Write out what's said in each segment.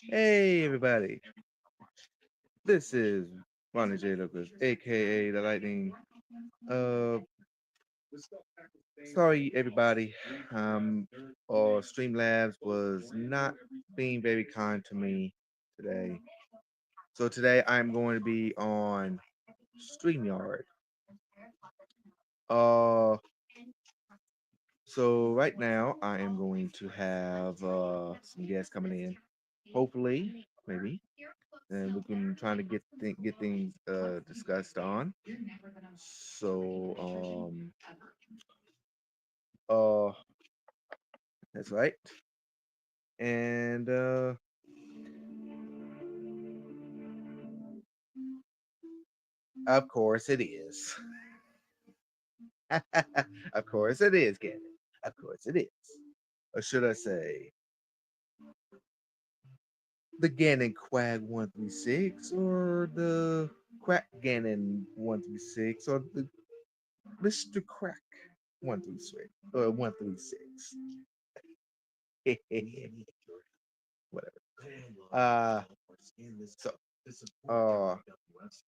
Hey everybody, this is Ronnie J. Lucas, aka the Lightning. Uh, Sorry everybody. Streamlabs was not being very kind to me today. So today I'm going to be on StreamYard. Uh, so right now I am going to have some guests coming in. Hopefully, maybe, and we can try to get things discussed on. So uh that's right. And of course it is. Of course it is, Gavin. Of course it is. Or should I say the Gannon Quag 136 or the Quack Gannon 136 or the Mr. Crack 136 or 136. Whatever. Uh so uh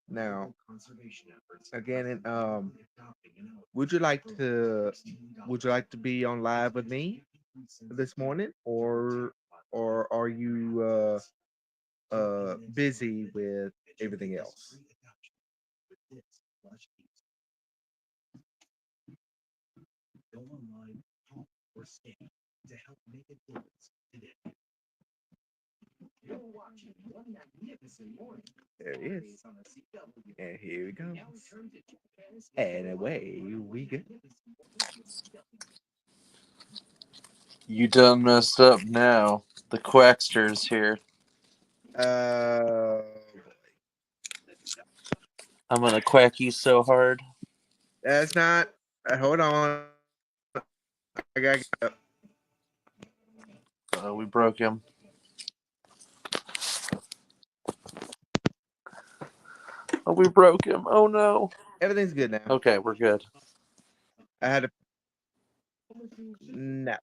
now again and would you like to be on live with me this morning, or are you busy with everything else? There he is. And here we go. And away we go. You done messed up now. The Quackster's here. Uh, I'm gonna quack you so hard. that's not. Hold on. I got. We broke him. Oh, we broke him. Oh no. Everything's good now. Okay, we're good. I had to. No.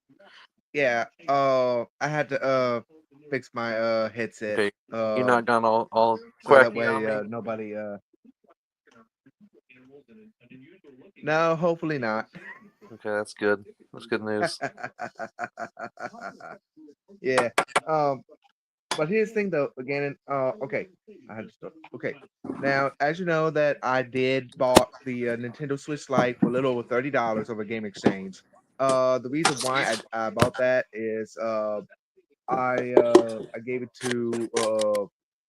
Yeah. I had to fix my headset. Okay, you're not gonna all So that quacky on way me. nobody No, hopefully not. Okay, that's good. That's good news. Yeah. Um. But here's the thing, though. Again, okay, I had to start. Okay, now as you know that I did bought the Nintendo Switch Lite for a little over $30 over Game Exchange. The reason why I bought that is I gave it to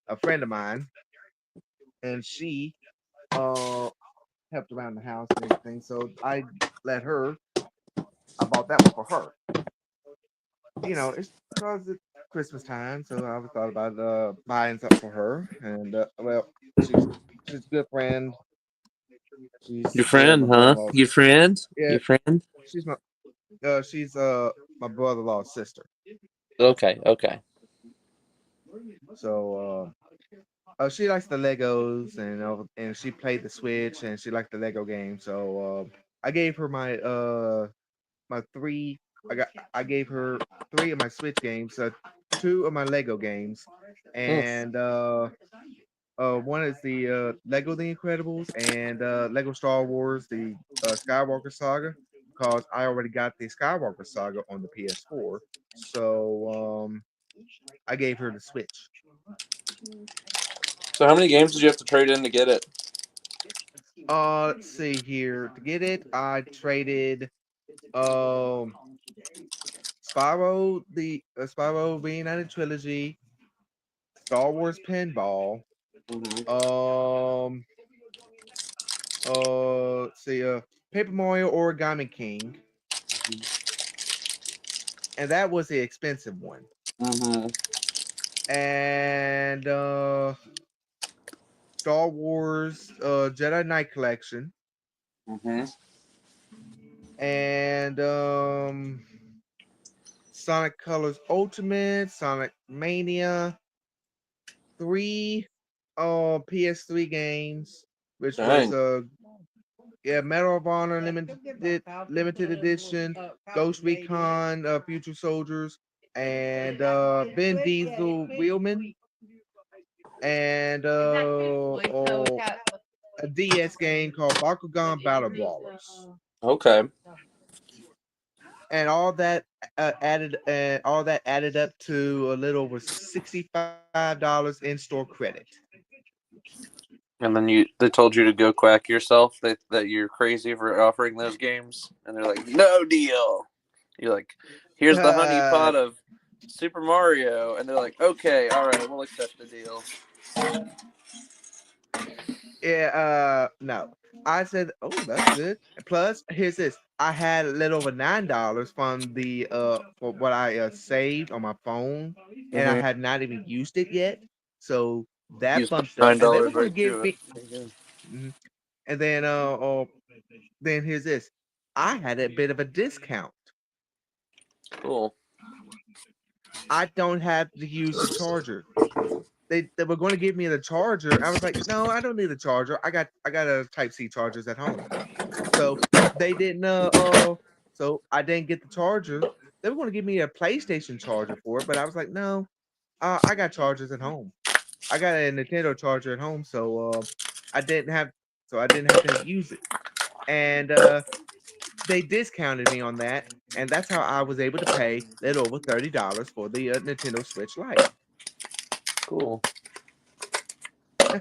a friend of mine, and she uh helped around the house and everything. So I let her. I bought that one for her. It's because it's Christmas time, so I was thought about buying something for her. And well, she's she's a good friend. Your She's my friend, huh? brother-in-law. Your friend? Yeah, Your friend? she's my brother-in-law's sister. Okay, okay. So she likes the Legos, and she played the Switch, and she liked the Lego game. So I gave her my three. I gave her three of my Switch games, two of my Lego games, Hmm. and one is the Lego The Incredibles and Lego Star Wars The Skywalker Saga, because I already got the Skywalker Saga on the PS4. So I gave her the Switch. So how many games did you have to trade in to get it? Let's see here. To get it, I traded um Spyro Reunited Trilogy, Star Wars Pinball, Mm-hmm. um let's see Paper Mario Origami King, and that was the expensive one. Mm-hmm. And Star Wars Jedi Knight Collection, Mm-hmm. and Sonic Colors Ultimate, Sonic Mania, three PS3 games, which was Dang. yeah, Medal of Honor limited edition, Ghost Recon, Future Soldiers, and Vin Diesel Wheelman, and a DS game called Bakugan Battle Brawlers, Okay. and all that added up to a little over $65 in store credit. And then they told you to go quack yourself that you're crazy for offering those games, and they're like, no deal. You're like, here's the honey Uh, pot of Super Mario, and they're like, okay, all right, we'll accept the deal. yeah, no. I said, oh, that's good. Plus, here's this. I had a little over $9 from the for what I saved on my phone, and I Mm-hmm. had not even used it yet. So You that just put bumped up, nine and they were dollars going to right give to it. me. Mhm. And then here's this. I had a bit of a discount. Cool. I don't have to use the charger. They were going to give me the charger. I was like, no, I don't need a charger. I got a Type C chargers at home. So they didn't. So I didn't get the charger. They were going to give me a PlayStation charger for it, but I was like, no, I got chargers at home. I got a Nintendo charger at home, so I didn't have. So I didn't have to use it, and they discounted me on that, and that's how I was able to pay a little over $30 for the Nintendo Switch Lite. Cool. I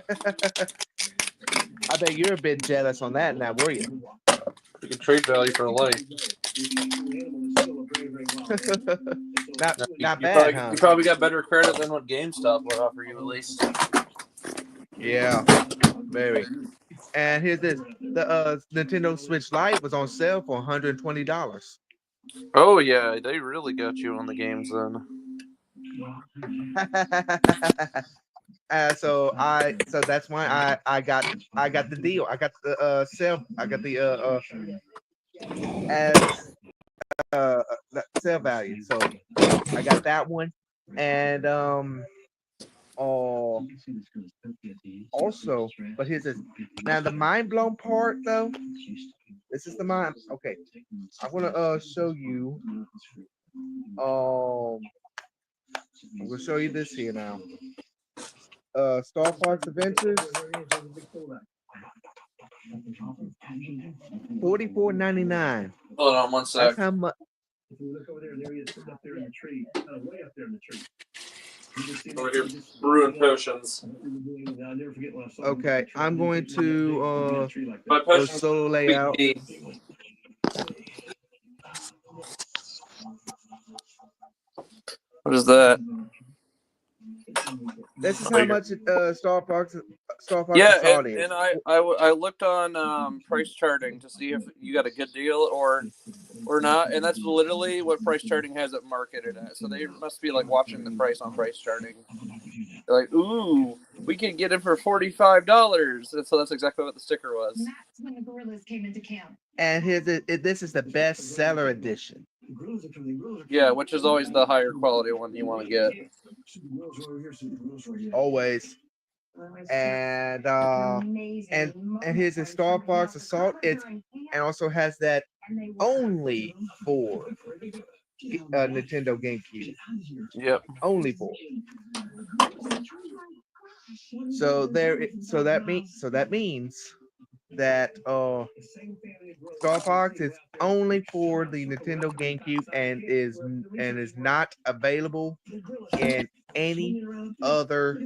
bet you're a bit jealous on that now, were you? You can trade value for a light. not No, not bad, huh? you probably got better credit than what GameStop would offer you at least. Yeah, very. And here's this: the Nintendo Switch Lite was on sale for $120. Oh yeah, they really got you on the games then. So that's why I got the deal. I got the sale. I got the as the sale value. So I got that one, and oh, also, but here's this. Now the mind blown part though. This is the mind. Okay, I want to show you. Um, I'm gonna show you this here now. Star Fox Adventures, 44.99. Hold on one That's sec. how much. Over here brewing potions. Okay, I'm going to My go potions solo sweet layout. tea. What is that? This is Oh, how much Star Fox yeah, Assault is. and I looked on price charting to see if you got a good deal or not, and that's literally what price charting has it marketed at. So they must be like watching the price on price charting. They're like, ooh, we can get it for $45, and so that's exactly what the sticker was. And this is the best seller edition. Yeah, which is always the higher quality one you want to get. Always. And and here's the Star Fox Assault. It's and also has that only for Nintendo GameCube. Yep. Only for. So that means that Star Fox is only for the Nintendo GameCube and is not available in any other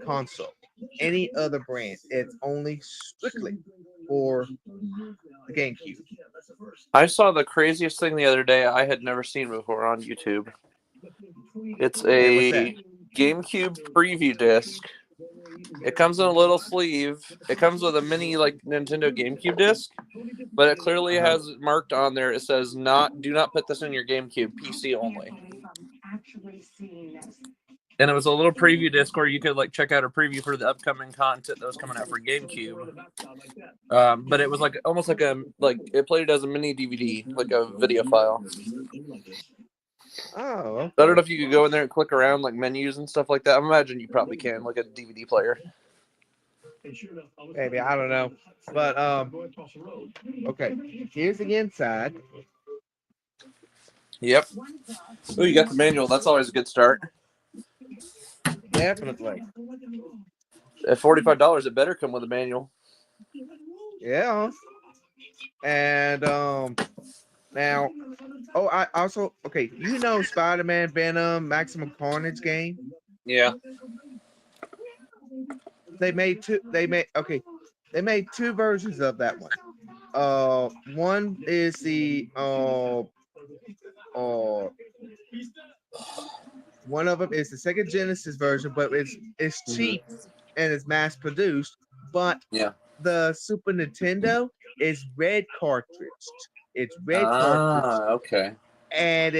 console, any other brand. It's only strictly for the GameCube. I saw the craziest thing the other day I had never seen before on YouTube. It's Okay, what's that? a GameCube preview disc. It comes in a little sleeve. It comes with a mini like Nintendo GameCube disc, but it clearly Uh-huh. has marked on there. It says do not put this in your GameCube, PC only. And it was a little preview disc where you could like check out a preview for the upcoming content that was coming out for GameCube. But it was like almost like it played as a mini DVD, like a video file. Oh, I don't know okay. if you could go in there and click around like menus and stuff like that. I imagine you probably can, like a DVD player. Maybe I don't know, but okay. Here's the inside. Yep. Oh, you got the manual. That's always a good start. Definitely. At $45, it better come with a manual. Yeah. And now, oh, I also okay. You know, Spider-Man, Venom, Maximum Carnage game. Yeah. They made two. They made okay. They made two versions of that one. One is the one of them is the Sega Genesis version, but it's Mm-hmm. cheap and it's mass produced. But Yeah. the Super Nintendo is red cartridge. It's red cartridge, Okay. and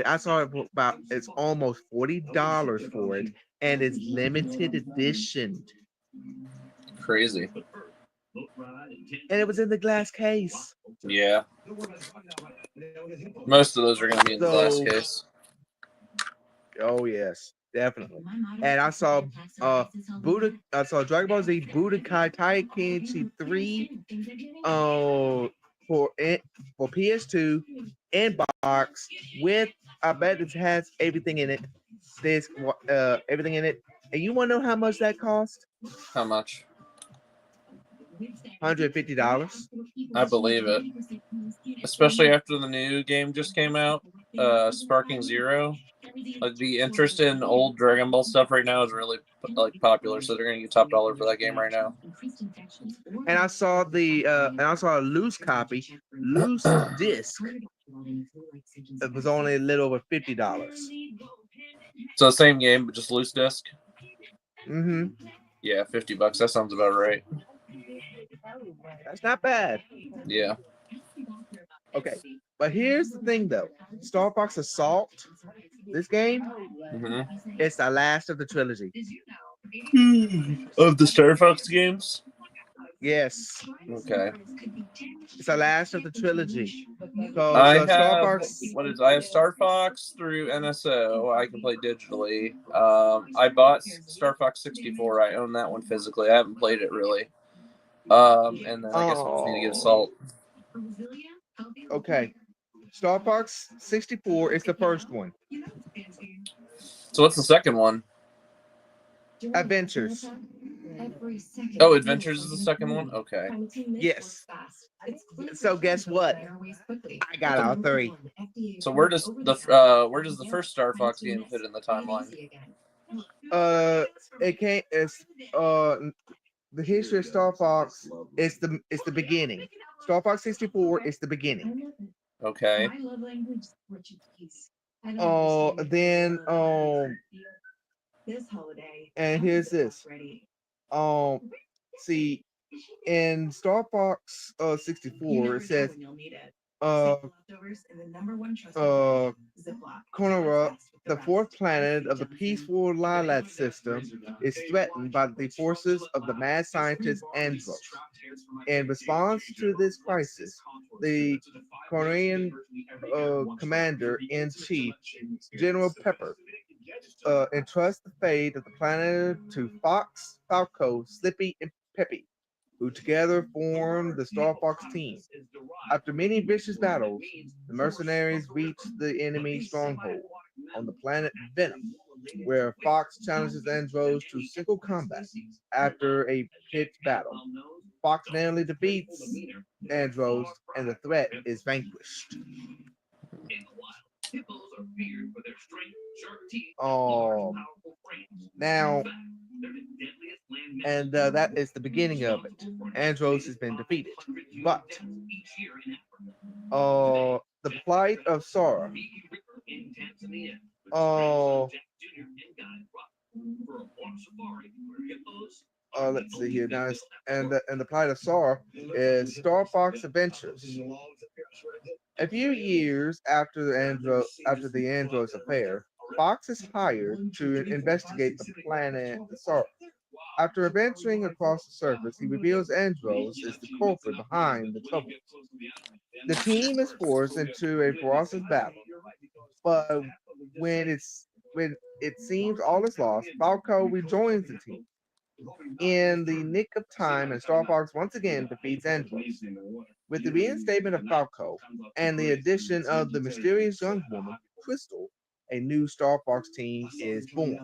I saw it about it's almost $40 for it, and it's limited edition, Crazy. and it was in the glass case. Yeah. Most of those are going to be in the glass So, case. oh yes, definitely. And I saw Dragon Ball Z Budokai Tenkaichi 3 for it for PS2 in box with I bet it has everything in it. There's everything in it. And you wanna know how much that cost? How much? $150. I believe it. Especially after the new game just came out, Sparking Zero. Like the interest in old Dragon Ball stuff right now is really like popular, so they're gonna get top dollar for that game right now. And I saw a loose copy, loose disc. It was only a little over $50. So the same game, but just loose disc. Mm-hmm. Yeah, $50. That sounds about right. That's not bad. Yeah. Okay. But here's the thing though. Star Fox Assault, this game, Mm-hmm. it's the last of the trilogy. Of the Star Fox games. Yes. Okay. It's the last of the trilogy. Because I Star have Fox I have Star Fox through NSO. I can play digitally. I bought Star Fox 64. I own that one physically. I haven't played it really. And then I guess we just need to get Oh, Assault. okay. Star Fox 64 is the first one. So what's the second one? Adventures. Oh, Adventures is the second one. Okay. Yes. So guess what? I got all three. So where does the first Star Fox game fit in the timeline? It can't. It's the history of Star Fox is the beginning. Star Fox 64 is the beginning. Okay. Then and here's this. Um, see, in Star Fox 64, it says uh uh Konora, the fourth planet of the peaceful Lilat system, is threatened by the forces of the mad scientist Andros. In response to this crisis, the Korean commander in chief, General Pepper, entrusts the fate of the planet to Fox, Falco, Slippy, and Peppy, who together form the Star Fox team. After many vicious battles, the mercenaries reach the enemy stronghold on the planet Venom, where Fox challenges Andros to single combat. After a pitched battle, Fox narrowly defeats Andros, and the threat is vanquished. Oh, now, and that is the beginning of it. Andros has been defeated, but the plight of Sora. Oh, let's see here now. And the plight of Sora is Star Fox Adventures. A few years after the Andros affair, Fox is hired to investigate the planet Sora. After venturing across the surface, he reveals Andros is the culprit behind the trouble. The team is forced into a ferocious battle, but when it seems all is lost, Falco rejoins the team. in the nick of time, and Star Fox once again defeats Andros. With the reinstatement of Falco and the addition of the mysterious young woman, Crystal, a new Star Fox team is born.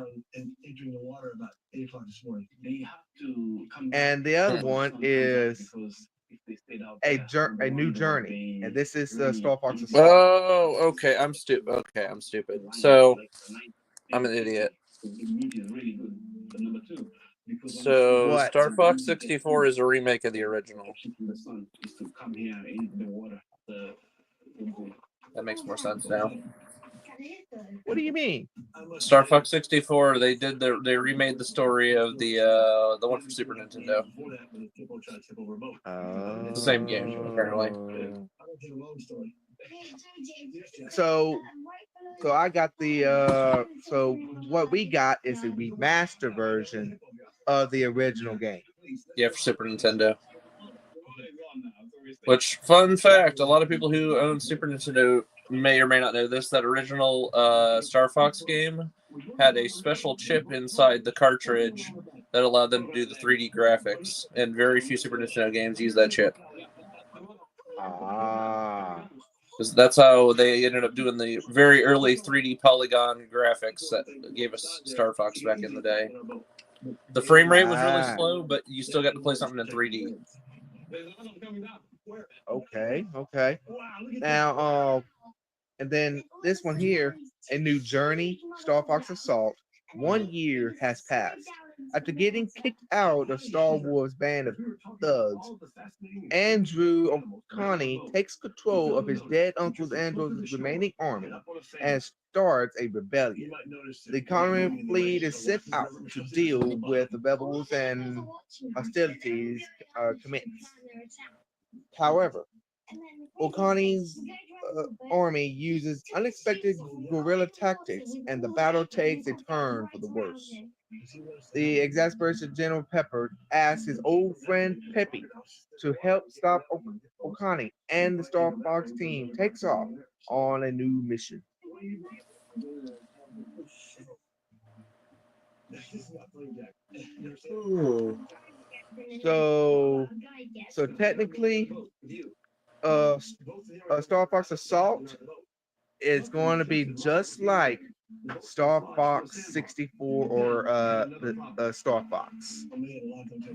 And the other one is a new journey, and this is Star Fox Assault. Oh, okay. I'm stupid. Okay, I'm stupid. So I'm an idiot. So What? Star Fox 64 is a remake of the original. That makes more sense now. What do you mean? Star Fox 64, they remade the story of the one for Super Nintendo. It's the same game, apparently. So I got the so what we got is a remaster version of the original game. Yeah, for Super Nintendo. Which, fun fact, a lot of people who own Super Nintendo may or may not know this, that original Star Fox game had a special chip inside the cartridge that allowed them to do the 3D graphics, and very few Super Nintendo games use that chip. Ah. Because that's how they ended up doing the very early 3D polygon graphics that gave us Star Fox back in the day. The frame rate was really slow, but you still got to play something in 3D. Okay. Now, and then this one here, a new journey, Star Fox Assault. 1 year has passed. After getting kicked out of Star Wars band of thugs, Andrew O'Connie takes control of his dead uncle's Andros' remaining army and starts a rebellion. The Connery fleet is sent out to deal with the rebels and hostilities commence. However, O'Connie's army uses unexpected guerrilla tactics, and the battle takes a turn for the worse. The exasperated General Pepper asks his old friend Peppy to help stop O'Connie, and the Star Fox team takes off on a new mission. Ooh. So, technically, Star Fox Assault is going to be just like Star Fox 64 or the Star Fox.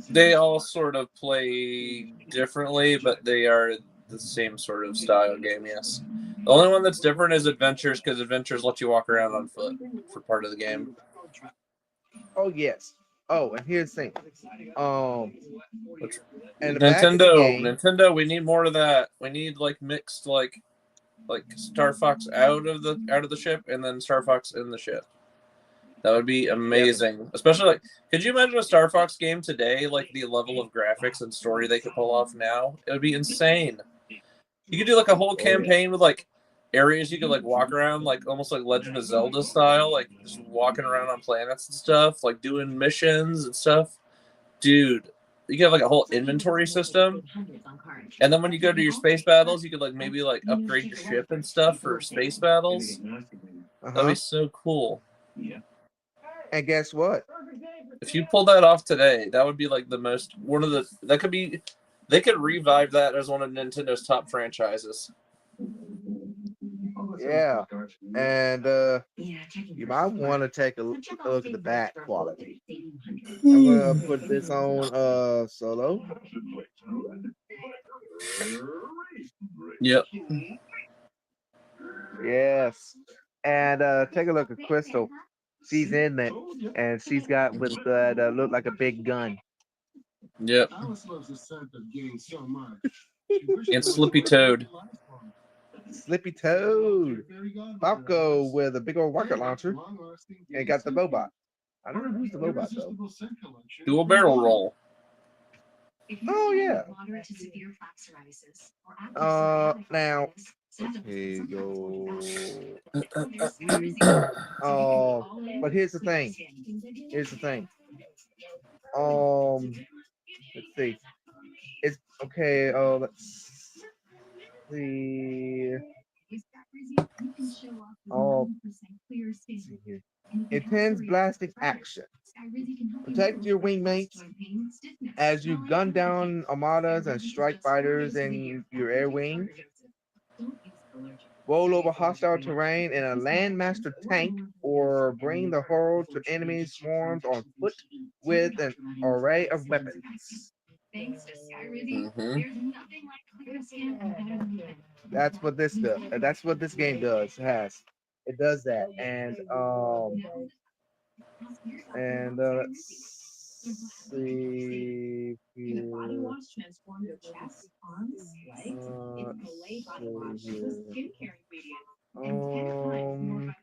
They all sort of play differently, but they are the same sort of style game, yes. The only one that's different is Adventures, because Adventures let you walk around on foot for part of the game. Oh yes. Oh, and here's the thing. Which, and the back of the game, Nintendo, we need more of that. We need like mixed like Star Fox out of the ship and then Star Fox in the ship. That would be amazing. Yep. Especially like, could you imagine a Star Fox game today? Like the level of graphics and story they could pull off now, it would be insane. You could do like a whole campaign with like areas you could like walk around, like almost like Legend of Zelda style, like just walking around on planets and stuff, like doing missions and stuff. Dude, you could have like a whole inventory system, and then when you go to your space battles, you could like maybe like upgrade your ship and stuff for space battles. That'd be so cool. And guess what? If you pulled that off today, that would be like they could revive that as one of Nintendo's top franchises. Yeah, and you might want to take a look at the back quality. I'm gonna put this on solo. Yep. Yes, and take a look at Crystal. She's in it, and she's got with that look like a big gun. Yep. And Slippy Toad. Slippy Toad. Falco with a big old rocket launcher, and got the robot. I don't know who's the robot though. Dual barrel roll. Oh yeah. Now here you go. But here's the thing. Let's see. It's okay. Let's see. Oh, intense blasting action. Protect your wingmates as you gun down armadas and strike fighters in your air wing. Roll over hostile terrain in a landmaster tank or bring the horde to enemy swarms on foot with an array of weapons. Mm-hmm. That's what this does. That's what this game does. It has. It does that. Let's see here. Let's see here. Um,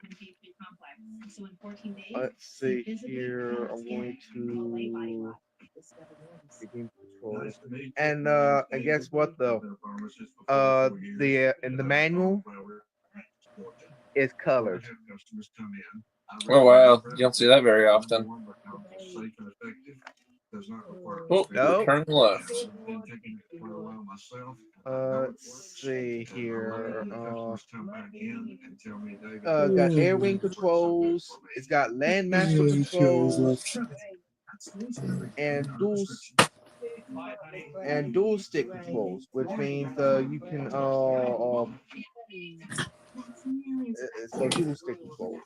let's see here. I'm going to begin controls. And guess what though? The in the manual is colored. Oh wow, you don't see that very often. Oh, No. turn left. Let's see here. Got air wing controls. It's got landmaster controls and dual stick controls, which means you can so dual stick controls.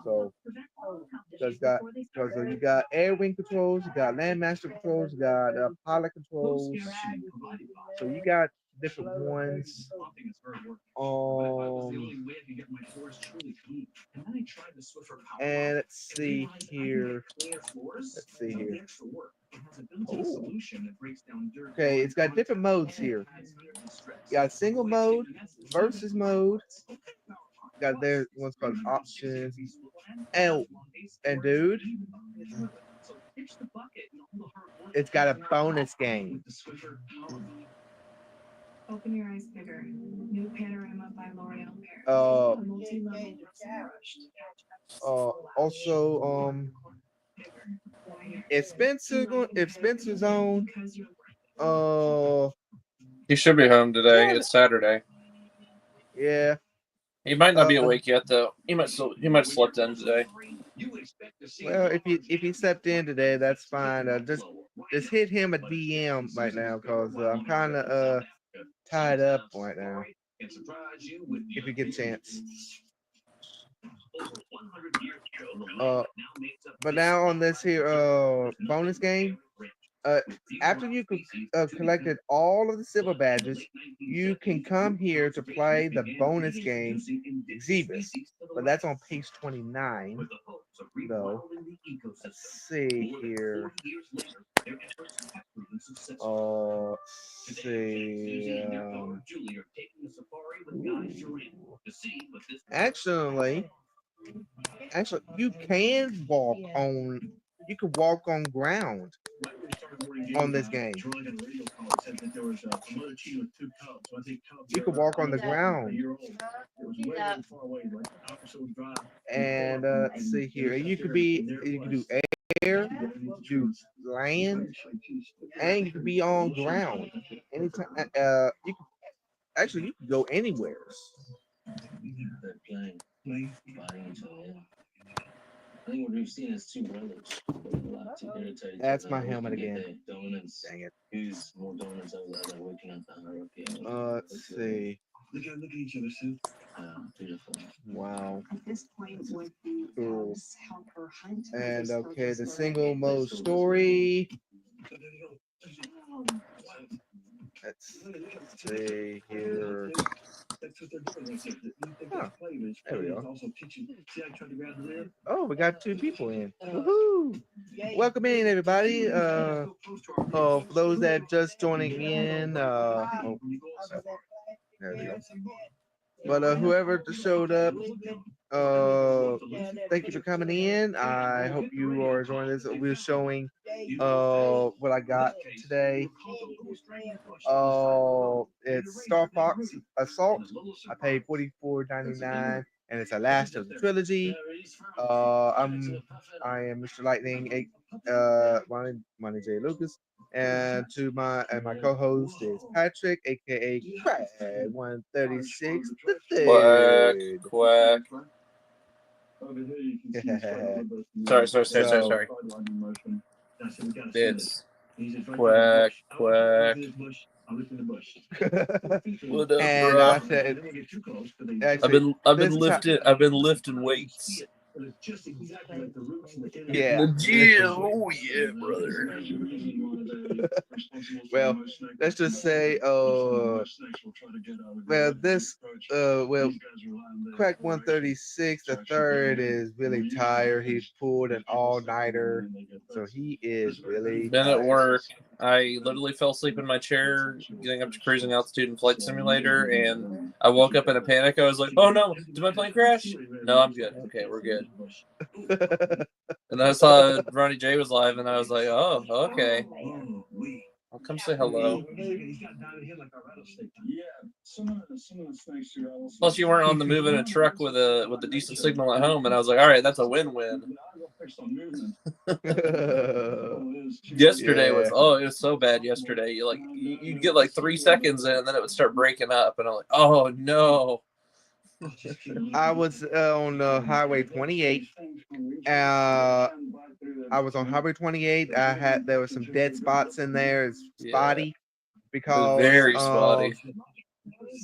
So you got air wing controls, you got landmaster controls, you got pilot controls. So you got different ones. And let's see here. Let's see here. Ooh. Okay, it's got different modes here. You got single mode, versus mode. Got there one's called options. And dude, it's got a bonus game. Open your eyes bigger. New panorama by L'Oreal also, if Spencer's on, He should be home today. It's Saturday. Yeah. He might not be awake yet, though. He might have slept in today. Well, if he stepped in today, that's fine. Just hit him at DM right now, cause I'm kind of tied up right now. If you get a chance. But now on this here bonus game, after you collected all of the silver badges, you can come here to play the bonus game Exhibis. But that's on page 29, though. Let's see here. Let's see. Actually, you can walk on. You can walk on ground on this game. You can walk on the ground. And let's see here. You can do air, do land, and you can be on ground. Anytime. You can go anywhere. That's my helmet again. Dang it. Let's see. Wow. Cool. And okay, the single mode story. Let's see here. Huh, there we go. Oh, we got 2 people in. Woohoo! Welcome in, everybody. For those that just joining in, there we go. But whoever just showed up, thank you for coming in. I hope you are enjoying this. We're showing what I got today. It's Star Fox Assault. I paid $44.99, and it's the last of the trilogy. I am Mr. Lightning. My name is Jay Lucas, and my co-host is Patrick, aka Craig 136 the Quack, third. quack. Sorry. So, It's quack. What up, and bro? I said, actually, I've been this time, lifting weights. yeah. The gym. Oh yeah, brother. Well, let's just say, well, Crack 136, the third is really tired. He pulled an all-nighter, so he is really Been at tired. work. I literally fell asleep in my chair getting up to cruising altitude in Flight Simulator, and I woke up in a panic. I was like, "Oh no, did my plane crash?" No, I'm good. Okay, we're good. And then I saw Ronnie J was live, and I was like, "Oh, okay. I'll come say hello." Plus, you weren't on the move in a truck with a decent signal at home, and I was like, "All right, that's a win-win." Yesterday Yeah. was it was so bad. Yesterday, you'd get like 3 seconds in, and then it would start breaking up, and I'm like, "Oh no." I was on Highway 28. I was on Highway 28. There were some dead spots in there. It's spotty because Very spotty.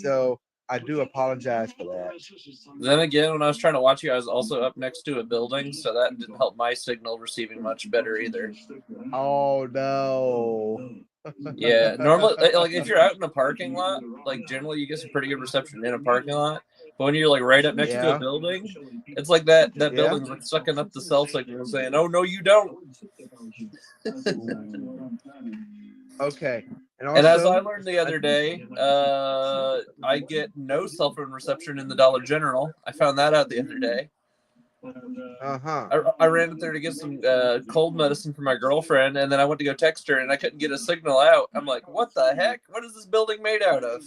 So I do apologize for that. Then again, when I was trying to watch you, I was also up next to a building, so that didn't help my signal receiving much better either. Oh no. Yeah, normally, like if you're out in a parking lot, like generally you get some pretty good reception in a parking lot. But when you're like right up next to a building, it's like that building's like sucking up the cell signal, saying, "Oh no, you don't." Okay. And as I learned the other day, I get no cell phone reception in the Dollar General. I found that out the other day. I ran up there to get some cold medicine for my girlfriend, and then I went to go text her, and I couldn't get a signal out. I'm like, what the heck? What is this building made out of?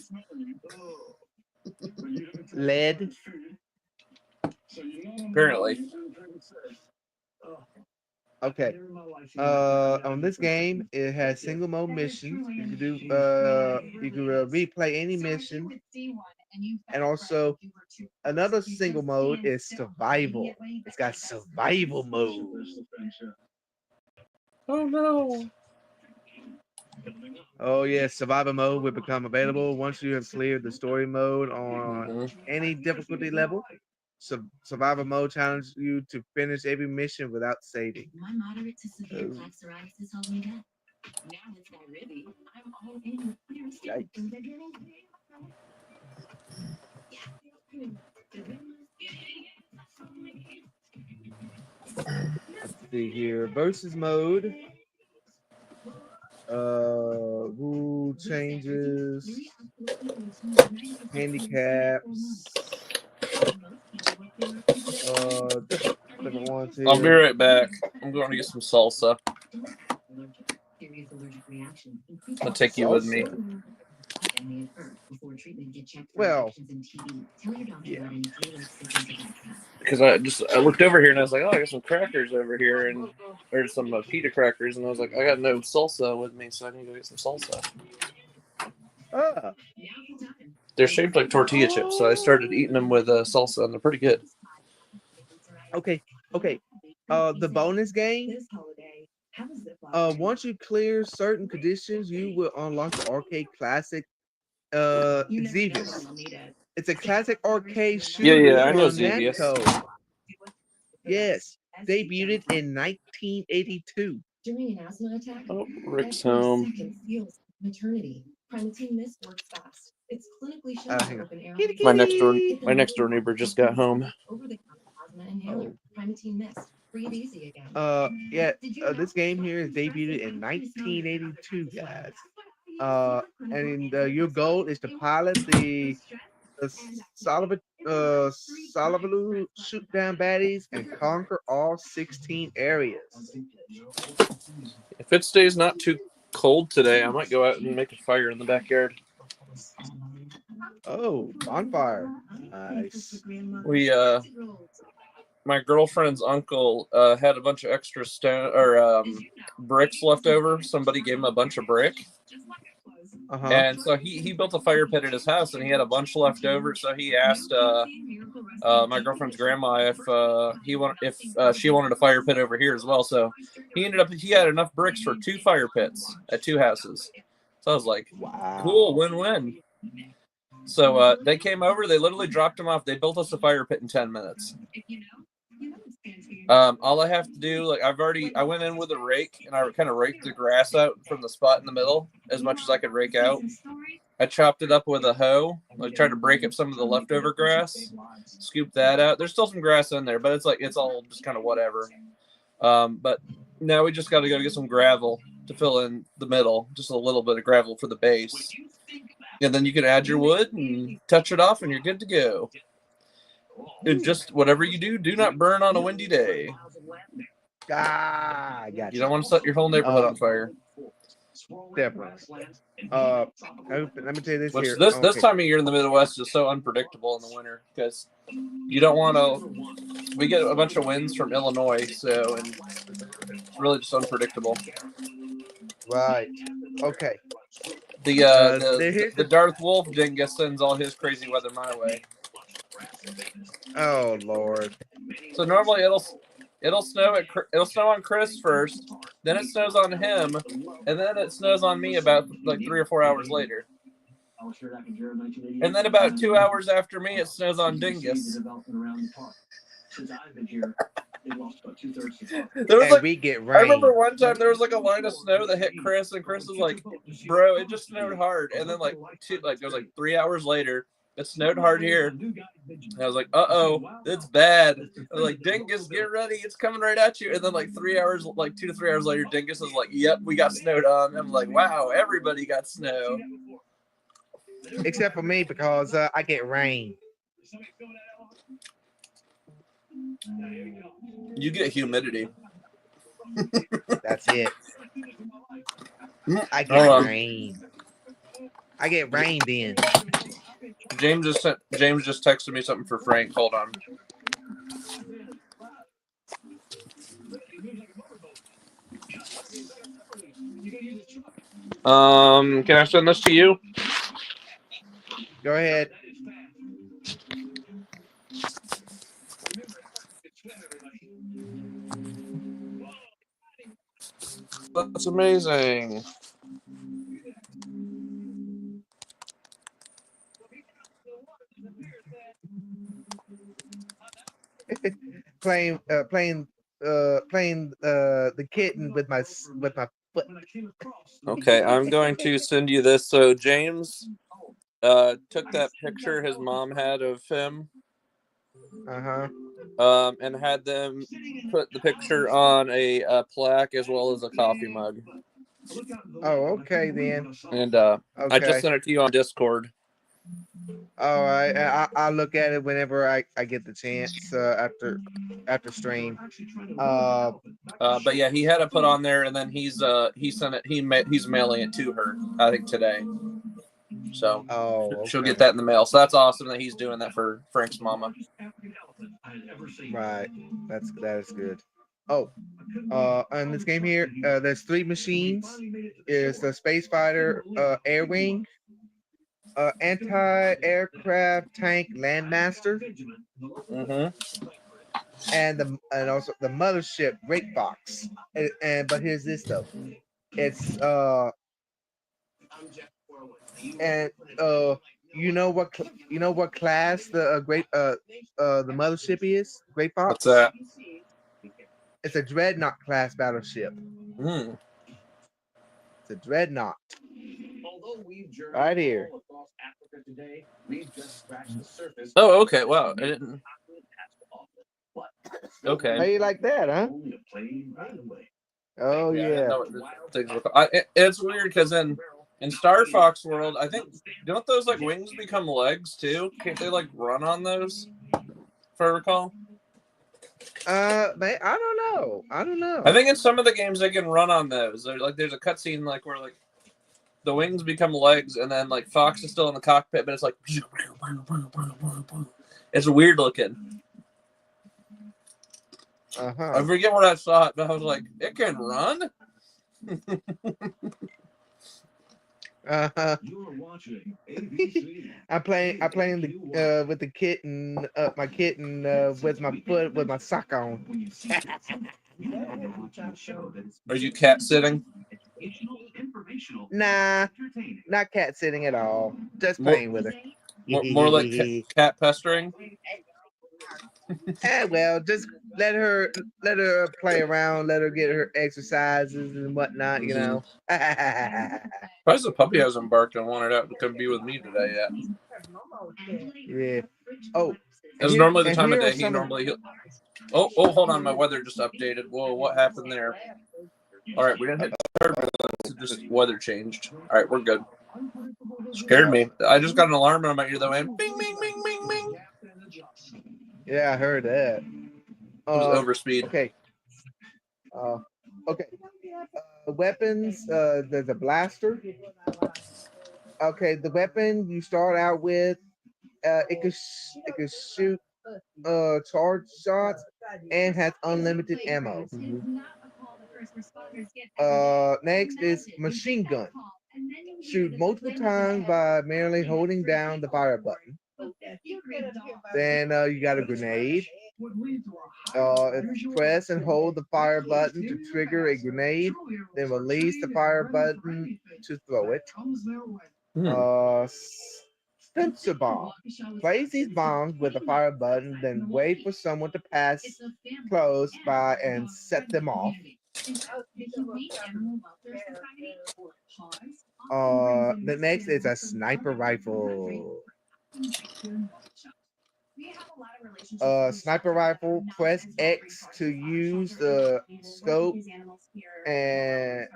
Lead. Apparently. Okay. On this game, it has single mode missions. You can do you can replay any mission, and also another single mode is survival. It's got survival mode. Oh no. Oh yeah, survival mode will become available once you have cleared the story mode on any difficulty level. Survival mode challenges you to finish every mission without saving. My moderate to severe plaque psoriasis held me back. Now it's not really. I'm all in with clear skin. Let's see here. Versus mode. Rule changes. Handicaps. Different ones here. I'll be right back. I'm going to get some salsa. I'll take you with me. Well, yeah. Because I looked over here and I was like, oh, I got some crackers over here, and there's some pita crackers, and I was like, I got no salsa with me, so I need to go get some salsa. They're shaped like tortilla chips, so I started eating them with salsa, and they're pretty good. Okay. The bonus game. Once you clear certain conditions, you will unlock the arcade classic Xevious. It's a classic arcade shooter Yeah, I know from Namco. Yes, debuted in 1982. During an asthma attack, oh, Rick's home. Maternity. Primatine Mist works fast. It's clinically shown to open air. My next door neighbor just got home. Asthma inhaler. Primatine Mist. Breathe easy again. This game here is debuted in 1982, guys. And your goal is to pilot the Salavaloo shoot down baddies and conquer all 16 areas. If it stays not too cold today, I might go out and make a fire in the backyard. Oh, bonfire. Nice. My girlfriend's uncle had a bunch of extra bricks left over. Somebody gave him a bunch of brick. Uh-huh. And so he built a fire pit at his house, and he had a bunch left over. So he asked my girlfriend's grandma if she wanted a fire pit over here as well. So he had enough bricks for 2 fire pits at 2 houses. So I was like, cool, Wow. win-win. So they came over. They literally dropped him off. They built us a fire pit in 10 minutes. All I have to do, like I went in with a rake and I kind of raked the grass out from the spot in the middle as much as I could rake out. I chopped it up with a hoe, like tried to break up some of the leftover grass, scooped that out. There's still some grass in there, but it's all just kind of whatever. But now we just got to go get some gravel to fill in the middle, just a little bit of gravel for the base. And then you can add your wood and touch it off and you're good to go. And just whatever you do, do not burn on a windy day. I got You don't want to set your whole neighborhood on fire. Definitely. Let me tell you this Which here. this time of year in the Midwest is so unpredictable in the winter because you don't want to. We get a bunch of winds from Illinois, so and it's really just unpredictable. Right. Okay. The Darth Wolf dingus sends all his crazy weather my way. Oh Lord. So normally it'll snow on Chris first, then it snows on him, and then it snows on me about like 3 or 4 hours later. And then about 2 hours after me, it snows on Dingus. We get rain. I remember one time there was like a line of snow that hit Chris, and Chris was like, "Bro, it just snowed hard." And then it was like 3 hours later, it snowed hard here. And I was like, "Uh-oh, it's bad." I was like, "Dingus, get ready, it's coming right at you." And then like 2 to 3 hours later, Dingus was like, "Yep, we got snowed on." I'm like, "Wow, everybody got snow." Except for me because I get rain. You get humidity. That's it. I get rain. I get rain then. James just texted me something for Frank. Hold on. Can I send this to you? Go ahead. That's amazing. playing the kitten with my foot. Okay, I'm going to send you this. So James took that picture his mom had of him. And had them put the picture on a plaque as well as a coffee mug. Oh, okay then. And okay. I just sent it to you on Discord. All right, I'll look at it whenever I get the chance after stream. But yeah, he had it put on there, and then he sent it. He's mailing it to her, I think today. So she'll get that in the mail. So that's awesome that he's doing that for Frank's mama. Right, that is good. Oh, in this game here, there's 3 machines. Is the Space Fighter, Air Wing, Anti-Aircraft Tank Landmaster, and also the Mothership Great Fox. But here's this though, it's you know what class the the Mothership is? Great Fox. What's that? It's a Dreadnought class battleship. It's a Dreadnought. Right here. Oh, okay. Wow, I didn't. Okay. How you like that, huh? Oh yeah. It's weird because in Star Fox World, I think don't those like wings become legs too? Can't they like run on those? If I recall. I don't know. I think in some of the games they can run on those. There's a cutscene like where like the wings become legs, and then like Fox is still in the cockpit, but it's like it's weird looking. I forget where I saw it, but I was like, it can run. Uh-huh. I playing the with the kitten, my kitten with my foot with my sock on. Are you cat sitting? Nah, not cat sitting at all. Just More, playing with her. more like cat pestering. Well, just let her let her play around, let her get her exercises and whatnot, you know. Surprised the puppy hasn't barked and wanted out to come be with me today yet. Yeah. Oh, This is normally the and time of here are day he some of normally. Oh, hold on, my weather just updated. Whoa, what happened there? All right, we didn't hit turbulence. Just weather changed. All right, we're good. Scared me. I just got an alarm on my ear that went bing, bing, bing, bing, bing. Yeah, I heard that. It was overspeed. Okay. Okay. Weapons. There's a blaster. Okay, the weapon you start out with, it could shoot charge shots and has unlimited ammo. Next is machine gun. Shoot multiple times by merely holding down the fire button. Then you got a grenade. Press and hold the fire button to trigger a grenade. Then release the fire button to throw it. Sensor bomb. Place these bombs with the fire button, then wait for someone to pass close by and set them off. The next is a sniper rifle. Sniper rifle. Press X to use the scope and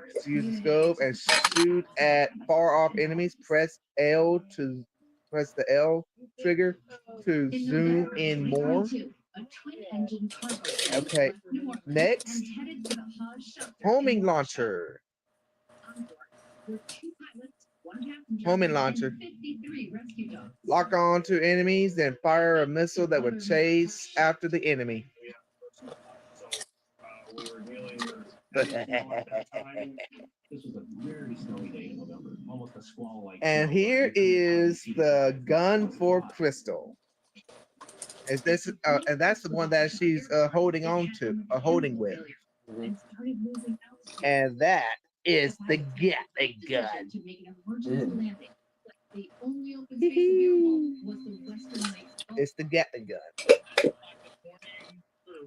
shoot at far off enemies. Press the L trigger to zoom in more. Okay. Next, homing launcher. Homing launcher. Lock on to enemies, then fire a missile that would chase after the enemy. And here is the gun for Crystal. Is this and that's the one that she's holding on to, holding with. And that is the Gatling gun. It's the Gatling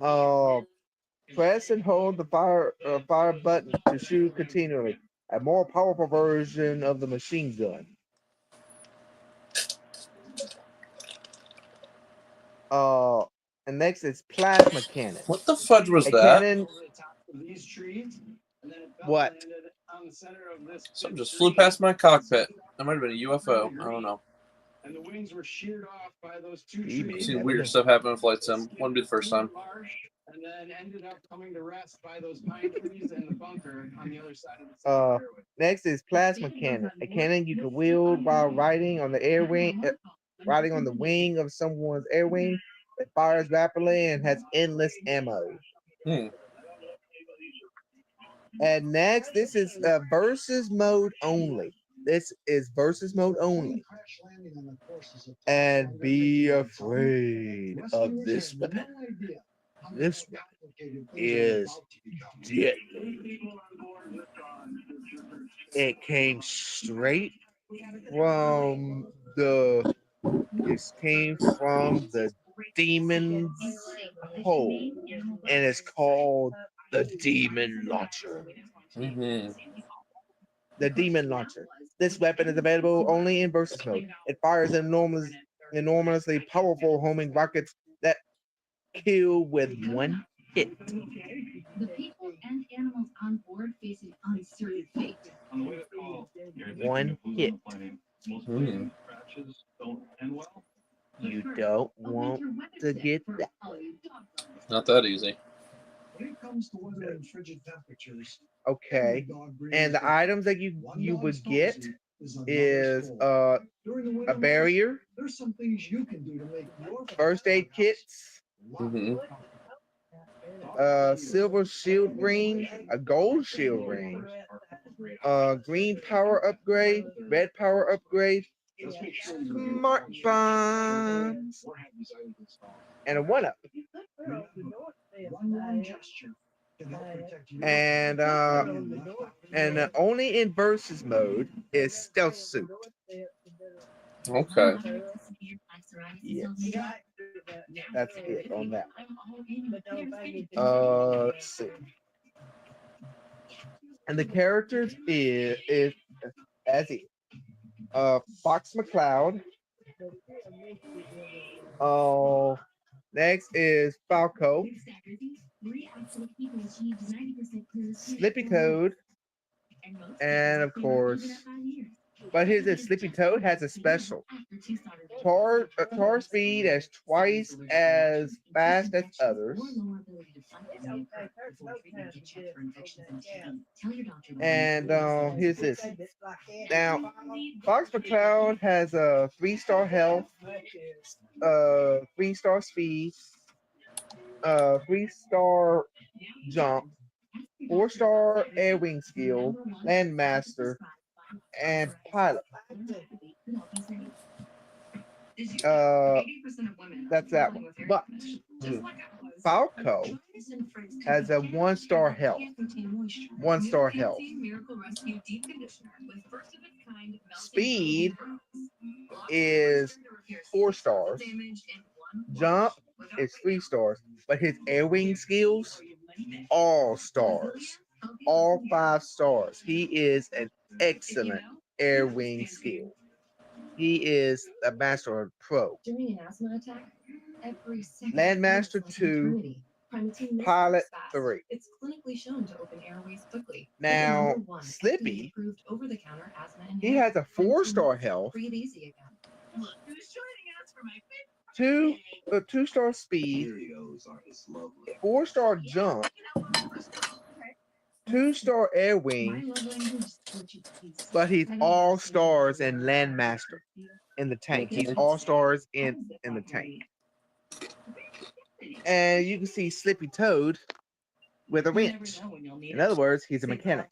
gun. Press and hold the fire button to shoot continually. A more powerful version of the machine gun. And next is plasma cannon. What the fudge was A that? cannon. What? Something just flew past my cockpit. That might have been a UFO. I don't know. And the wings were sheared off by those two You trees. I've seen weird stuff happen in flight sim. Wouldn't be the first time. And then ended up coming to rest by those pine trees and the bunker on the other side of the fairway. Next is plasma cannon. A cannon you can wield while riding on the air wing, riding on the wing of someone's air wing. It fires rapidly and has endless ammo. And next, this is versus mode only. This is versus mode only. And be afraid of this weapon. This weapon is deadly. It came straight from the. It came from the demon's hole, and it's called the demon launcher. The demon launcher. This weapon is available only in versus mode. It fires enormously powerful homing rockets that kill with one hit. The people and animals on board face an uncertain fate. On the way to call, One hit. You don't want to get that. Not that easy. When it comes to weathering frigid temperatures, Okay. And the items that you would get is a barrier, there's some things you can do to make your first aid kits, Mm-hmm. silver shield ring, a gold shield ring, green power upgrade, red power upgrade, smart bombs, and a 1-up. And only in versus mode is stealth suit. Okay. Yes, that's it on that. Let's see. And the characters is as it. Fox McCloud. Next is Falco, Slippy Toad, and of course, but here's this: Slippy Toad has a special. Tar speed as twice as fast as others. And here's this. Now, Fox McCloud has a 3-star health, 3-star speed, 3-star jump, 4-star air wing skill, landmaster, and pilot. That's that one. But Falco has a 1-star health. 1-star health. Speed is 4 stars. Jump is 3 stars. But his air wing skills, all stars. All 5 stars. He is an excellent air wing skill. He is a master pro. Landmaster 2, Pilot 3. It's clinically shown to open airways quickly. Now, Slippy, he has a 4-star health, 2-star speed, 4-star jump, 2-star air wing, but he's all stars in Landmaster in the tank. He's all stars in the tank. And you can see Slippy Toad with a wrench. In other words, he's a mechanic.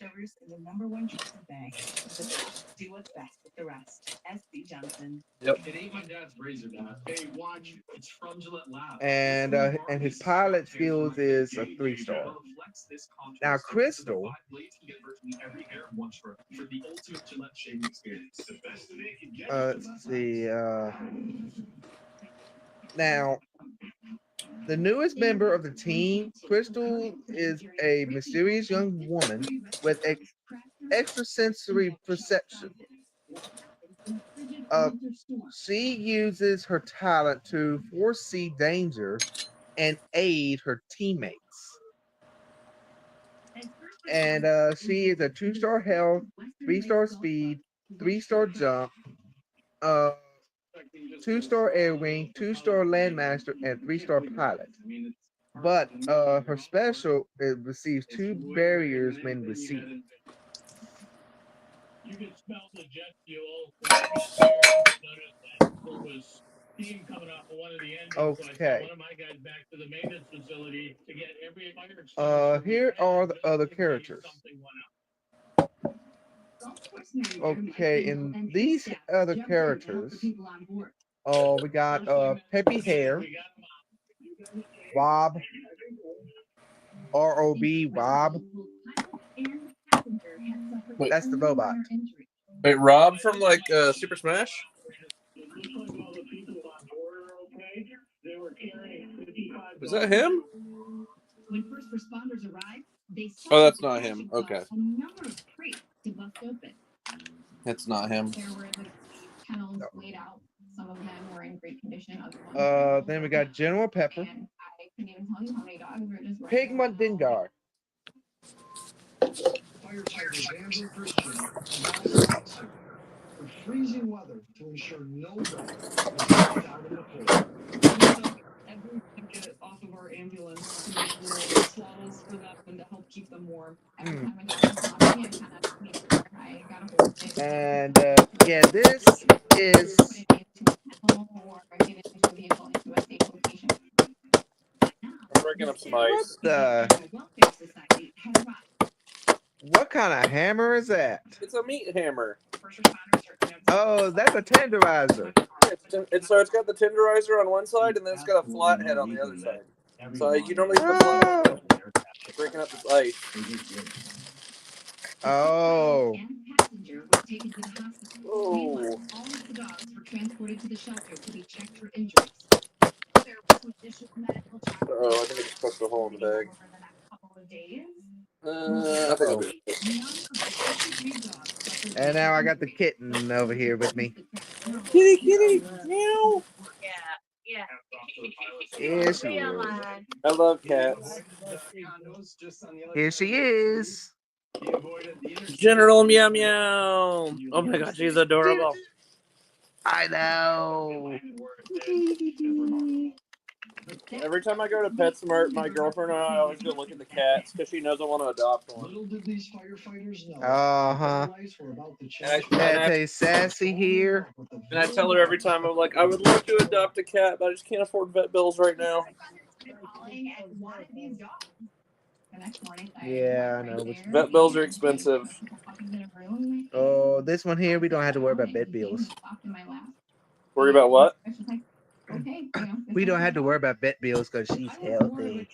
Yep. It ain't my dad's razor dad. Hey, watch. It's from Gillette Lab. And his pilot skills is a 3-star. Now, Crystal, let's see. Now, the newest member of the team, Crystal, is a mysterious young woman with extrasensory perception. She uses her talent to foresee danger and aid her teammates. And she is a 2-star health, 3-star speed, 3-star jump, 2-star air wing, 2-star landmaster, and 3-star pilot. But her special receives 2 barriers when received. You could smell the jet fuel. Noticed that there was steam coming off of one of the engines. So I Okay. sent one of my guys back to the maintenance facility to get every fire extinguisher. Here are the other characters. Okay, in these other characters, we got Peppy Hair, Rob, R-O-B, Rob. That's the robot. Wait, Rob from like Super Smash? Is that him? When first responders arrived, they Oh, that's not him. Okay. a number of crates to bust open. It's not him. There were like kennels laid out. Some of them were in great condition. Then we got General Pepper, And I couldn't even tell you how many dogs were just Pigmont Dingard, Firefighter Andrew Christian announced for freezing weather to ensure no dog was left out in the cold. Every blanket off of our ambulance to make little swaddles for them and to help keep them warm. every time a dog saw me, I kind of made sure I got a hold of it. and yeah, this is Put it into a kennel or get it into a vehicle into a safe location. I'm breaking up some ice. the The Welfare Society has arrived. What kind of hammer is that? It's a meat hammer. First responders are convinced Oh, that's a tenderizer. So it's got the tenderizer on one side, and then it's got a flat head on the other side. So you normally use the flat head for breaking up the ice. Oh. And passenger was taken to the hospital. Oh. Meanwhile, all of the dogs were transported to the shelter to be checked for injuries. There was some additional medical check. Oh, I think I just pushed a hole in the bag. Over the next couple of days. I think I'll do it. None of the 53 dogs suffered And now I got the kitten over here with me. Kitty, kitty, meow. Yeah. Here she Be is. alive. I love cats. Here she is. General Meow Meow. Oh my gosh, she's adorable. I know. Every time I go to PetSmart, my girlfriend and I always go look at the cats because she knows I want to adopt one. Little did these firefighters know. Uh-huh. Their lives were about to And change. That is sassy here. And I tell her every time, I'm like, I would love to adopt a cat, but I just can't afford vet bills right now. Calling and wanted these dogs. The next morning, Yeah, I know. Vet bills are expensive. Oh, this one here, we don't have to worry about vet bills. Worry about what? We don't have to worry about vet bills because she's healthy.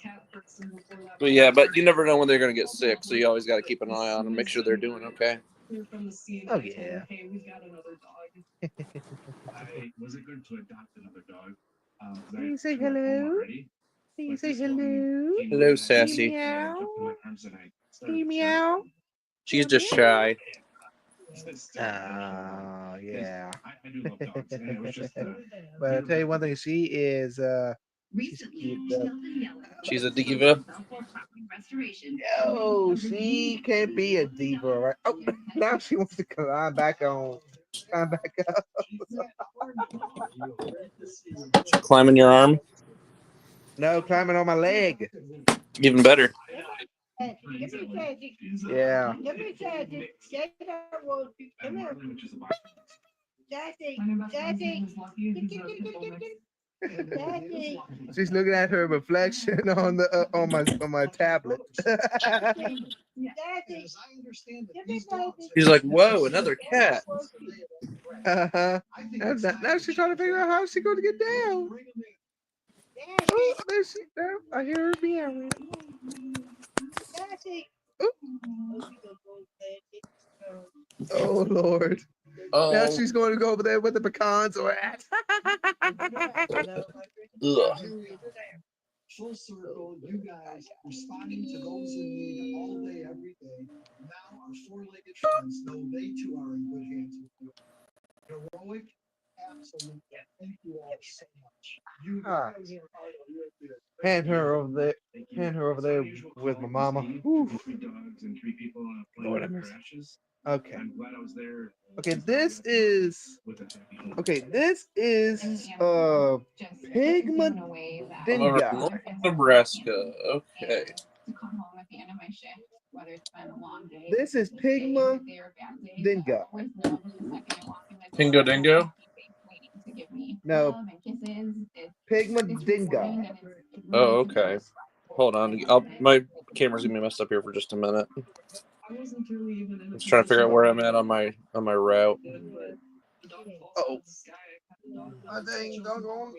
But yeah, but you never know when they're going to get sick, so you always got to keep an eye on them, make sure they're doing okay. Oh, yeah. Hey, we've got another dog. Was it good to adopt another dog? Can you say hello? Can you say hello? Hello, Sassy. Meow. Meow. She's just shy. Oh, yeah. I do love dogs. And it was just But I'll tell you one thing, she is Recently, She's a diva. oh, she can't be a diva, right? Oh, now she wants to climb back on. Climb back up. Climbing your arm. No, climbing on my leg. Even better. Yeah. She's looking at her reflection on the on my tablet. She's like, whoa, another cat. Uh-huh. Now she's trying to figure out how she's going to get down. Oh, there she go. I hear her meowing. Oh Lord. Oh. Now she's going to go over there with the pecans or at. Ugh. Full circle, you guys responding to those in need all day, every day. Now our four-legged friends know they too are in good hands with you. Heroic, absolutely. Thank you all so much. You Ah. guys are part of it. Hand her over there. Hand her over there with my mama. Whew. Three dogs and three people on a Lord plane have with mercy. crashes. Okay. I'm glad I was there. Okay, this is Pigma I'm over in Dinga. Nebraska. Okay. To come home at the end of my shift, whether it's been a long day. This is Pigma Dinga. Pingo Dingo? No, Pigma Dinga. Oh, okay. Hold on. My camera's gonna be messed up here for just a minute. I'm just trying to figure out where I'm at on my route. Oh, I think doggone.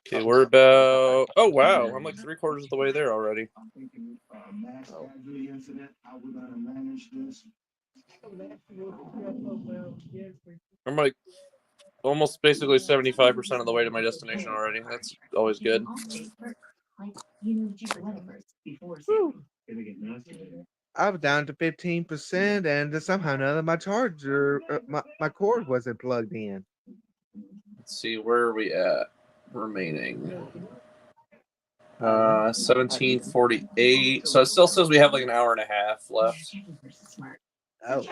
Okay, we're about. Oh wow, I'm like 3/4 of the way there already. Mass casualty incident, how we're gonna manage this. I'm like almost basically 75% of the way to my destination already. That's always good. I was down to 15%, and somehow or another my charger, my cord wasn't plugged in. Let's see, where are we at? Remaining 17:48. So it still says we have like an hour and a half left. Oh.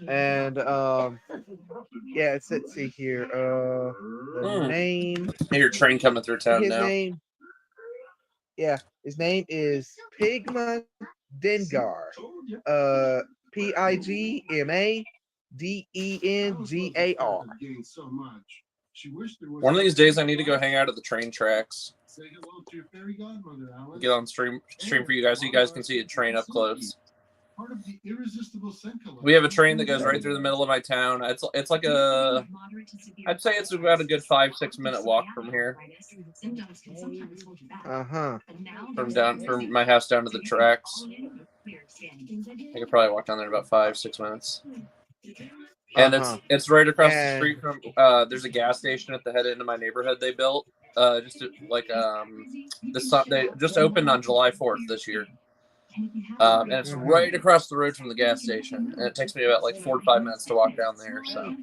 And yeah, let's see here. The name. Hey, your train coming through town His now. name. Yeah, his name is Pigma Dengar. Pigmadengar. So much. She wished there was One of these days, I need to go hang out at the train tracks. Say hello to your fairy godmother, Alice. Get on stream for you guys so you guys can see a train up close. Part of the irresistible scent collection. We have a train that goes right through the middle of my town. It's like a, I'd say it's about a good 5-6 minute walk from here. From my house down to the tracks. I could probably walk down there in about 5-6 minutes. And it's right across the street from. There's a gas station at the head end of my neighborhood they built. They just opened on July 4th this year. And it's right across the road from the gas station, and it takes me about like 4 to 5 minutes to walk down there. So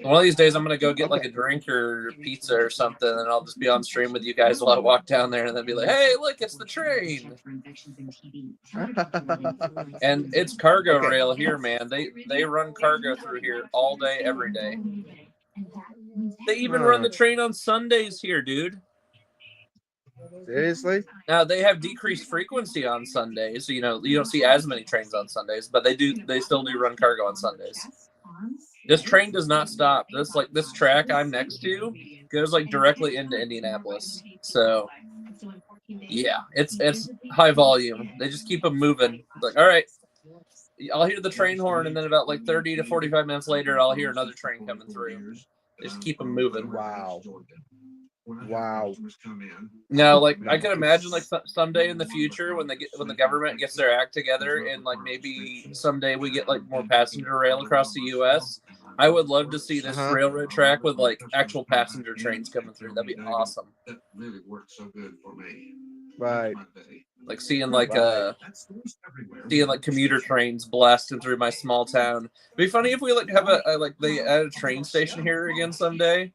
one of these days, I'm gonna go get like a drink or pizza or something, and I'll just be on stream with you guys while I walk down there, and then be like, "Hey, look, it's the train!" And it's cargo rail here, man. They run cargo through here all day, every day. They even run the train on Sundays here, dude. Seriously? Now they have decreased frequency on Sundays, so you don't see as many trains on Sundays, but they still do run cargo on Sundays. This train does not stop. This track I'm next to goes like directly into Indianapolis. So yeah, it's high volume. They just keep them moving. Like, all right, I'll hear the train horn, and then about like 30 to 45 minutes later, I'll hear another train coming through. They just keep them moving. Wow. Now, like I can imagine, like someday in the future, when the government gets their act together, and like maybe someday we get like more passenger rail across the U.S. I would love to see this railroad track with like actual passenger trains coming through. That'd be awesome. That really worked so good for me. Right. Like seeing commuter trains blasting through my small town. It'd be funny if we like have they add a train station here again someday.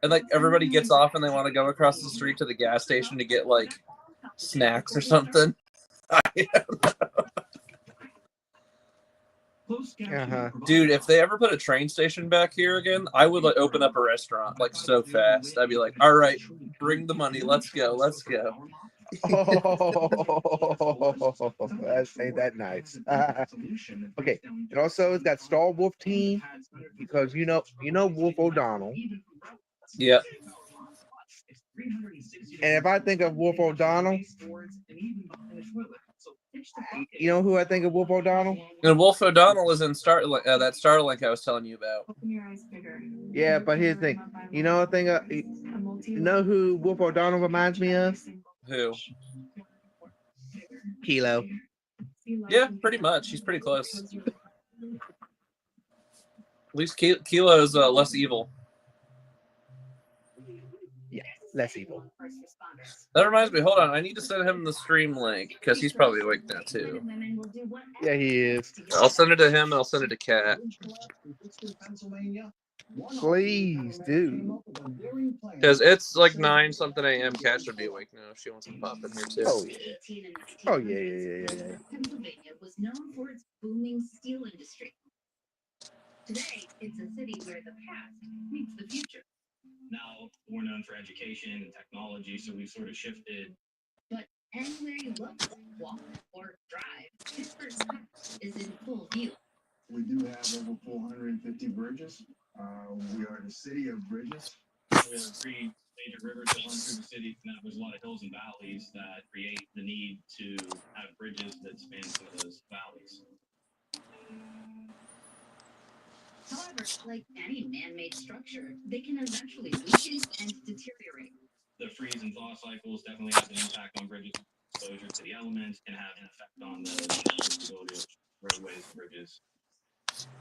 And like everybody gets off and they want to go across the street to the gas station to get like snacks or something. Dude, if they ever put a train station back here again, I would like open up a restaurant like so fast. I'd be like, all right, bring the money, let's go. Ain't that nice? Okay, and also it's got Star Wolf team because you know Wolf O'Donnell. Yeah. And if I think of Wolf O'Donnell, you know who I think of Wolf O'Donnell? And Wolf O'Donnell is in that Starlink I was telling you about. Yeah, but here's the thing. You know who Wolf O'Donnell reminds me of? Who? Kilo. Yeah, pretty much. He's pretty close. At least Kilo is less evil. Yeah, less evil. That reminds me. Hold on, I need to send him the stream link because he's probably awake now too. Yeah, he is. I'll send it to him. And I'll send it to Kat. Please do. Because it's like 9 something a.m. Kat should be awake now if she wants to pop in here too. Oh yeah. Oh yeah. Pennsylvania was known for its booming steel industry. Today, it's a city where the past meets the future. Now we're known for education and technology, so we've sort of shifted. But anywhere you look, walk, or drive, Pittsburgh's past is in full view. We do have over 450 bridges. We are the city of bridges. We have 3 major rivers that run through the city. Now there's a lot of hills and valleys that create the need to have bridges that span some of those valleys. However, like any man-made structure, they can eventually weaken and deteriorate. The freeze and thaw cycles definitely have an impact on bridges. Exposure to the elements can have an effect on the stability of roadways and bridges.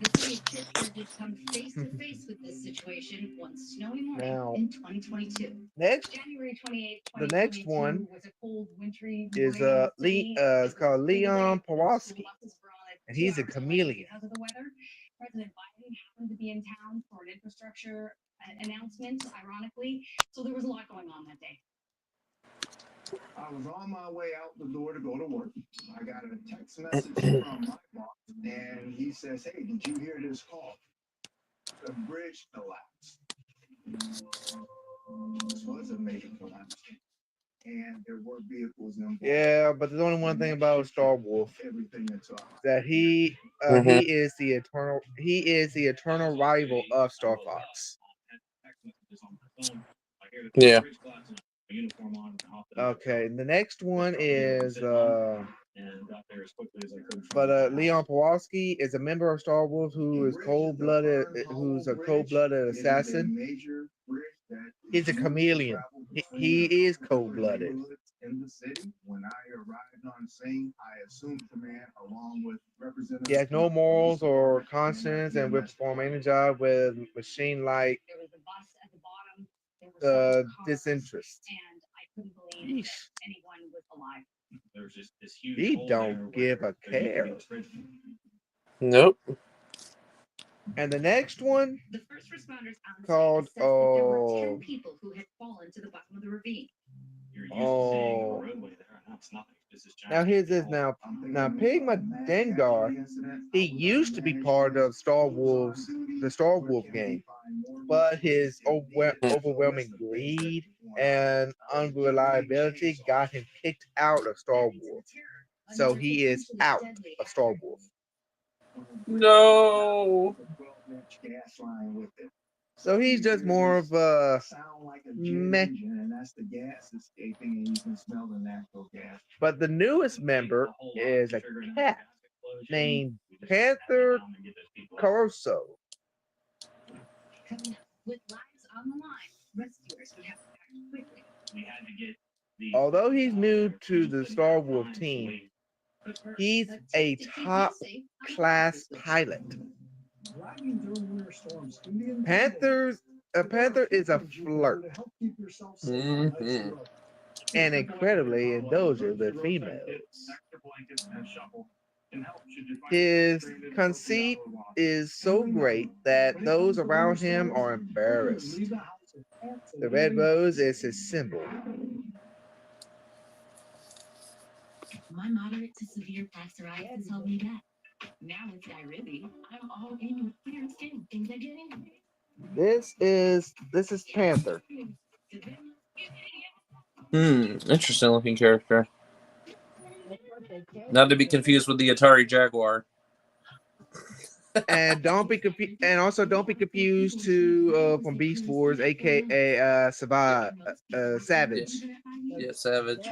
The city of Pittsburgh would come face to face with this situation one snowy morning in 2022. January 28th, the next one was a cold, wintry is it's called Leon Pawlowski, and he's a chameleon. Because of the weather, President Biden happened to be in town for an infrastructure announcement, ironically. So there was a lot going on that day. I was on my way out the door to go to work. I got a text message from my boss, and he says, "Hey, did you hear this call? The bridge collapsed." This was a major collapse. and there were vehicles involved. Yeah, but there's only one thing about Star Wolf, Everything that's off. that he is the eternal rival of Star Fox. Yeah. Okay, the next one is Leon Pawlowski is a member of Star Wolf who's a cold-blooded assassin. He's a chameleon. He is cold-blooded. In the city, when I arrived on scene, I assumed command along with representatives. He has no morals or conscience and will perform any job with machine-like There was a bus at the bottom. There were several cars, disinterest. and I couldn't believe Yeesh. that anyone was alive. There's just this huge He hole don't there give a there used to care. be a bridge. Nope. And the next one The first responders on called scene assessed that there were 10 people who had fallen to the bottom of the ravine. You're used to seeing a oh. roadway there, and that's nothing. This is Now giant here's this. hole. Now Pigma Dengar, he used to be part of the Star Wolf game, but his overwhelming greed and unreliability got him kicked out of Star Wolf. So he is out of Star Wolf. No. So he's just more of a Sound like a meh. jet engine, and that's the gas escaping, and you can smell the natural gas. But the newest member is a cat named Panther Caruso. Coming up, with lives on the line, rescuers would have to act quickly. We had to get the Although he's new to the Star Wolf team, he's a top class pilot. Driving through winter storms can be A panther is a flirt to help keep yourself safe on icy Mhm. roads. and incredibly indulgent with females. extra blankets and shuffle can help should you find His yourself stranded or conceit without a rock. is so great that those around him are embarrassed. Leave the house at pants and The red rose is his symbol. My moderate to severe plaque psoriasis held me back. Now with Skyrizi, I'm all in with clear skin. Things are getting. This is Panther. Interesting looking character. Not to be confused with the Atari Jaguar. And don't be confused. And also don't be confused to from Beast Wars, aka Savage. Yeah, Savage.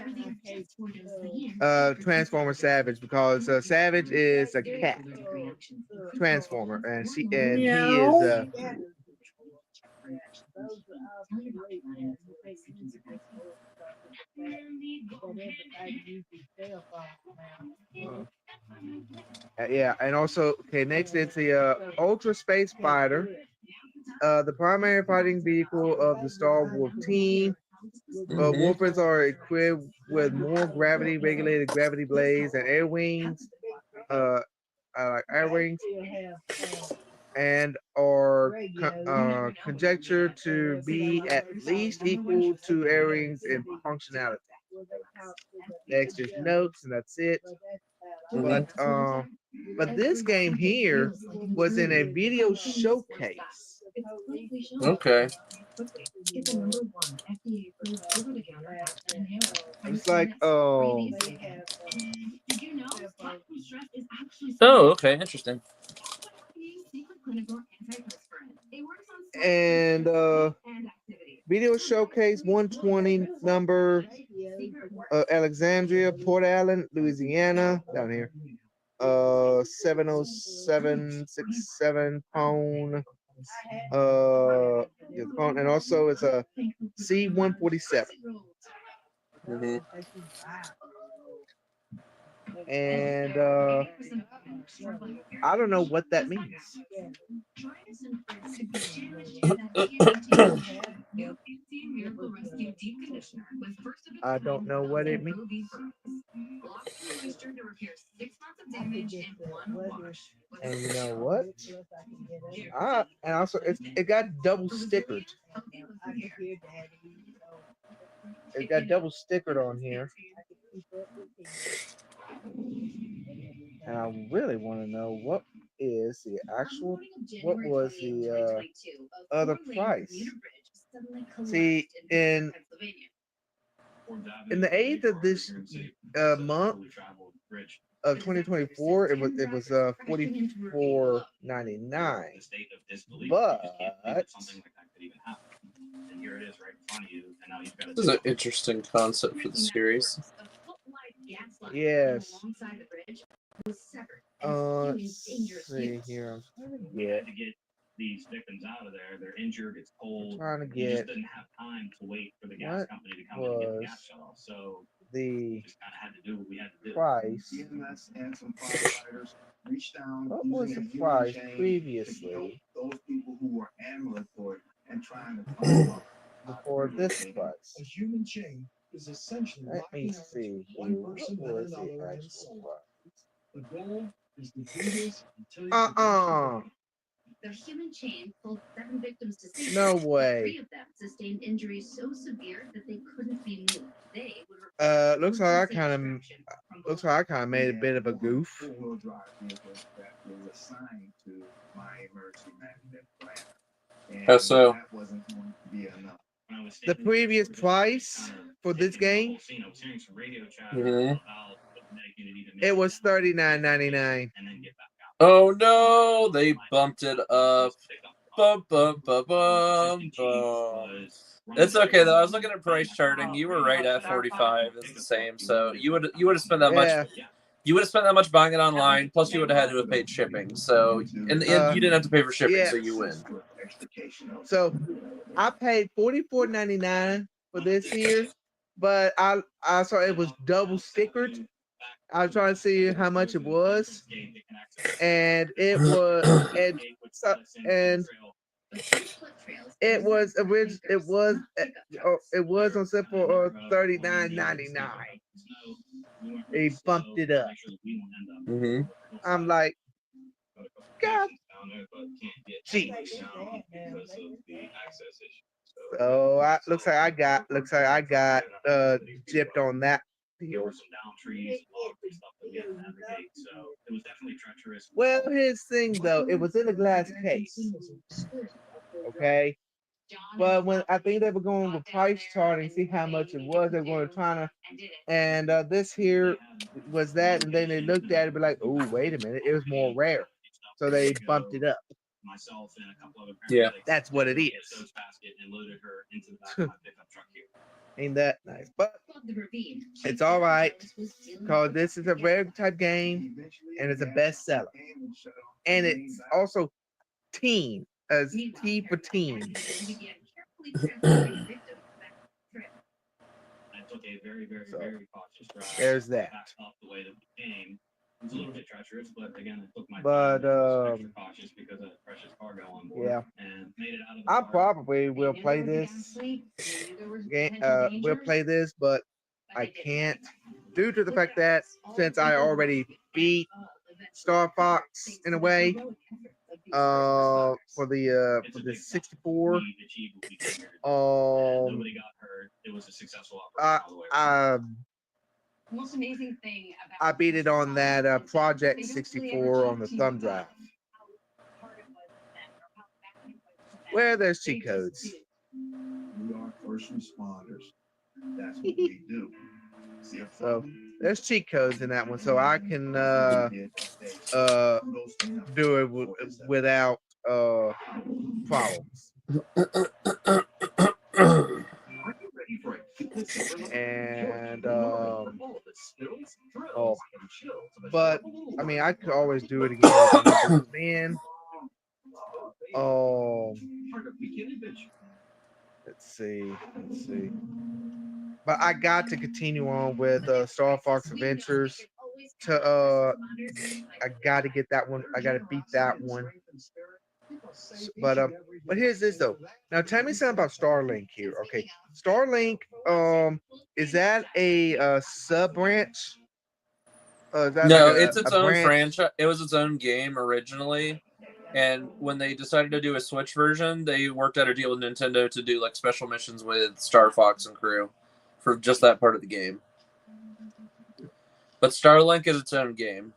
Transformer Savage, because Savage is a cat transformer, and he is yeah, and also okay. Next is the Ultra Space Fighter, the primary fighting vehicle of the Star Wolf team. Wolfers are equipped with more gravity-regulated gravity blades and air wings, and are conjectured to be at least equal to air wings in functionality. Next is notes, and that's it. But this game here was in a video showcase. Okay. It's like, oh, Oh, okay. Interesting. and video showcase 120 number Alexandria, Port Allen, Louisiana, down here. 70767 phone. And also it's a C147. And I don't know what that means. I don't know what it means. And you know what? And also it got double stickered. It got double stickered on here. And I really want to know what was the other price. See, in in the 8th of this month of 2024, it was $44.99. But here it is right in front of you, and now you've got This is an interesting concept for the series. yes, Alongside the bridge was severed. let's see here. I'm trying to get these victims out of there. They're injured. It's cold. to You just get didn't have time to wait for the gas what company to come in and get the was gas shut off. So the just kind of had to do what we had to do. price. EMS and some firefighters reached down. What was using the a price chain to help previously those people who were ambulatory and trying to climb up. before this price? A human chain is essentially Let me locking arms see. one What person was than the another and actual so on. price? The goal is to do this until you The human chain pulled 7 victims to safety. No but way. 3 of them sustained injuries so severe that they couldn't be moved. They would Looks like I kind of made a bit of a goof. four-wheel drive vehicles that was assigned to my emergency management plan. And How so? that wasn't going to be enough. The previous price for this game, it was $39.99. Oh no, they bumped it up. Bum, bum, bum, bum, bum. It's okay though. I was looking at price charting. You were right at 45. It's the same. So you would have spent that much. Yeah. You would have spent that much buying it online. Plus, you would have had to have paid shipping. So, and you didn't have to pay for shipping, yeah. so you win. So I paid $44.99 for this here, but I saw it was double stickered. I was trying to see how much it was, and it was and it was it was on sale for $39.99. They bumped it up. Mm-hmm. I'm like, God, geez. So looks like I got gypped on that deal. Well, his thing though, it was in a glass case. Okay. But when I think they were going with price charting, see how much it was, they were going to try to, and this here was that, and then they looked at it, be like, oh, wait a minute, it was more rare, so they bumped it up. Yeah, that's what it is. Ain't that nice? But it's all right, because this is a rare type game, and it's a bestseller, and it's also teen. As T for teen. So, there's that. It's a little bit treacherous, but again, I took my But extra cautious because of that precious cargo on board. yeah, And made it out of the I car. probably will play this game. We'll play this, but I can't due to the fact that since I already beat Star Fox in a way, for the 64. Nobody got hurt. It was a successful operation all the way. The most amazing thing about I beat it on that Project 64 on the thumb drive. Where there's cheat codes. We are first responders. That's what we do. So there's cheat codes in that one, so I can do it without problems. And but I mean, I could always do it again. Man, let's see. But I got to continue on with Star Fox Adventures. I got to get that one. I got to beat that one. But here's this though. Now tell me something about Starlink here. Okay, Starlink. Is that a sub branch? No, it's its own franchise. It was its own game originally, and when they decided to do a Switch version, they worked out a deal with Nintendo to do like special missions with Star Fox and crew for just that part of the game. But Starlink is its own game.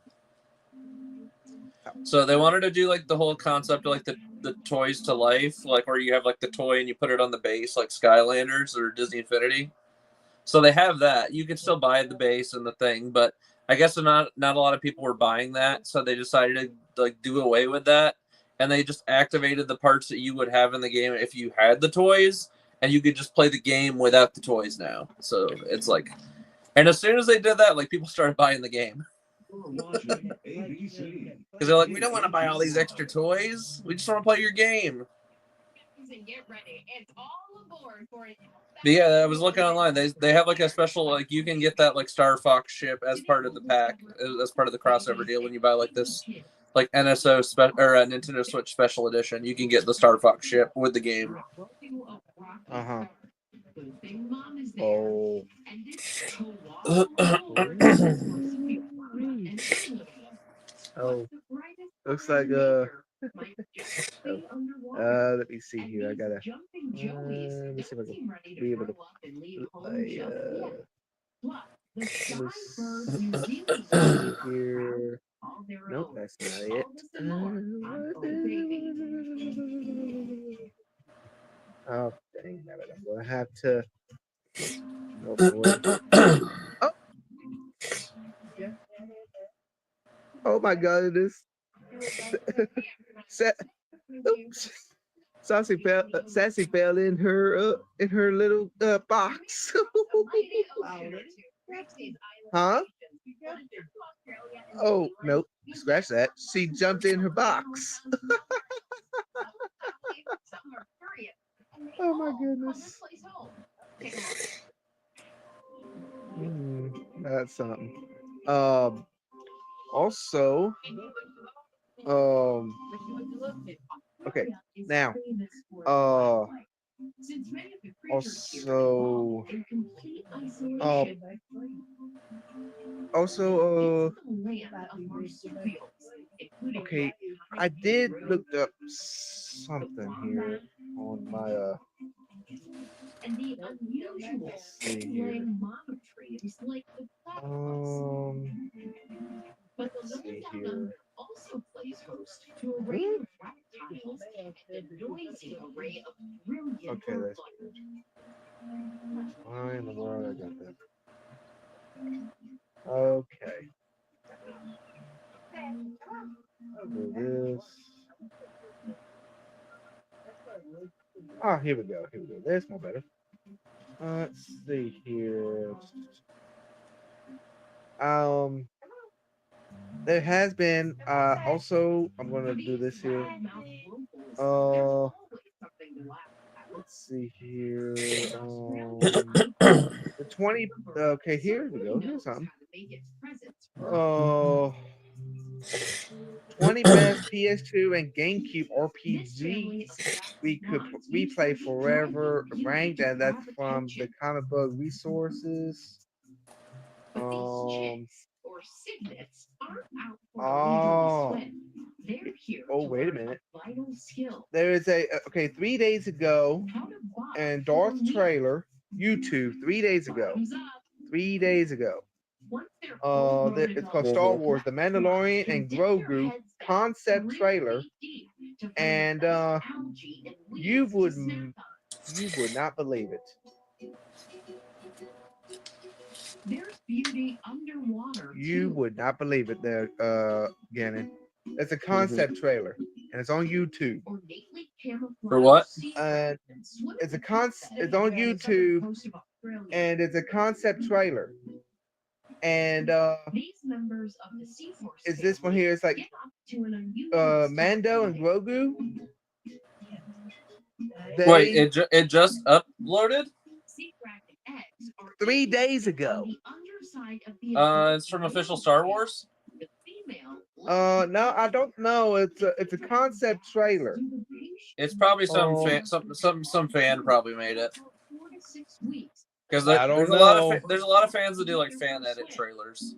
So they wanted to do like the whole concept of like the toys to life, like where you have like the toy and you put it on the base, like Skylanders or Disney Infinity. So they have that. You can still buy the base and the thing, but I guess not a lot of people were buying that, so they decided to like do away with that, and they just activated the parts that you would have in the game if you had the toys, and you could just play the game without the toys now. So it's like, and as soon as they did that, like people started buying the game because they're like, we don't want to buy all these extra toys. We just want to play your game. But yeah, I was looking online. They have like a special, like you can get that like Star Fox ship as part of the pack, as part of the crossover deal when you buy like this like NSO or a Nintendo Switch Special Edition. You can get the Star Fox ship with the game. Oh. Oh. Looks like let me see here. I gotta let me see if I can be able to here. Nope, that's not it. Oh dang it! I'm gonna have to. Oh boy. Oh. Oh my God! It is. Sassy fell in her little box. Huh? Oh nope, scratch that. She jumped in her box. Oh my goodness. That's something. Also, okay, now, okay, I did look up something here on my let's see here. Let's see here. Okay, that's good. Why in the world I got that? Okay. I'll do this. Ah, here we go. Here we go. That's more better. Let's see here. There has been also I'm gonna do this here. Let's see here. The 20 okay, here we go. Here's something. 20 best PS2 and GameCube RPGs we could replay forever ranked, and that's from the comic book resources. Oh, wait a minute. There is a okay 3 days ago, and Darth trailer YouTube 3 days ago. 3 days ago. It's called Star Wars: The Mandalorian and Grogu concept trailer, and you would not believe it. You would not believe it there, Gannon. It's a concept trailer, and it's on YouTube. For what? It's on YouTube, and it's a concept trailer. And is this one here? It's like Mando and Grogu. Wait, it just uploaded? 3 days ago. It's from official Star Wars. No, I don't know. It's a concept trailer. It's probably some fan probably made it. Because there's a lot of fans that do like fan edit trailers.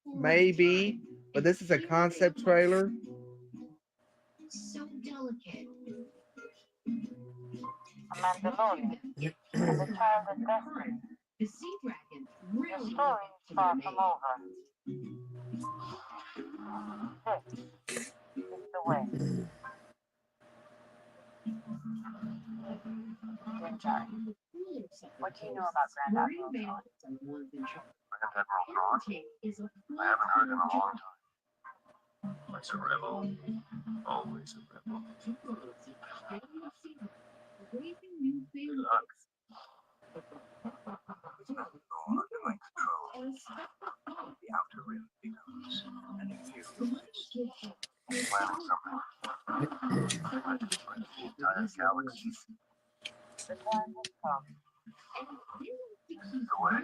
Maybe, but this is a concept trailer. So delicate. A Mandalorian and the child is desperate. The sea dragon really the story is far from over. This is the way. Jerry, what do you know about Grand Admiral Thrawn? Grand Admiral Thrawn? I haven't heard in a long time. Once a rebel, always a rebel. Good luck. You're under my control. The Outer Rim becomes an imperial fist. Planning something. But the entire galaxy. The time has come. The way.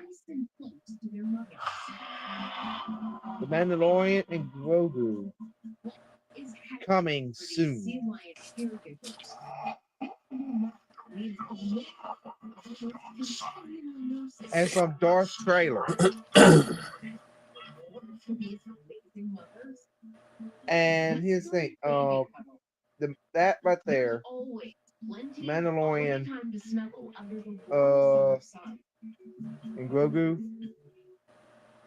The Mandalorian and Grogu coming soon. And some Darth trailer. And here's the thing, that right there, Mandalorian, and Grogu,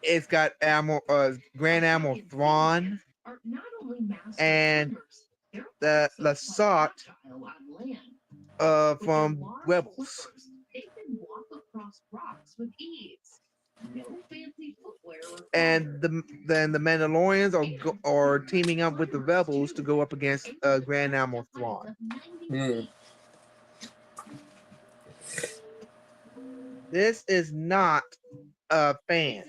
it's got Grand Admiral Thrawn and the Lasat from Rebels. And then the Mandalorians are teaming up with the Rebels to go up against Grand Admiral Thrawn. This is not a fan.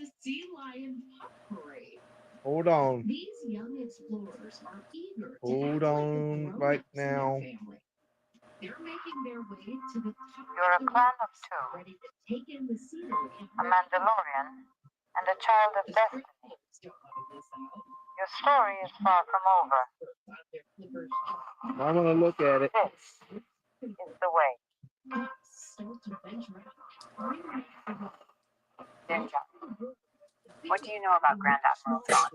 Hold on. Hold on right now. You're a clan of two, a Mandalorian and a child of destiny. Your story is far from over. I'm gonna look at it. This is the way. Ninja, what do you know about Grand Admiral Thrawn?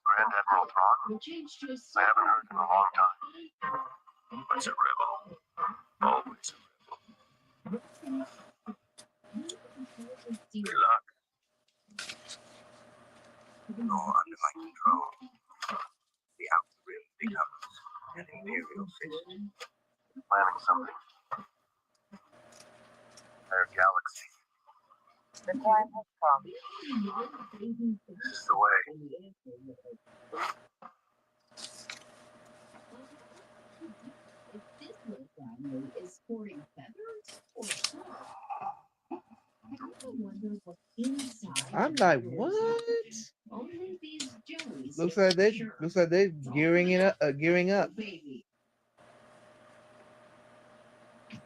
Grand Admiral Thrawn? I haven't heard in a long time. Once a rebel, always a rebel. Good luck. You're under my control. The Outer Rim becomes an imperial fist. Planning something. Their galaxy. The time has come. This is the way. I'm like, what? Looks like they're gearing up.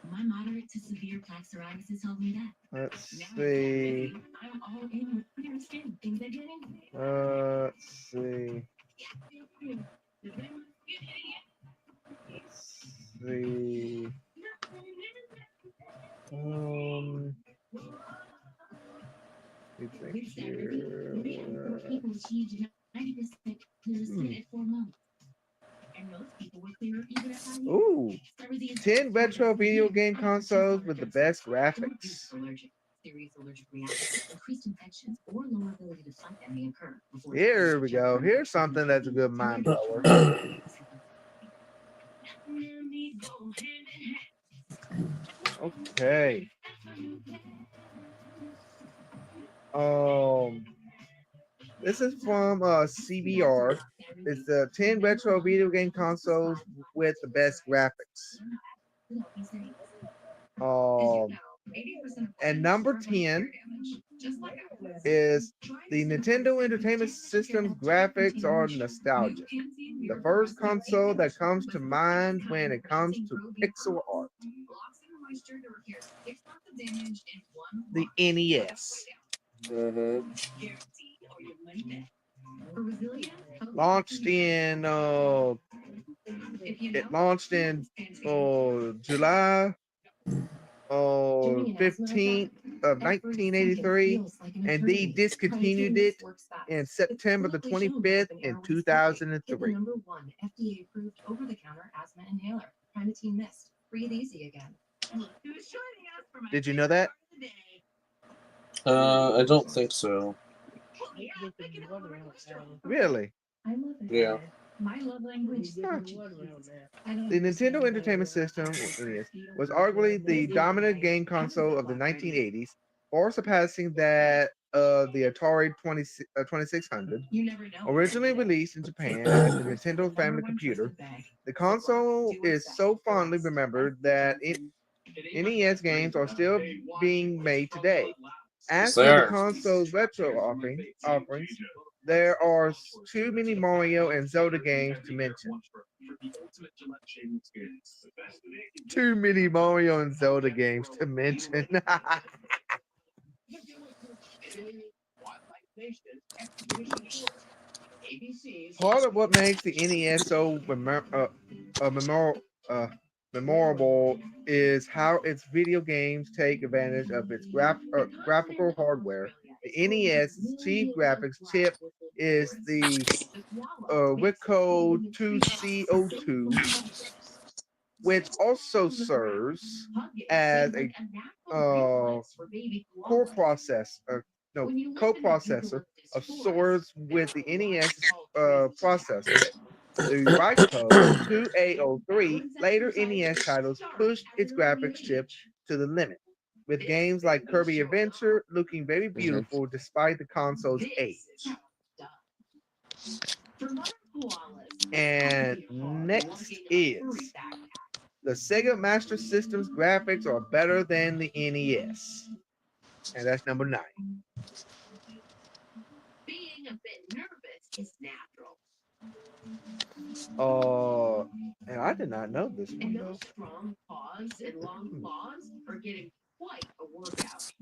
My moderate to severe plaque psoriasis held me back. Let's see. I'm all in with clear skin. Things I didn't. Let's see. Let's see. People achieved 90% clear skin at 4 months. And most people were clearer even at 5 years. Ooh, 10 retro video game consoles with the best graphics. Serious allergic reactions, increased infections, or lower ability to fight that may occur. Here we go. Here's something that's a good mind blower. Okay. This is from CBR. It's the 10 retro video game consoles with the best graphics. And number 10 is the Nintendo Entertainment System's graphics are nostalgic. The first console that comes to mind when it comes to pixel art. The NES. Launched in July 15th of 1983, and they discontinued it in September the 25th in 2003. Number 1 FDA approved over-the-counter asthma inhaler. Primatine Mist. Breathe easy again. Did you know that? I don't think so. Really? Yeah. My love language. The Nintendo Entertainment System (NES) was arguably the dominant game console of the 1980s, far surpassing that of the Atari 2600. Originally released in Japan as the Nintendo Family Computer, the console is so fondly remembered that NES games are still being made today. Yes, As they for the are. console's retro offerings, there are too many Mario and Zelda games to mention. Too many Mario and Zelda games to mention. Part of what makes the NES so memorable is how its video games take advantage of its graphical hardware. The NES's chief graphics chip is the Wico 2CO2, which also serves as a core process, no, coprocessor of sorts with the NES processor. The Ryco 2A03 later NES titles pushed its graphics chip to the limit, with games like Kirby Adventure looking very beautiful despite the console's age. And next is the Sega Master System's graphics are better than the NES. And that's number 9. Being a bit nervous is natural. And I did not know this one And though. those strong paws and long claws are getting quite a workout.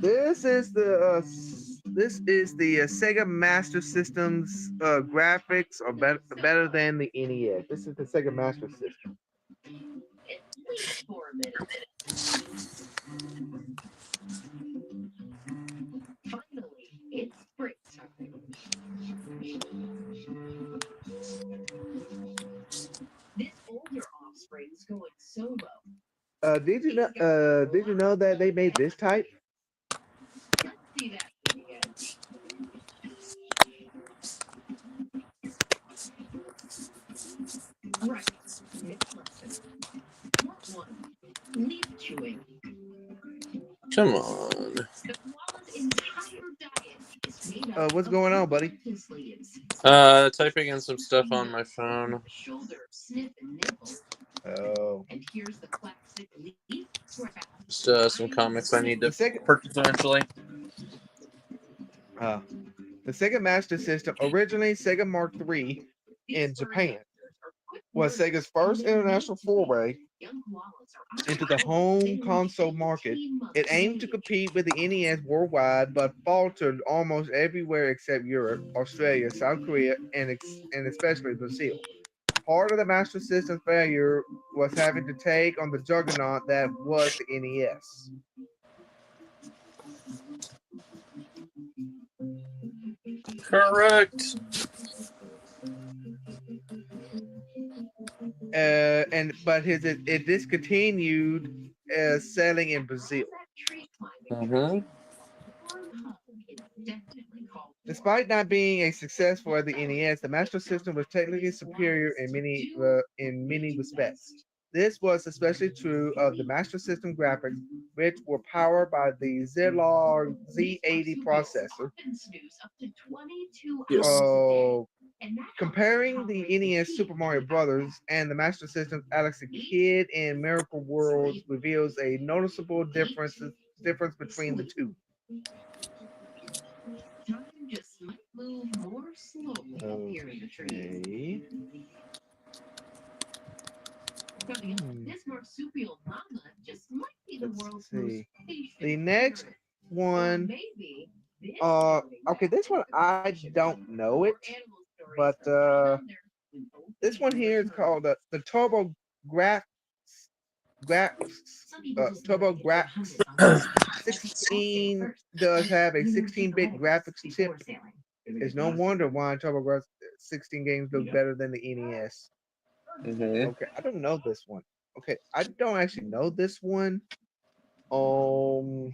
This is the Sega Master System's graphics are better than the NES. This is the Sega Master System. At least for a minute. Finally, it's break time. This older offspring's going solo. Did you know? Did you know that they made this type? Let's see that again. Right. Next lesson. Part 1. Leaf chewing. Come on. The koala's entire diet is made up What's of going on, buddy? eucalyptus leaves. Typing in some stuff on my phone. Shoulder, sniff, and nibble. Oh. And here's the classic leaf grab. Just some comics I need to The second, purchase eventually. the Sega Master System, originally Sega Mark III in Japan, was Sega's first international foray into the home console market. It aimed to compete with the NES worldwide, but faltered almost everywhere except Europe, Australia, South Korea, and especially Brazil. Part of the Master System's failure was having to take on the juggernaut that was the NES. Correct. It discontinued selling in Brazil. Mm-hmm. Despite not being a success for the NES, the Master System was technically superior in many respects. This was especially true of the Master System graphics, which were powered by the Zilog Z80 processor. Yes. Comparing the NES Super Mario Brothers and the Master System's Alex the Kid in Miracle World reveals a noticeable difference between the two. Time just might move more slowly up here in the trees. Coming up, this marsupial mama just might be the world's most patient. The next one, maybe okay, this one I don't know it, but this one here is called the Turbo Graph Turbo Graph 16 does have a 16-bit graphics chip. It's no wonder why Turbo Graph 16 games look better than the NES. Mm-hmm. Okay, I don't know this one. Okay, I don't actually know this one. Do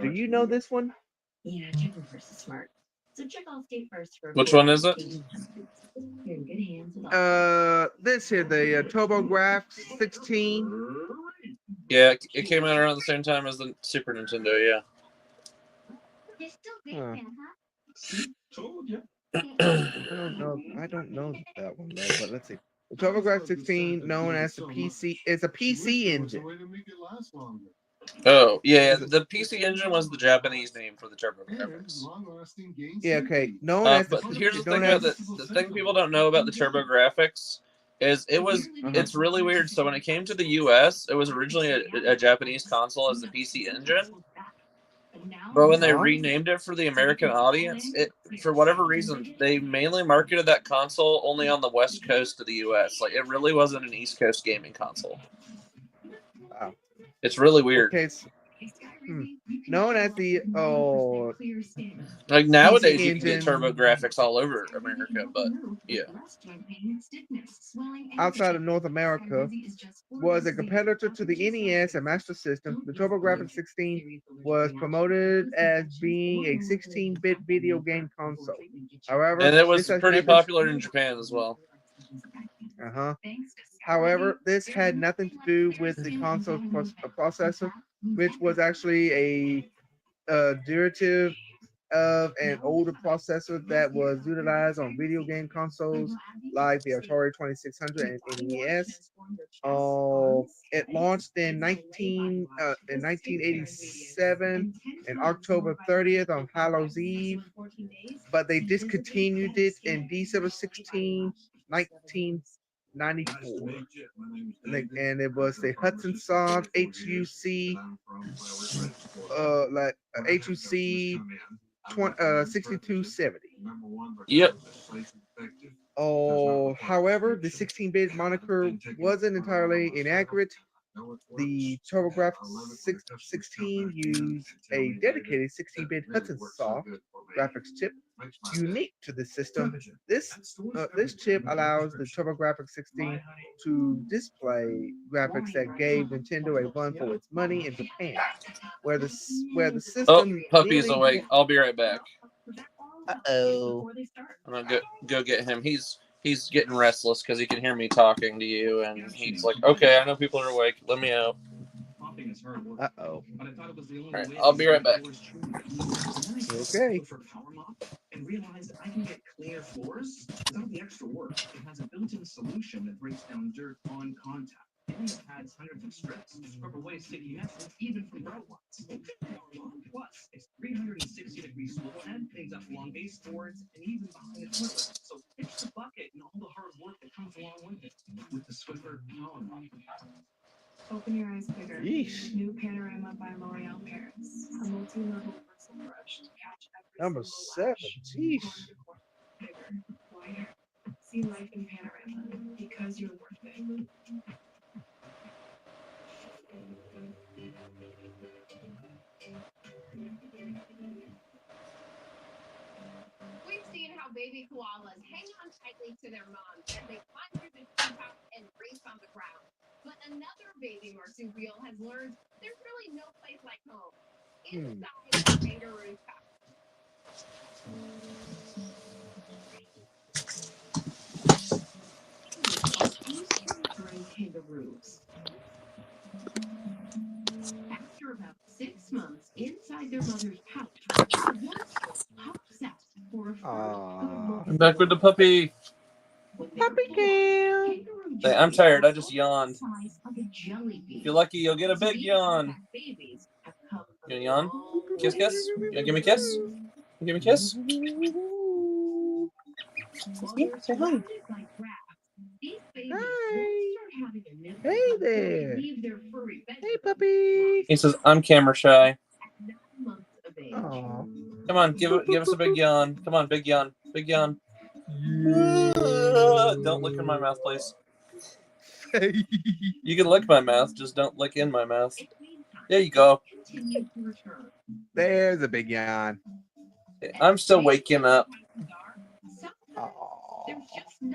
you know this one? Yeah, Checkerverse is smart. So check all state first for Which one is it? You're in good hands with all. This here, the TurboGrafx 16. Yeah, it came out around the same time as the Super Nintendo. Yeah. You're still big fan, huh? I don't know that one though. But let's see. The TurboGrafx 16, known as the PC, is a PC engine. Oh yeah, the PC Engine was the Japanese name for the TurboGrafx. Yeah, okay. Known as the But here's the thing known about the thing people don't know about the TurboGrafx is it's really weird. So when it came to the US, it was originally a Japanese console as the PC Engine. But when they renamed it for the American audience, for whatever reason, they mainly marketed that console only on the West Coast of the US. Like, it really wasn't an East Coast gaming console. Wow. It's really weird. Okay, known as the like nowadays PC you can get TurboGrafx all over America, but yeah. Outside of North America, was a competitor to the NES and Master System. The TurboGrafx 16 was promoted as being a 16-bit video game console. However, And it was this has pretty never... popular in Japan as well. However, this had nothing to do with the console processor, which was actually a derivative of an older processor that was utilized on video game consoles like the Atari 2600 and NES. It launched in 1987 and October 30th on Hallows Eve, but they discontinued it in December 16, 1994. And it was the Hudson Soft HUC HUC 6270. Yep. However, the 16-bit moniker wasn't entirely inaccurate. The TurboGrafx 16 used a dedicated 16-bit Hudson Soft graphics chip unique to the system. This chip allows the TurboGrafx 16 to display graphics that gave Nintendo a run for its money in Japan, where the system. Oh, puppy's awake. I'll be right back. Uh-oh. I'm gonna go get him. He's getting restless because he can hear me talking to you, and he's like, "Okay, I know people are awake. Let me out." Uh-oh. All right, I'll be right back. Okay. And realized I can get cleaner floors without the extra work. It has a built-in solution that breaks down dirt on contact. It only adds hundreds of strips to scrub away sticky messes, even from bright ones. Plus, it's 360-degree swivel head, cleans up long baseboards, and even behind the toilet. So pitch the bucket and all the hard work that comes along with it. With the Swiffer Power Mop. Open your eyes bigger. Yeesh. New Panorama by L'Oreal Paris. A multi-level bristle brush to catch every Number single 7. lash. Jeez. Bigger, wider. See life in Panorama because you're worth it. We've seen how baby koalas hang on tightly to their moms as they climb through the treetops and race on the ground. But another baby marsupial has learned there's really no place like home. Inside the kangaroo's pouch. Kangaroos. After about 6 months inside their mother's pouch, one pops out for a I'm back with the puppy. Puppy cam. Hey, I'm tired. I just yawned. If you're lucky, you'll get a big yawn. You gonna yawn? Kiss, kiss. You gonna give me a kiss? You give me a kiss? Say hi. Hi. Hey there. Hey, puppy. He says, "I'm camera shy." Aw. Come on, give us a big yawn. Come on, big yawn, big yawn. Don't lick in my mouth, please. You can lick my mouth, just don't lick in my mouth. There you go. There's a big yawn. I'm still waking up. Aw. You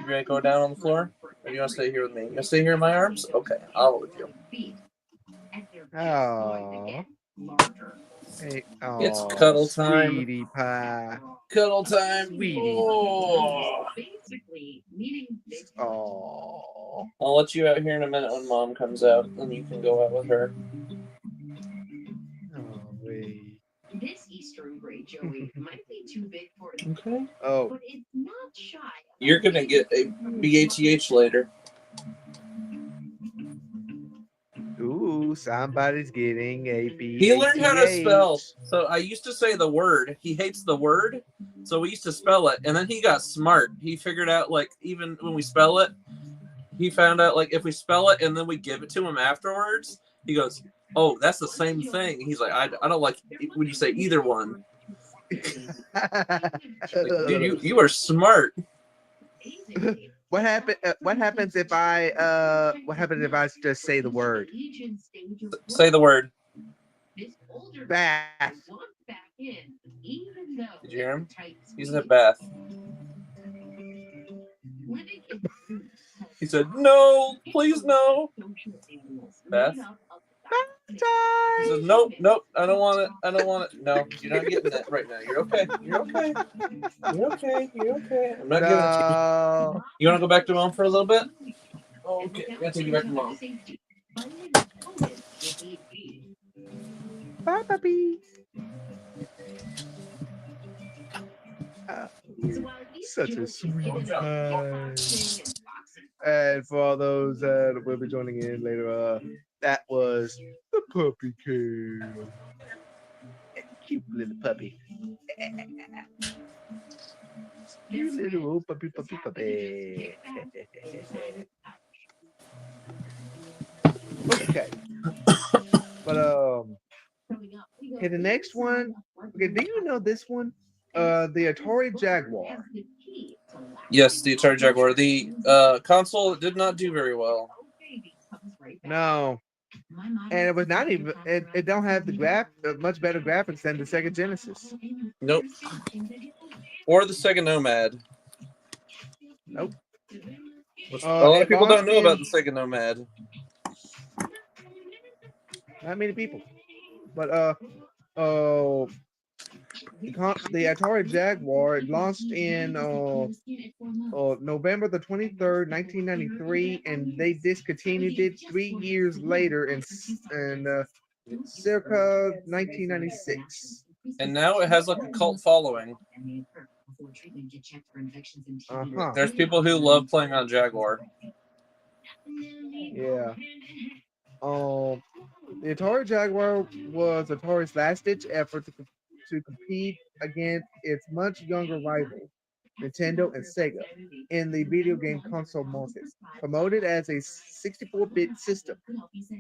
ready to go down on the floor? Or you want to stay here with me? You want to stay here in my arms? Okay, I'll with you. Oh. Hey, It's oh, cuddle time. sweetie pie. Cuddle time. Sweetie. Oh. Basically, meeting big Oh. I'll let you out here in a minute when Mom comes out, and you can go out with her. Oh, wait. This eastern gray Joey might be too big for it, Okay. Oh, but it's not shy. You're gonna get a BATH later. ooh, somebody's getting a He learned how to spell. BATH. So I used to say the word. He hates the word. So we used to spell it. And then he got smart. He figured out, like, even when we spell it, he found out, like, if we spell it and then we give it to him afterwards, he goes, oh, that's the same thing. He's like, I don't like when you say either one. Like, dude, you are smart. What happened? What happens if I? What happens if I just say the word? Say the word. Bath. Did you hear him? He's in a bath. He said, no, please no. Bath? He says, nope, I don't want it. I don't want it. No, you're not getting that right now. You're okay. You're okay. You're okay. You're okay. I'm not giving it to you. No. You want to go back to Mom for a little bit? Okay, I'm going to take you back to Mom. Bye, puppy. Such a sweet pie. And for all those that will be joining in later, that was the puppy cave. Cute little puppy. You little old puppy. Okay. But okay, the next one. Okay, do you know this one? The Atari Jaguar. Yes, the Atari Jaguar. The console did not do very well. No. And it was not even. It don't have the much better graphics than the Sega Genesis. Nope. Or the Sega Nomad. Nope. Which a lot of people don't know about the Sega Nomad. Not many people. But the Atari Jaguar launched in November the 23rd, 1993, and they discontinued it 3 years later in circa 1996. And now it has like a cult following. Uh-huh. There's people who love playing on Jaguar. Yeah. The Atari Jaguar was Atari's last-ditch effort to compete against its much younger rival, Nintendo and Sega, in the video game console market. Promoted as a 64-bit system,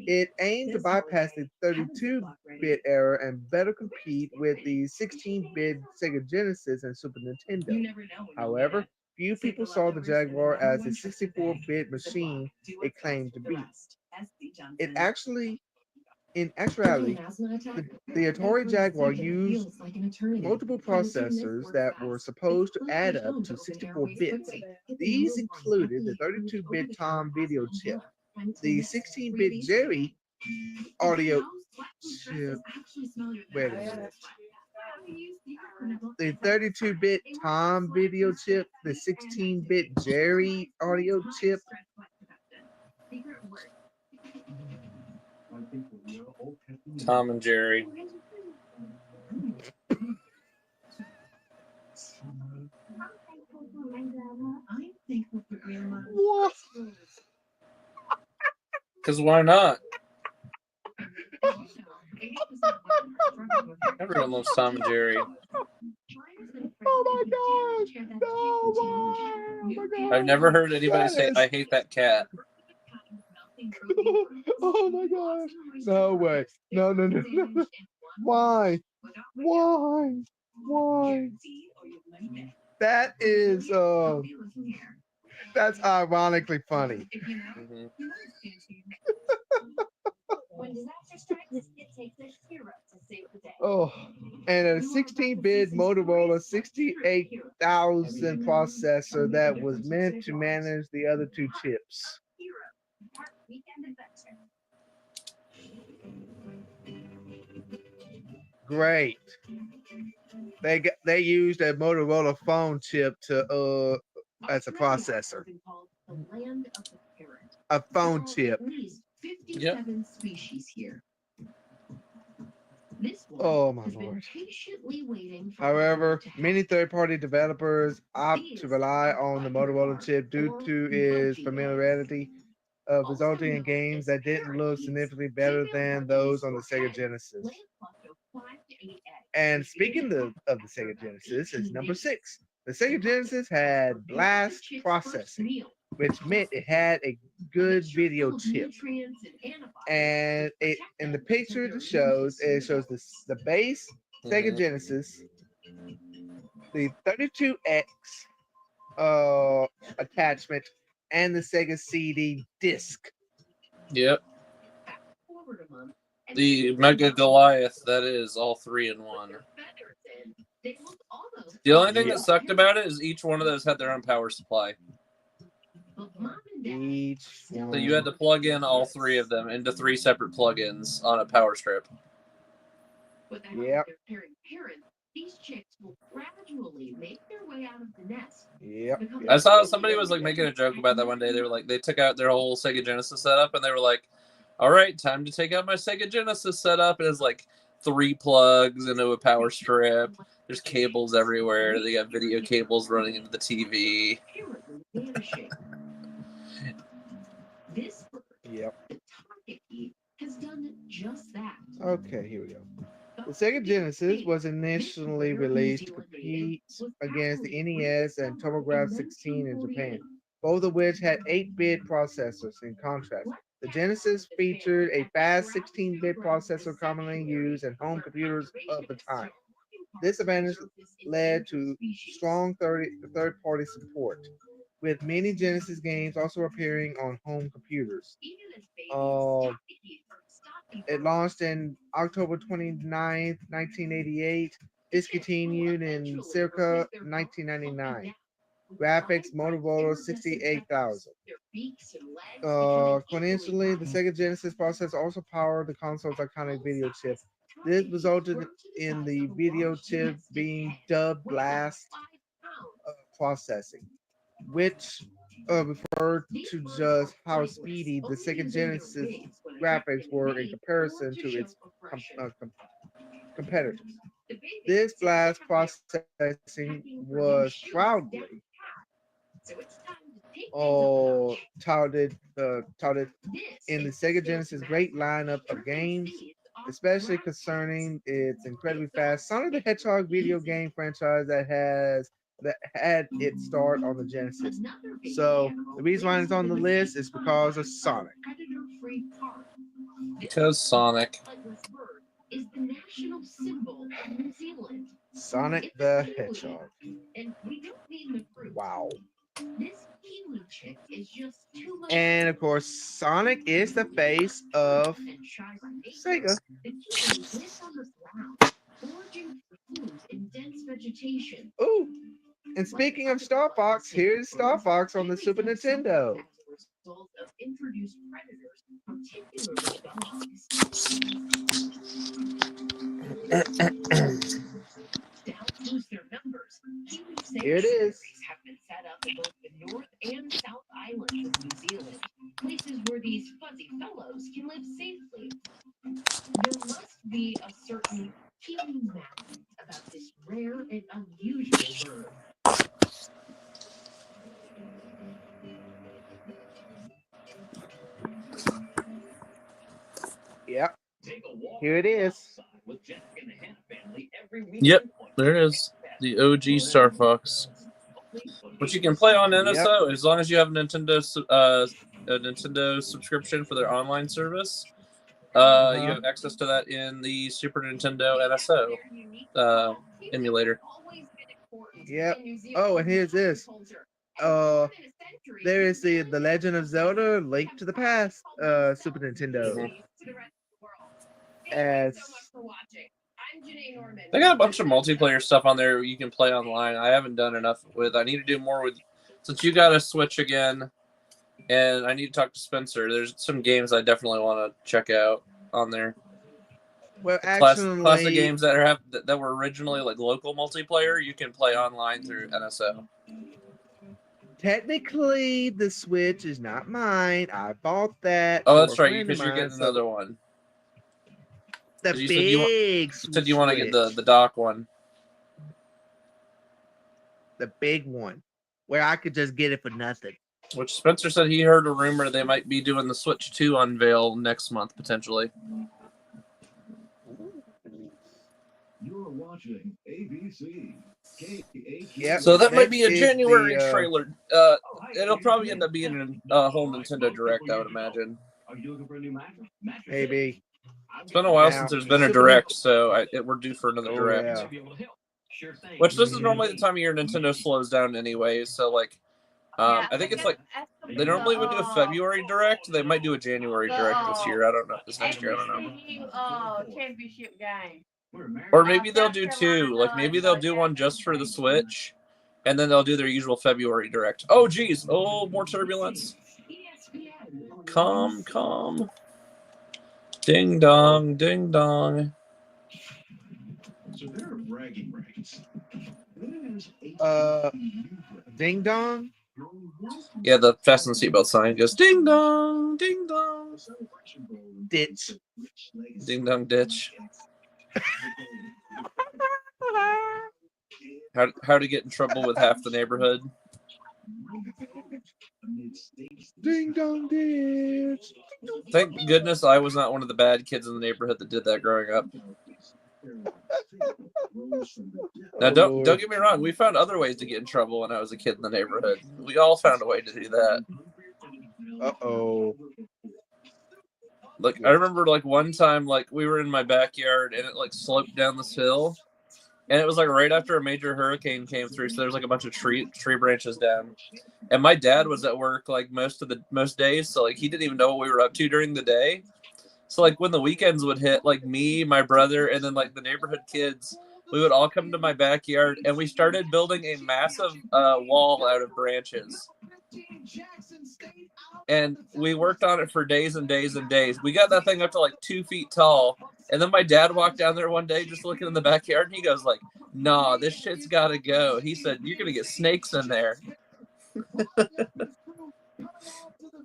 it aimed to bypass the 32-bit era and better compete with the 16-bit Sega Genesis and Super Nintendo. However, few people saw the Jaguar as a 64-bit machine it claimed to be. In actuality, the Atari Jaguar used multiple processors that were supposed to add up to 64 bits. These included the 32-bit Tom video chip, the 16-bit Jerry audio chip. Wait a minute. The 32-bit Tom video chip, the 16-bit Jerry audio chip. Tom and Jerry. What? Because why not? Everyone loves Tom and Jerry. Oh my gosh! No, why? Oh my gosh! I've never heard anybody say, I hate that cat. Oh my gosh! No way! No! Why? Why? That is that's ironically funny. Mm-hmm. Oh, and a 16-bit Motorola 68,000 processor that was meant to manage the other two chips. great. They used a Motorola phone chip to as a processor. A phone chip. Yep. Species here. This one Oh my has been lord. patiently waiting for However, to many hatch. third-party developers opt to rely on the Motorola chip due to its familiarity of resulting in games that didn't look significantly better than those on the Sega Genesis. And speaking of the Sega Genesis, is number 6. The Sega Genesis had blast processing, which meant it had a good video chip. And in the picture it shows the base Sega Genesis, the 32X attachment, and the Sega CD disc. Yep. The Mega Goliath, that is all 3 in 1. The only thing that sucked about it is each one of those had their own power supply. Each one. So you had to plug in all 3 of them into 3 separate plugins on a power strip. Yep. These chicks will gradually make their way out of the nest. Yep. I saw somebody was like making a joke about that one day. They were like, they took out their whole Sega Genesis setup and they were like, all right, time to take out my Sega Genesis setup. And it's like 3 plugs into a power strip. There's cables everywhere. They got video cables running into the TV. Yep. The target key has done just that. Okay, here we go. The Sega Genesis was initially released to compete against the NES and TurboGrafx-16 in Japan, both of which had 8-bit processors. In contrast, the Genesis featured a fast 16-bit processor commonly used in home computers of the time. This advantage led to strong third-party support, with many Genesis games also appearing on home computers. It launched in October 29th, 1988, discontinued in circa 1999. Graphics Motorola 68000. Coincidentally, the Sega Genesis processor also powered the console's iconic video chip. This resulted in the video chip being dubbed Blast processing, which referred to just how speedy the Sega Genesis graphics were in comparison to its competitors. This blast processing was proudly touted in the Sega Genesis' great lineup of games, especially concerning its incredibly fast Sonic the Hedgehog video game franchise that had its start on the Genesis. So the reason why it's on the list is because of Sonic. Because Sonic. Is the national symbol of New Zealand. Sonic the Hedgehog. And we don't mean the fruit. Wow. This Kiwi chick is just too much. And of course, Sonic is the face of Sega. The Kiwi lives on the ground, foraging for food in dense vegetation. Ooh. And speaking of Star Fox, here's Star Fox on the Super Nintendo. Of introduced predators, particularly dogs. To help boost their numbers, Here it is. have been set up in both the North and South Islands of New Zealand, places where these fuzzy fellows can live safely. There must be a certain healing magic about this rare and unusual bird. Yep. Here it is. Yep, there it is. The OG Star Fox. Which you can play on NSO as long as you have a Nintendo subscription for their online service. You have access to that in the Super Nintendo NSO emulator. Yep. Oh, and here's this. There is the Legend of Zelda: Link to the Past Super Nintendo. As They got a bunch of multiplayer stuff on there you can play online. I haven't done enough with. I need to do more with. Since you got a Switch again, and I need to talk to Spencer. There's some games I definitely want to check out on there. Well, Classic actually, games that were originally like local multiplayer, you can play online through NSO. technically, the Switch is not mine. I bought that Oh, for that's a right, friend of because you're mine. getting So another one. the 'Cause you big said you want to get the Switch, dock one. the big one, where I could just get it for nothing. Which Spencer said he heard a rumor they might be doing the Switch 2 unveil next month, potentially. You're watching ABC. Yep, So that might next be a is January trailer. It'll probably end up being a whole Nintendo Direct, I would imagine. Are you looking for a new mattress? maybe. It's been a while Now, since there's the been a Super Direct, so we're due for another Oh, Direct. yeah. Sure thing. Which this is Mhm. normally the time of year Nintendo slows down anyway, so like I think it's like they normally would do a February Direct. They might do a January Direct this year. I don't know. This next year, I don't know. Championship game. Or maybe they'll South do Carolina two. Like maybe they'll do one just for the Switch, and then they'll do their usual February Direct. Oh geez. Oh, more turbulence. Calm. Ding dong, ding dong. So there are bragging rights. Ding dong. Yeah, the fasten seatbelt sign goes ding dong, ding dong. Ditch. Ding dong ditch. How to get in trouble with half the neighborhood. Ding dong ditch. Thank goodness I was not one of the bad kids in the neighborhood that did that growing up. Now, don't get me wrong. We found other ways to get in trouble when I was a kid in the neighborhood. We all found a way to do that. Uh-oh. Like I remember, like one time, like we were in my backyard and it like sloped down this hill, and it was like right after a major hurricane came through, so there was like a bunch of tree branches down. And my dad was at work like most days, so like he didn't even know what we were up to during the day. So like when the weekends would hit, like me, my brother, and then like the neighborhood kids, we would all come to my backyard and we started building a massive wall out of branches. And we worked on it for days and days and days. We got that thing up to like 2 feet tall. And then my dad walked down there one day just looking in the backyard and he goes like, "Nah, this shit's gotta go." He said, "You're gonna get snakes in there."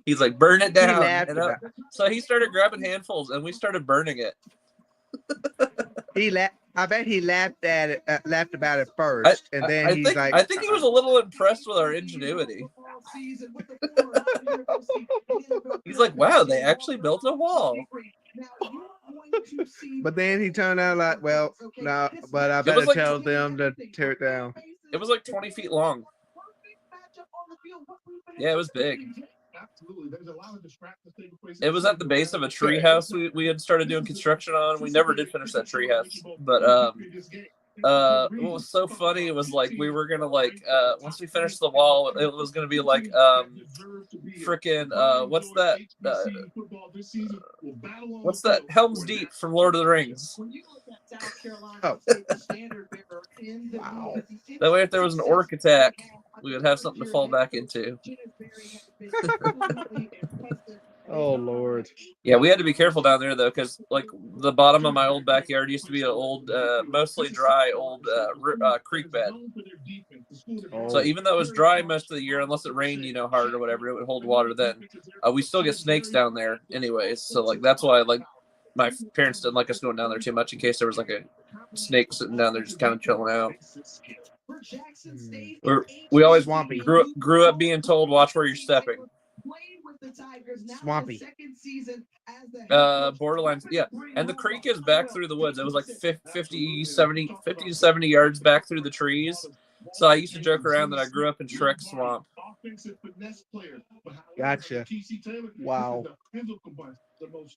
He's like, "Burn it down." So he started grabbing handfuls and we started burning it. I bet he laughed at it, laughed about it first, and then I he's think he was a little impressed with our ingenuity. He's like, "Wow, they actually built a wall." But then he turned out like, well, no, but I better like, tell them to tear it down. It was like 20 feet long. Yeah, it was big. It was at the base of a treehouse we had started doing construction on. We never did finish that treehouse, but what was so funny was like we were gonna like once we finished the wall, it was gonna be like freaking what's that Helm's Deep from Lord of the Rings. Oh. Wow. That way, if there was an orc attack, we would have something to fall back into. Oh Lord. Yeah, we had to be careful down there though, because like the bottom of my old backyard used to be an old, mostly dry old creek bed. Oh. So even though it was dry most of the year, unless it rained, hard or whatever, it would hold water then. We still get snakes down there anyways. So like that's why like my parents didn't like us going down there too much in case there was like a snake sitting down there just kind of chilling out. We always grew up being told, watch where you're stepping. Swampy. Borderlines, yeah. And the creek is back through the woods. It was like 50 to 70 yards back through the trees. So I used to joke around that I grew up in Shrek Swamp. Gotcha. Wow.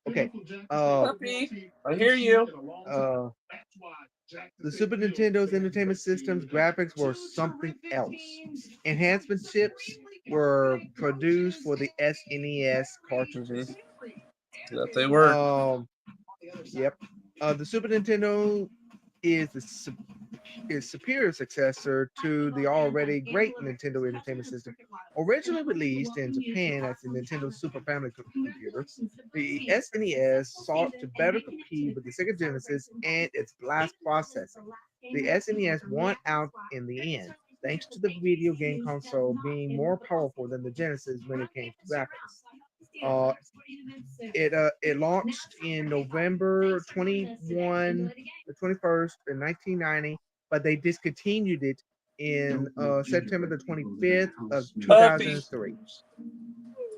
Okay. Puppy, I hear you. The Super Nintendo's entertainment system's graphics were something else. Enhancement chips were produced for the SNES cartridges. That they were. Yep. The Super Nintendo is superior successor to the already great Nintendo Entertainment System. Originally released in Japan as the Nintendo Super Family computer, the SNES sought to better compete with the Sega Genesis and its blast processing. The SNES won out in the end, thanks to the video game console being more powerful than the Genesis when it came to graphics. It launched in November 21st in 1990, but they discontinued it in September the 25th of Puppy, 2003.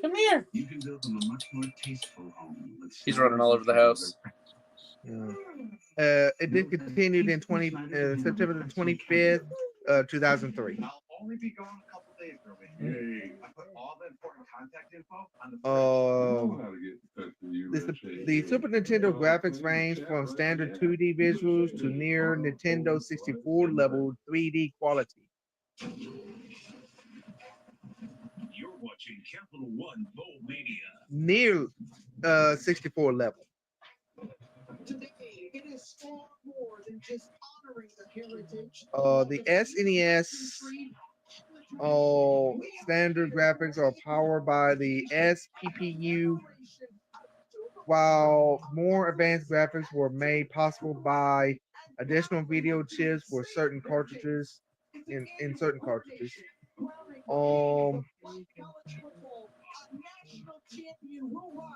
come here. You can build them a much more tasteful home with He's running all over the house. Yeah. It discontinued in September the 25th, 2003. I'll only be gone a couple days, Ruby. Hey, I put all the important contact info on the The Super Nintendo graphics range from standard 2D visuals to near Nintendo 64 level 3D quality. You're watching Capital One Bowl Mania. Near 64 level. Today, it is far more than just honoring the heritage. The SNES standard graphics are powered by the SPPU, while more advanced graphics were made possible by additional video chips for certain cartridges in certain cartridges.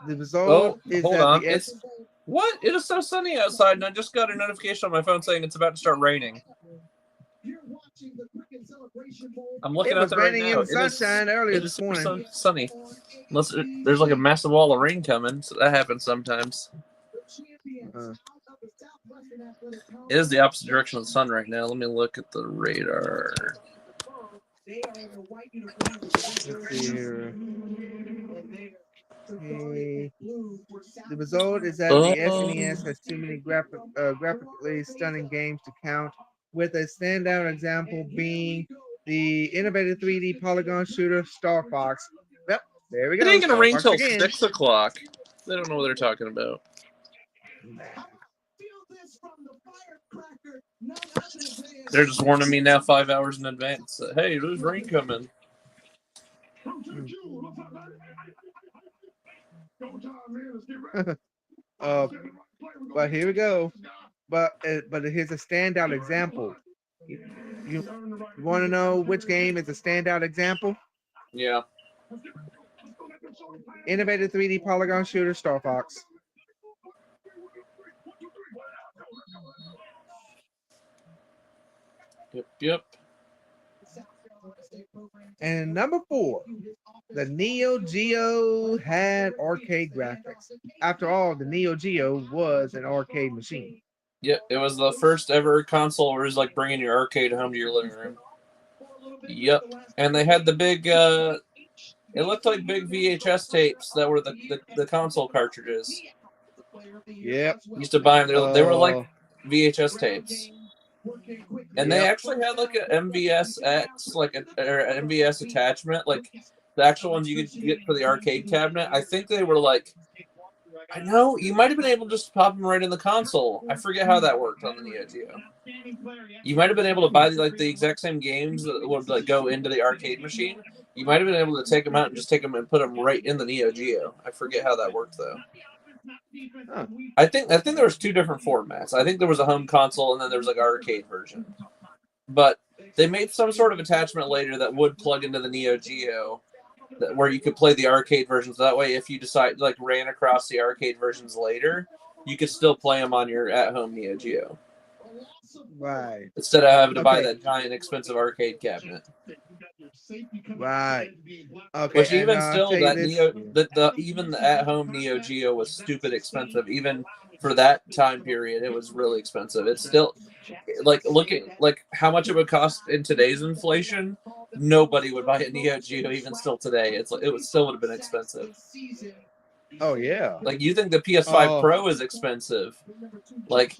The result is hold that on. the What? It is so sunny outside, and I just got a notification on my phone saying it's about to start raining. I'm looking It out was there right raining now. in the sunshine earlier It is this morning. sunny. Unless there's like a massive wall of rain coming, so that happens sometimes. It is the opposite direction of the sun right now. Let me look at the radar. Let's see here. Okay. The result is that the SNES has too many graphically stunning games to count, with a standout example being the innovative 3D polygon shooter Star Fox. Yep, there we go. It ain't gonna Star rain Fox till again. 6 o'clock. They don't know what they're talking about. They're just warning me now 5 hours in advance. Hey, there's rain coming. But here we go. But here's a standout example. You want to know which game is a standout example? Yeah. Innovative 3D polygon shooter Star Fox. Yep. And number 4, the Neo Geo had arcade graphics. After all, the Neo Geo was an arcade machine. Yep, it was the first ever console where it was like bringing your arcade home to your living room. Yep, and they had the big, it looked like big VHS tapes that were the console cartridges. Yep. Used to buy them. They were like VHS tapes. And they actually had like an MVSX, like an MVS attachment, like the actual ones you could get for the arcade cabinet. I think they were like, I know, you might have been able to just pop them right in the console. I forget how that worked on the Neo Geo. You might have been able to buy like the exact same games that would like go into the arcade machine. You might have been able to take them out and just take them and put them right in the Neo Geo. I forget how that worked though. Huh. I think there was 2 different formats. I think there was a home console and then there was like an arcade version. But they made some sort of attachment later that would plug into the Neo Geo, where you could play the arcade versions. That way, if you decide like ran across the arcade versions later, you could still play them on your at-home Neo Geo. Right. Instead of having to buy that giant expensive arcade cabinet. Right. Okay. Which even still, that this, even the at-home Neo Geo was stupid expensive. Even for that time period, it was really expensive. It's still like looking like how much it would cost in today's inflation. Nobody would buy a Neo Geo even still today. It still would have been expensive. Oh yeah. Like you think the PS5 Pro is expensive? Like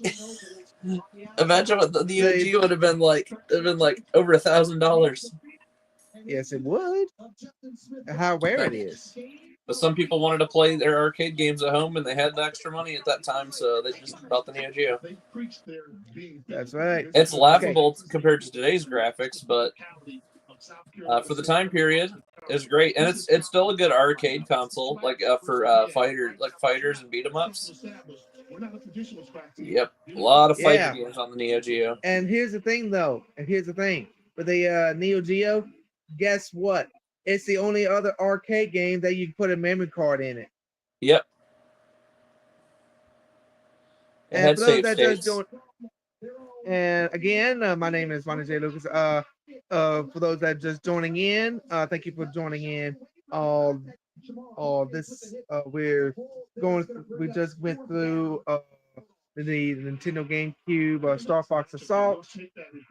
imagine what the Neo Geo would have been like. It'd been like over $1,000. Yes, it would. How rare it is. But some people wanted to play their arcade games at home, and they had the extra money at that time, so they just bought the Neo Geo. That's right. It's laughable compared to today's graphics, but for the time period, it's great, and it's still a good arcade console, like for fighters and beat 'em ups. Yep, a lot of fighter games on the Neo Geo. And here's the thing, though. With the Neo Geo, guess what? It's the only other arcade game that you can put a memory card in it. Yep. And for those that just don't, and again, my name is Ronnie J. Lucas. For those that just joining in, thank you for joining in. This we just went through the Nintendo GameCube Star Fox Assault,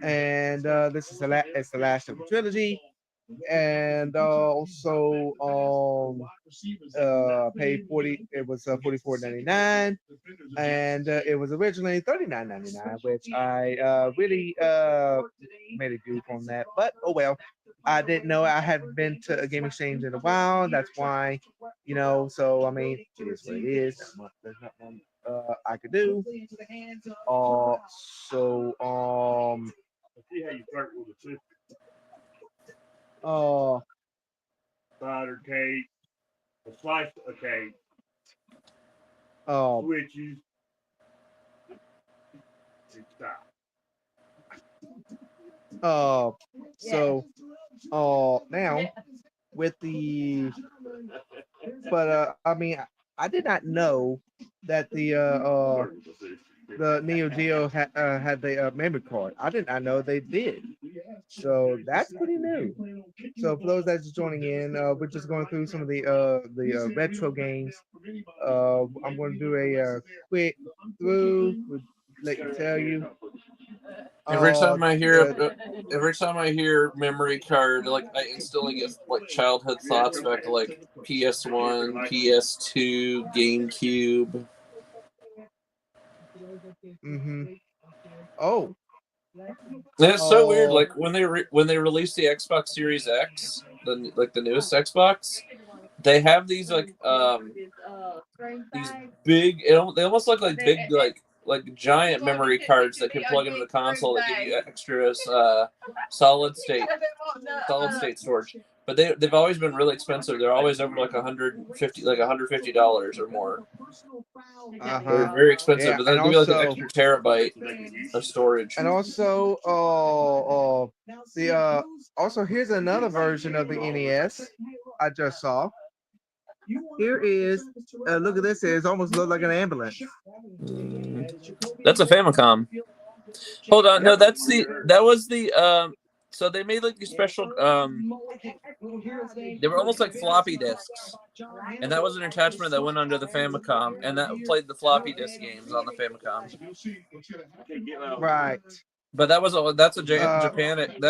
and this is it's the last of the trilogy. And also paid 40. It was $44.99, and it was originally $39.99, which I really made a goof on that. But oh well, I didn't know. I hadn't been to a game exchange in a while. That's why, So I mean, it is what it is. There's nothing I could do. So See how you flirt with the sister. Cider cake, a slice of cake, switches, and stop. Now with the, but I mean, I did not know that the Neo Geo had the memory card. I did not know they did. So that's pretty new. So for those that's just joining in, we're just going through some of the retro games. I'm going to do a quick through. Let you tell you. Every time I hear memory card, like I instantly get like childhood thoughts back to like PS1, PS2, GameCube. Oh. And it's so weird. Like when they released the Xbox Series X, the newest Xbox, they have these these big. They almost look like big like giant memory cards that can plug into the console that give you extra solid state storage. But they've always been really expensive. They're always over like $150 or more. They're very expensive, but they give you like an extra terabyte of storage. And also, also here's another version of the NES I just saw. Here is look at this. It almost looks like an ambulance. That's a Famicom. Hold on, no, that was the so they made like these special they were almost like floppy disks, and that was an attachment that went under the Famicom, and that played the floppy disk games on the Famicom. Right. But that's a Japanic,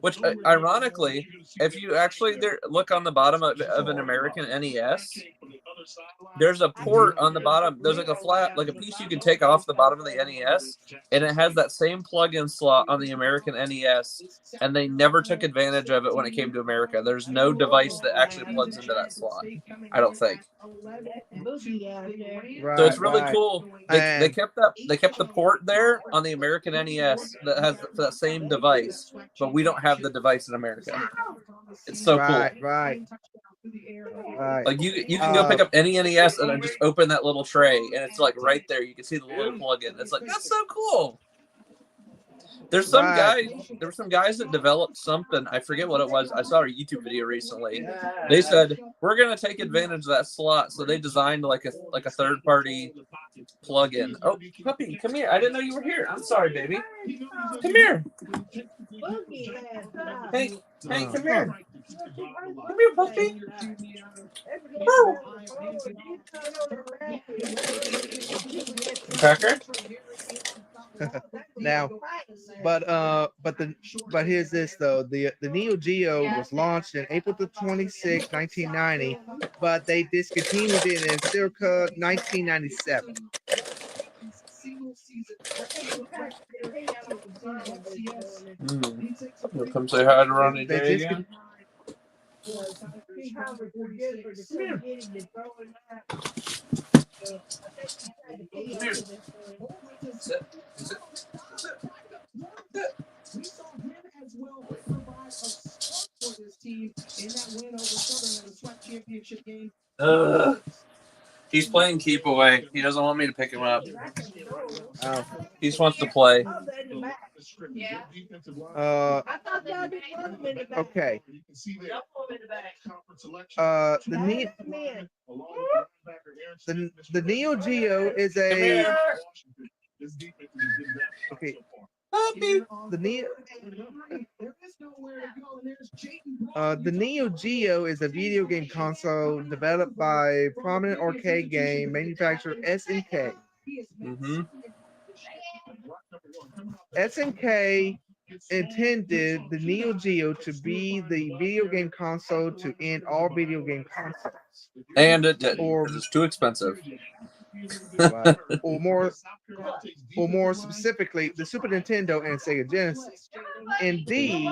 which ironically, if you actually look on the bottom of an American NES, there's a port on the bottom. There's like a piece you can take off the bottom of the NES, and it has that same plug-in slot on the American NES, and they never took advantage of it when it came to America. There's no device that actually plugs into that slot, I don't think. Right, so it's really cool. They kept the port there on the American NES that has that same device, but we don't have the device in America. It's so cool. Right. Like you can go pick up any NES and then just open that little tray, and it's like right there. You can see the little plug-in. It's like, that's so cool. There were some guys that developed something. I forget what it was. I saw a YouTube video recently. They said, we're gonna take advantage of that slot, so they designed like a third-party plug-in. Oh, puppy, come here! I didn't know you were here. I'm sorry, baby. Come here. Hey, come here. Come here, puppy. Oh. Cracker. Now, but here's this though. The Neo Geo was launched in April the 26th, 1990, but they discontinued it in circa 1997. Come say hi to Ronnie J again. Sit. Sit. We saw him as well provide a spark for this team in that win over Southern in the SWAC championship game. He's playing keep away. He doesn't want me to pick him up. Oh. He just wants to play. Yeah. Okay. The Neo Geo is Come a here. okay. Puppy. The Neo Geo is a video game console developed by prominent arcade game manufacturer SNK. Mm-hmm. SNK intended the Neo Geo to be the video game console to end all video game consoles. And it didn't, Or- because it's too expensive. Right. or more specifically, the Super Nintendo and Sega Genesis. Indeed,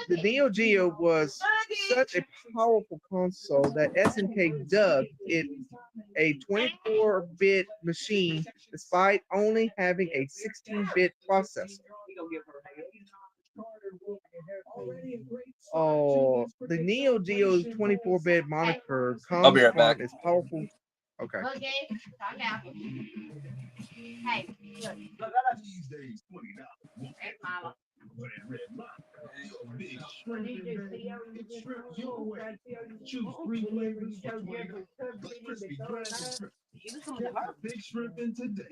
the Neo Geo was such a powerful console that SNK dubbed it a 24-bit machine, despite only having a 16-bit processor. Oh, the Neo Geo's 24-bit moniker I'll comes be right from back. its powerful. Okay. Look, Gabe, talk now. Hey, look. Hey, Mama. Big shrimp in today.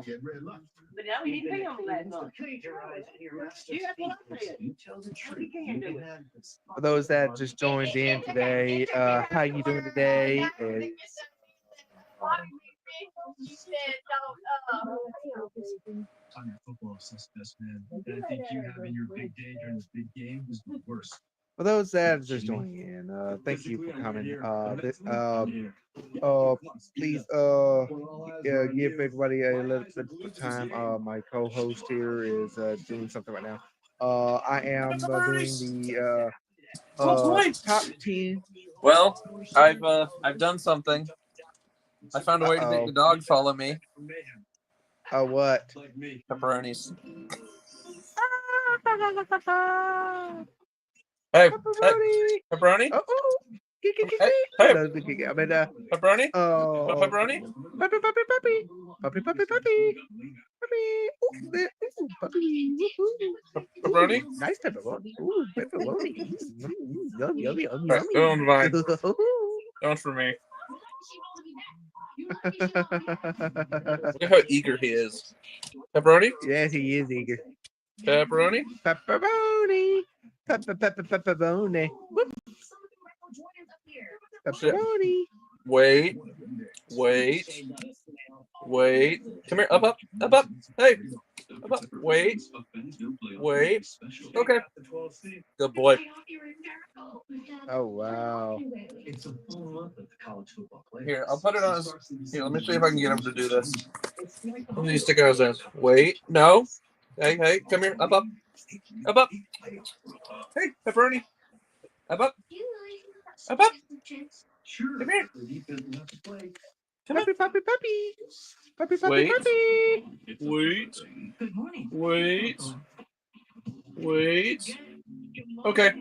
Get red lobster. But now you didn't pay on me last month. You have what I said. You can't do it. For those that just joined in today, how you doing today? And I'm your football success, man. And I think you having your big day during this big game is the worst. for those that are just joining in, thank you for coming. Please give everybody a little bit of time. My co-host here is doing something right now. I am doing the top 10. Well, I've done something. I found a way to make the dog follow me. What? Pepperonis. Hey, Pepperoni. pepperoni. Oh, Hey, I hey, mean, pepperoni. oh, Pepperoni. puppy. Ooh, puppy. Pepperoni. Nice pepperoni. Ooh, pepperoni. Yummy. All right, that one's mine. That one's for me. Look at how eager he is. Pepperoni. Yes, he is eager. Pepperoni. Pepperoni. Pepperoni. Whoop. Pepperoni. Wait. Come here. Up. Hey. Up. Wait. Okay. Good boy. Oh wow. Here, I'll put it on his. Here, let me see if I can get him to do this. Let me stick out his ass. Wait. No. Hey. Come here. Up. Hey, pepperoni. Up. Sure. Come here. Come on. Puppy. Wait. Puppy. Wait. Okay.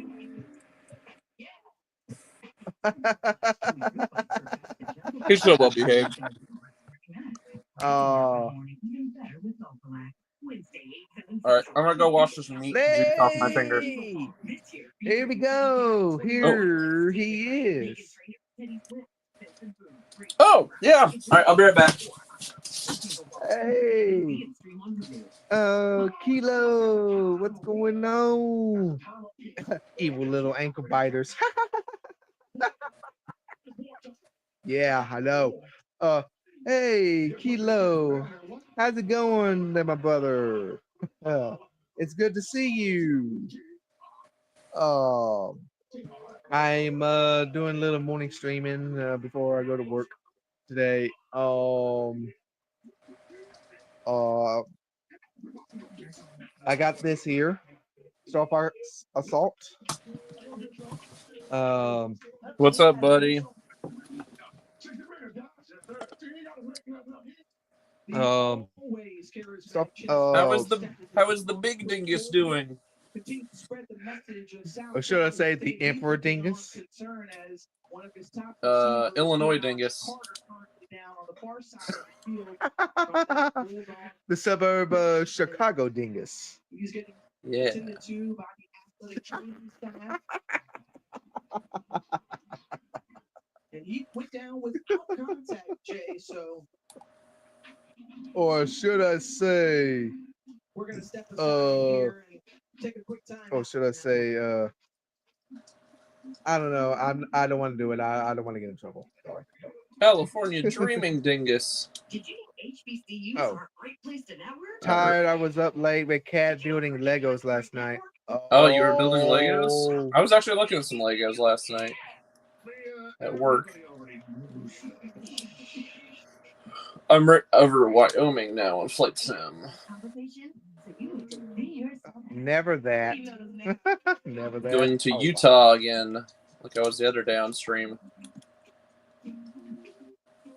He's so well behaved. Oh. All right, I'm gonna go wash this meat juice off my finger. Here we go. Here he is. Oh, yeah. All right, I'll be right back. Hey. Kilo, what's going on? Evil little ankle biters. Yeah, I know. Hey, Kilo, how's it going there, my brother? It's good to see you. I'm doing a little morning streaming before I go to work today. I got this here, Starfire Assault. What's up, buddy? So, How is the big dingus doing? or should I say the Emperor Dingus? Illinois dingus. The suburb Chicago Dingus. Yeah. And he went down without contact, Jay. So, or should I say, we're gonna step aside here and take a quick time. or should I say, I don't know. I don't want to do it. I don't want to get in trouble. Sorry. California dreaming dingus. Did you know HBCUs Oh. are a great place to network? Tired. I was up late with Cat building Legos last night. Oh, you were building Legos? I was actually looking at some Legos last night at work. I'm over Wyoming now on Flight Sim. Never that. Never that. Going to Utah again, like I was the other day on stream.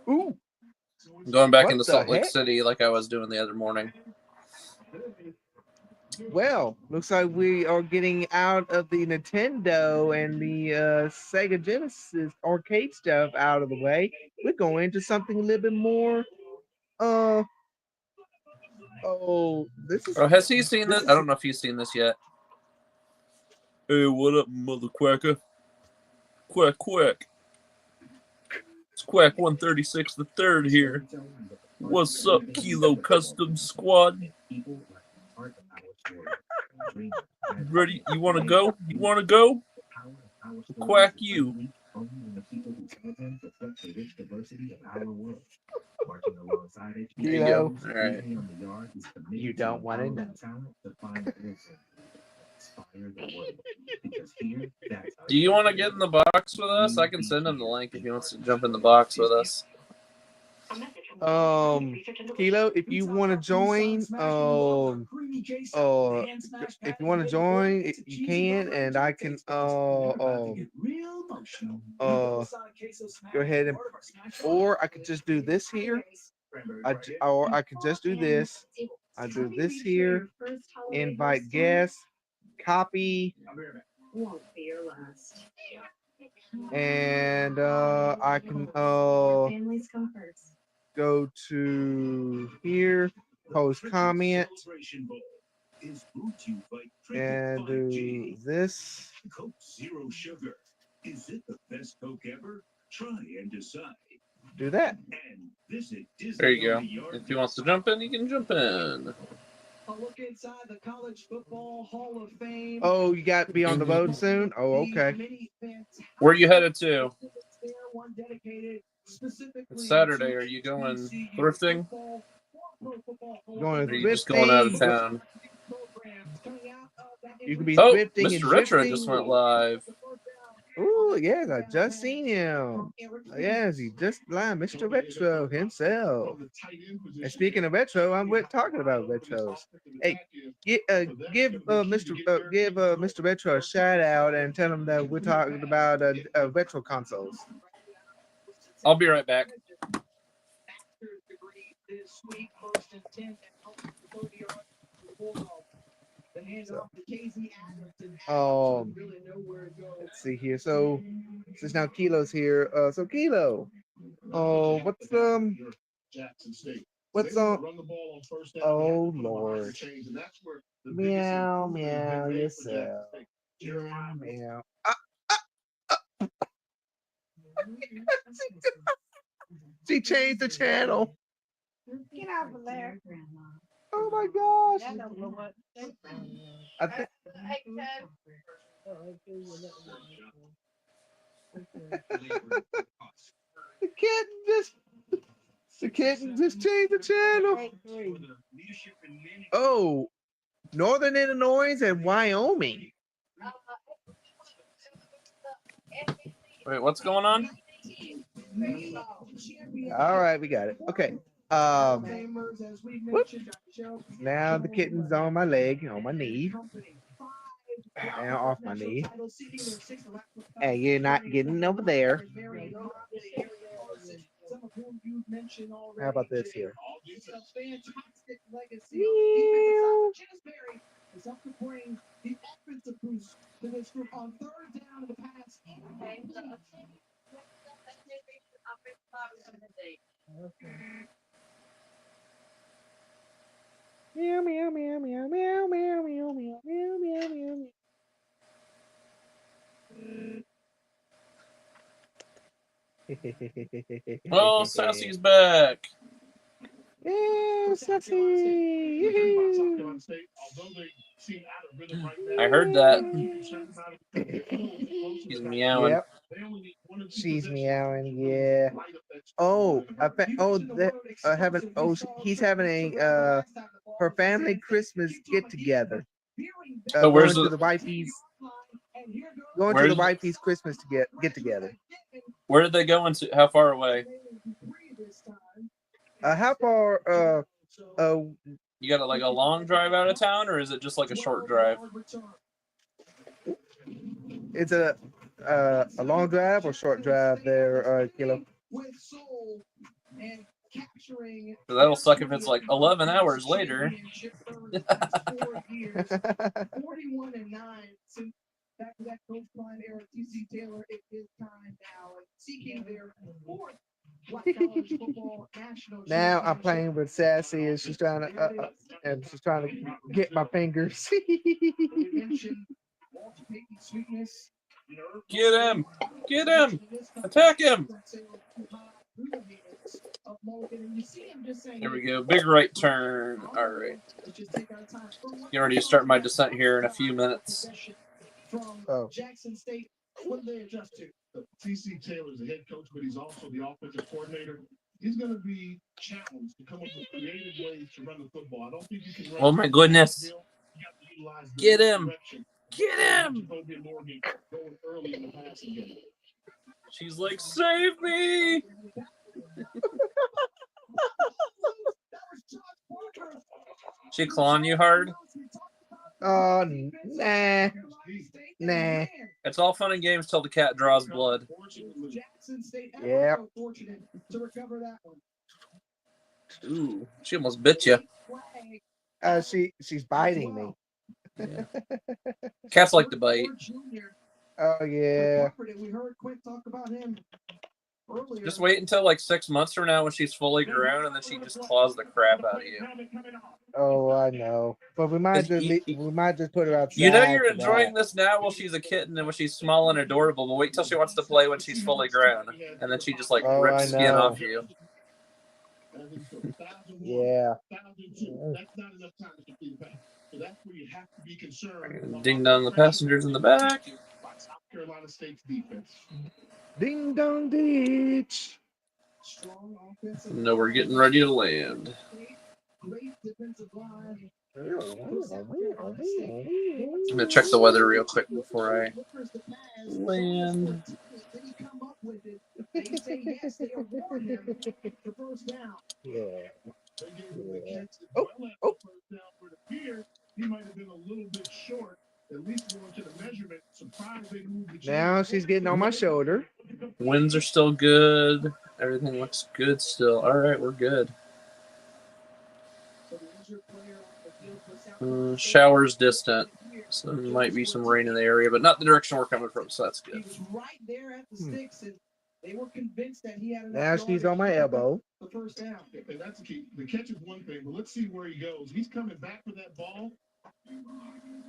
Ooh. Going back What into the Salt Lake heck? City like I was doing the other morning. Well, looks like we are getting out of the Nintendo and the Sega Genesis arcade stuff out of the way. We're going into something a little bit more. This is. Oh, has he seen this this? is- I don't know if he's seen this yet. Hey, what up, mother quacker? Quack, quack. It's Quack 136 the third here. What's up, Kilo Custom Squad? Ready? You want to go? You want to go? Quack you. There you go. All right. You don't want to know. Do you want to get in the box with us? I can send him the link if he wants to jump in the box with us. Kilo, if you want to join, if you want to join, you can, and I can, go ahead and, or I could just do this here. Or I could just do this. I do this here. Invite guests. Copy. And I can go to here, post comment, and do this. Coke Zero Sugar. Is it the best Coke ever? Try and decide. Do that. And visit There you go. If he wants to jump in, he can jump in. A look inside the College Football Hall of Fame. Oh, you got to be on the road soon? Oh, okay. Where are you headed to? It's Saturday. Are you going thrifting? Going Or are you just going out of town? You can be Oh, thrifting and Mr. Retro drifting. just went live. Ooh, yes, I just seen him. Yes, he just live, Mr. Retro himself. And speaking of retro, I'm talking about retros. Hey, give Mr. Retro a shout out and tell him that we're talking about retro consoles. I'll be right back. Let's see here. So since now Kilo's here, so Kilo, what's oh Lord, meow meow yourself, meow meow. She changed the channel. Get out of there. Oh my gosh. I think the kitten just changed the channel. Oh, Northern Illinois and Wyoming. Wait, what's going on? All right, we got it. Okay. Whoop. Now the kitten's on my leg, on my knee. Get down off my knee. Hey, you're not getting over there. How about this here? Is up to bring the offensive boost to this group on third down of the pass. Meow meow meow meow meow meow meow meow meow meow meow. Oh, Sassy's back. Yeah, Sassy. I heard that. She's meowing. Yep. She's meowing. Yeah. Oh, having. Oh, he's having a her family Christmas get together. Oh, Going to the wifey's. Going to the Where's wifey's Christmas to get together. where did they go into? How far away? How far? You got like a long drive out of town, or is it just like a short drive? It's a long drive or short drive there, Kilo? So that'll suck if it's like 11 hours later. 41-9 since back to that Coach Klein era. TC Taylor, it is time now. And seeking their fourth Black College Football National Now I'm playing with Sassy, and she's trying to get my fingers. Get him! Get him! Attack him! There we go. Big right turn. All right. Get ready to start my descent here in a few minutes. Oh. Jackson State, what do they adjust to? TC Taylor's the head coach, but he's also the offensive coordinator. He's going to be challenged to come up with creative ways to run the football. I don't think you can run. Oh my goodness! Get him! Get him! She's like, save me! She clawing you hard? Oh, nah. It's all fun and games till the cat draws blood. Yeah. Ooh, she almost bit you. She's biting me. Yeah. Cats like to bite. Oh yeah. Just wait until like 6 months from now when she's fully grown, and then she just claws the crap out of you. Oh, I know. But we might just put her outside. You know you're enjoying this now while she's a kitten and when she's small and adorable, but wait till she wants to play when she's fully grown, and then she just like rips skin off you. Yeah. Ding dong, the passengers in the back. Ding dong ditch. No, we're getting ready to land. I'm gonna check the weather real quick before I land. Yeah. Now she's getting on my shoulder. Winds are still good. Everything looks good still. All right, we're good. Showers distant. So there might be some rain in the area, but not the direction we're coming from, so that's good. Now she's on my elbow. The first down. And that's the key. The catch is one thing, but let's see where he goes. He's coming back with that ball.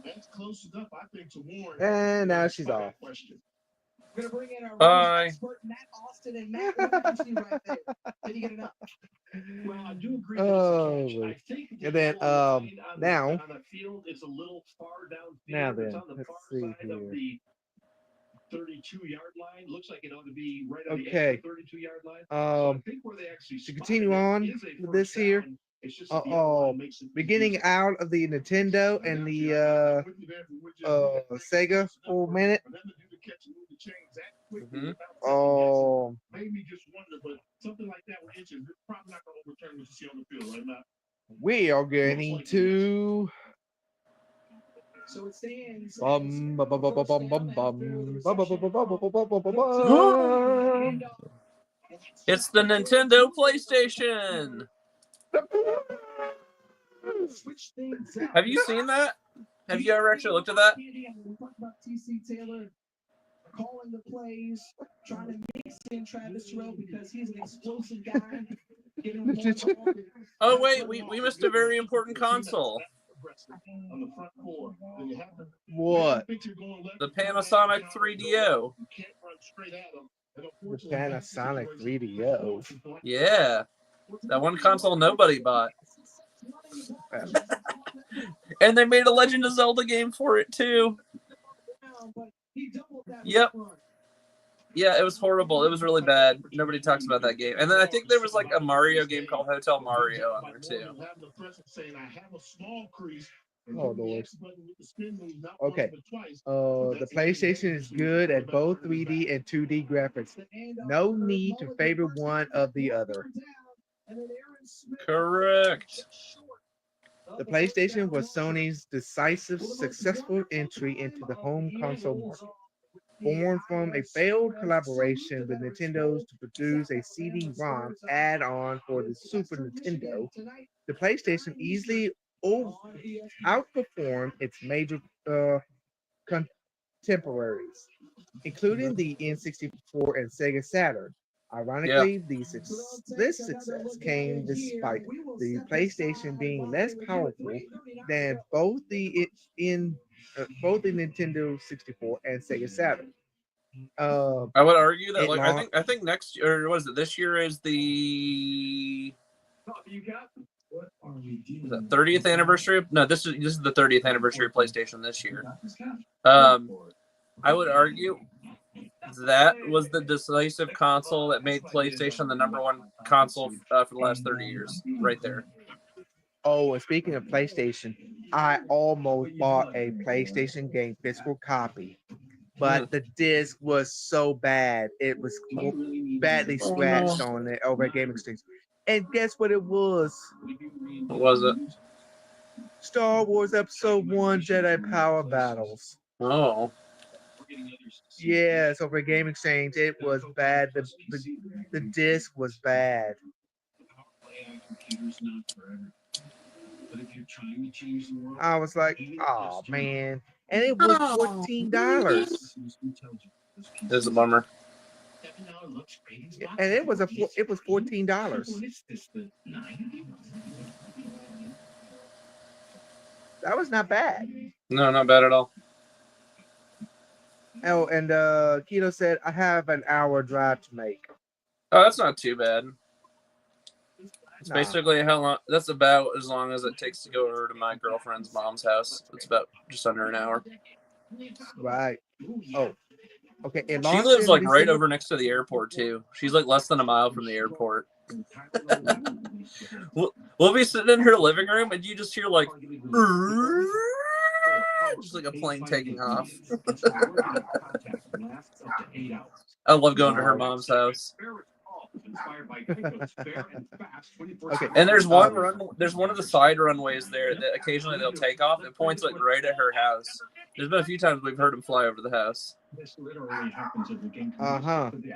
That's close enough, I think, to warn. And now she's off. We're gonna bring in our bye. Expert, Matt Austin, and Matt, what did you see right there? Did you get enough? Well, I do agree. Oh, I think and then now. On the field, it's a little far downfield. Now then, it's on the let's far see side here. of the 32-yard line. Looks like it ought to be right on the edge of the 32-yard line. So I think where they actually to continue on with this here. We're getting out of the Nintendo and the Sega for a minute. Made me just wonder, but something like that with inches, it's probably not going to overturn what you see on the field right now. We are getting to So it stands. Bum, bum, bum, bum, bum, bum, bum, bum, bum, bum, bum, bum, bum, bum, bum, bum, bum. It's the Nintendo PlayStation. Switch things up. Have you seen that? Have you ever actually looked at that? We talked about TC Taylor calling the plays, trying to mix in Travis Terrell because he's an explosive guy. Oh wait, we missed a very important console. What? The Panasonic 3DO. The Panasonic 3DO. Yeah. That one console nobody bought. And they made a Legend of Zelda game for it too. Yep. Yeah, it was horrible. It was really bad. Nobody talks about that game. And then I think there was like a Mario game called Hotel Mario on there too. Oh Lord. Okay. The PlayStation is good at both 3D and 2D graphics. No need to favor one of the other. Correct. The PlayStation was Sony's decisive, successful entry into the home console market. Born from a failed collaboration with Nintendo's to produce a CD-ROM add-on for the Super Nintendo, the PlayStation easily outperformed its major contemporaries, including the N64 and Sega Saturn. Ironically, this success came despite the PlayStation being less powerful than both the Nintendo 64 and Sega Saturn. I would argue that I think next year, or was it this year, is the 30th anniversary? No, this is the 30th anniversary of PlayStation this year. I would argue that was the decisive console that made PlayStation the #1 console for the last 30 years, right there. Oh, and speaking of PlayStation, I almost bought a PlayStation game physical copy, but the disc was so bad. It was badly scratched on it over at gamexchange. And guess what it was? What was it? Star Wars Episode 1 Jedi Power Battles. Oh. Yes, over at gamexchange. It was bad. The disc was bad. I was like, oh man. And it was $14. This is a bummer. And it was $14. That was not bad. No, not bad at all. Oh, and Keto said I have an hour drive to make. Oh, that's not too bad. It's Nah. basically how long. That's about as long as it takes to go over to my girlfriend's mom's house. It's about just under an hour. Right. Oh, okay. She lives like right over next to the airport too. She's like less than a mile from the airport. We'll be sitting in her living room and you just hear like just like a plane taking off. I love going to her mom's house. Okay. And there's one of the side runways there that occasionally they'll take off. It points like right at her house. There's been a few times we've heard him fly over the house.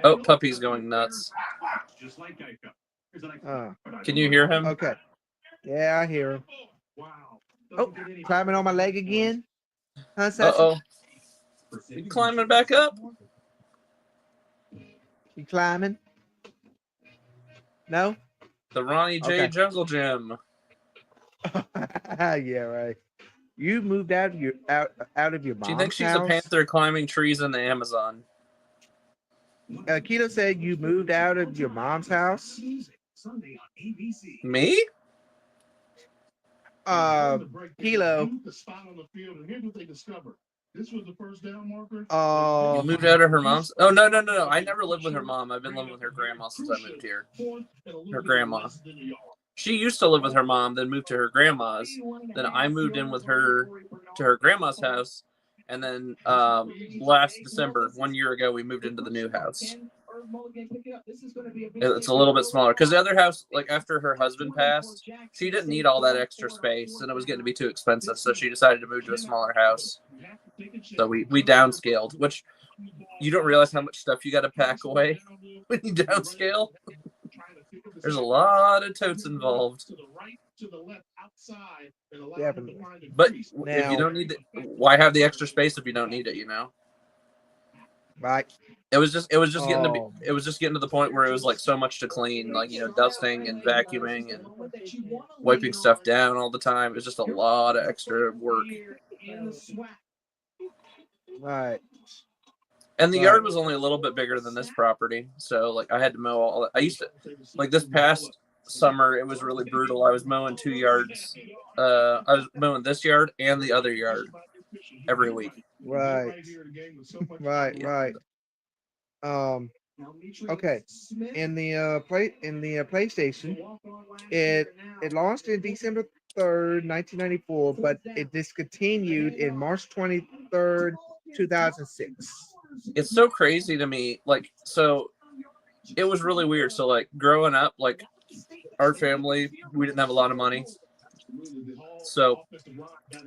Oh, puppy's going nuts. Can you hear him? Okay. Yeah, I hear him. Oh, climbing on my leg again? Huh, Sassy? Uh-oh. You climbing back up? You climbing? No? The Ronnie J. Okay. Jungle Gym. Yeah, right. You moved out of your mom's house. She thinks she's a panther climbing trees in the Amazon. Keto said you moved out of your mom's house. Me? Kilo. You moved out of her mom's? Oh, no. I never lived with her mom. I've been living with her grandma since I moved here. Her grandma. She used to live with her mom, then moved to her grandma's. Then I moved in with her to her grandma's house. And then last December, 1 year ago, we moved into the new house. It's a little bit smaller because the other house, like after her husband passed, she didn't need all that extra space, and it was getting to be too expensive. So she decided to move to a smaller house. So we downscaled, which you don't realize how much stuff you got to pack away when you downscale. There's a lot of totes involved. Definitely. But if you don't need it, why have the extra space if you don't need it? You know. Right. It was just getting to be. It was just getting to the point where it was like so much to clean, like dusting and vacuuming and wiping stuff down all the time. It was just a lot of extra work. Right. And the yard was only a little bit bigger than this property, so like I had to mow all. I used to like this past summer. It was really brutal. I was mowing 2 yards. I was mowing this yard and the other yard every week. Right. Right. Yeah. Right. Okay. In the PlayStation, it launched in December 3rd, 1994, but it discontinued in March 23rd, 2006. It's so crazy to me. Like, so it was really weird. So like growing up, like our family, we didn't have a lot of money. So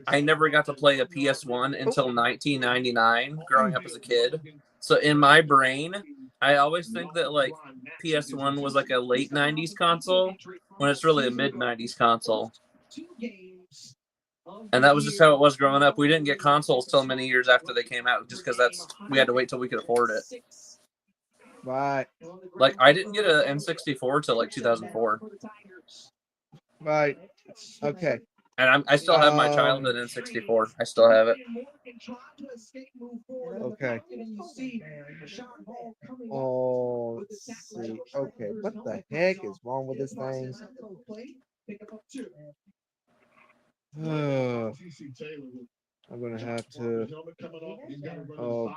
I never got to play a PS1 until 1999 growing up as a kid. So in my brain, I always think that like PS1 was like a late 90s console when it's really a mid 90s console. And that was just how it was growing up. We didn't get consoles till many years after they came out just because we had to wait till we could afford it. Right. Like I didn't get an N64 till like 2004. Right. Okay. And I still have my childhood N64. I still have it. Okay. Oh, let's see. Okay, what the heck is wrong with this thing? I'm gonna have to. Oh,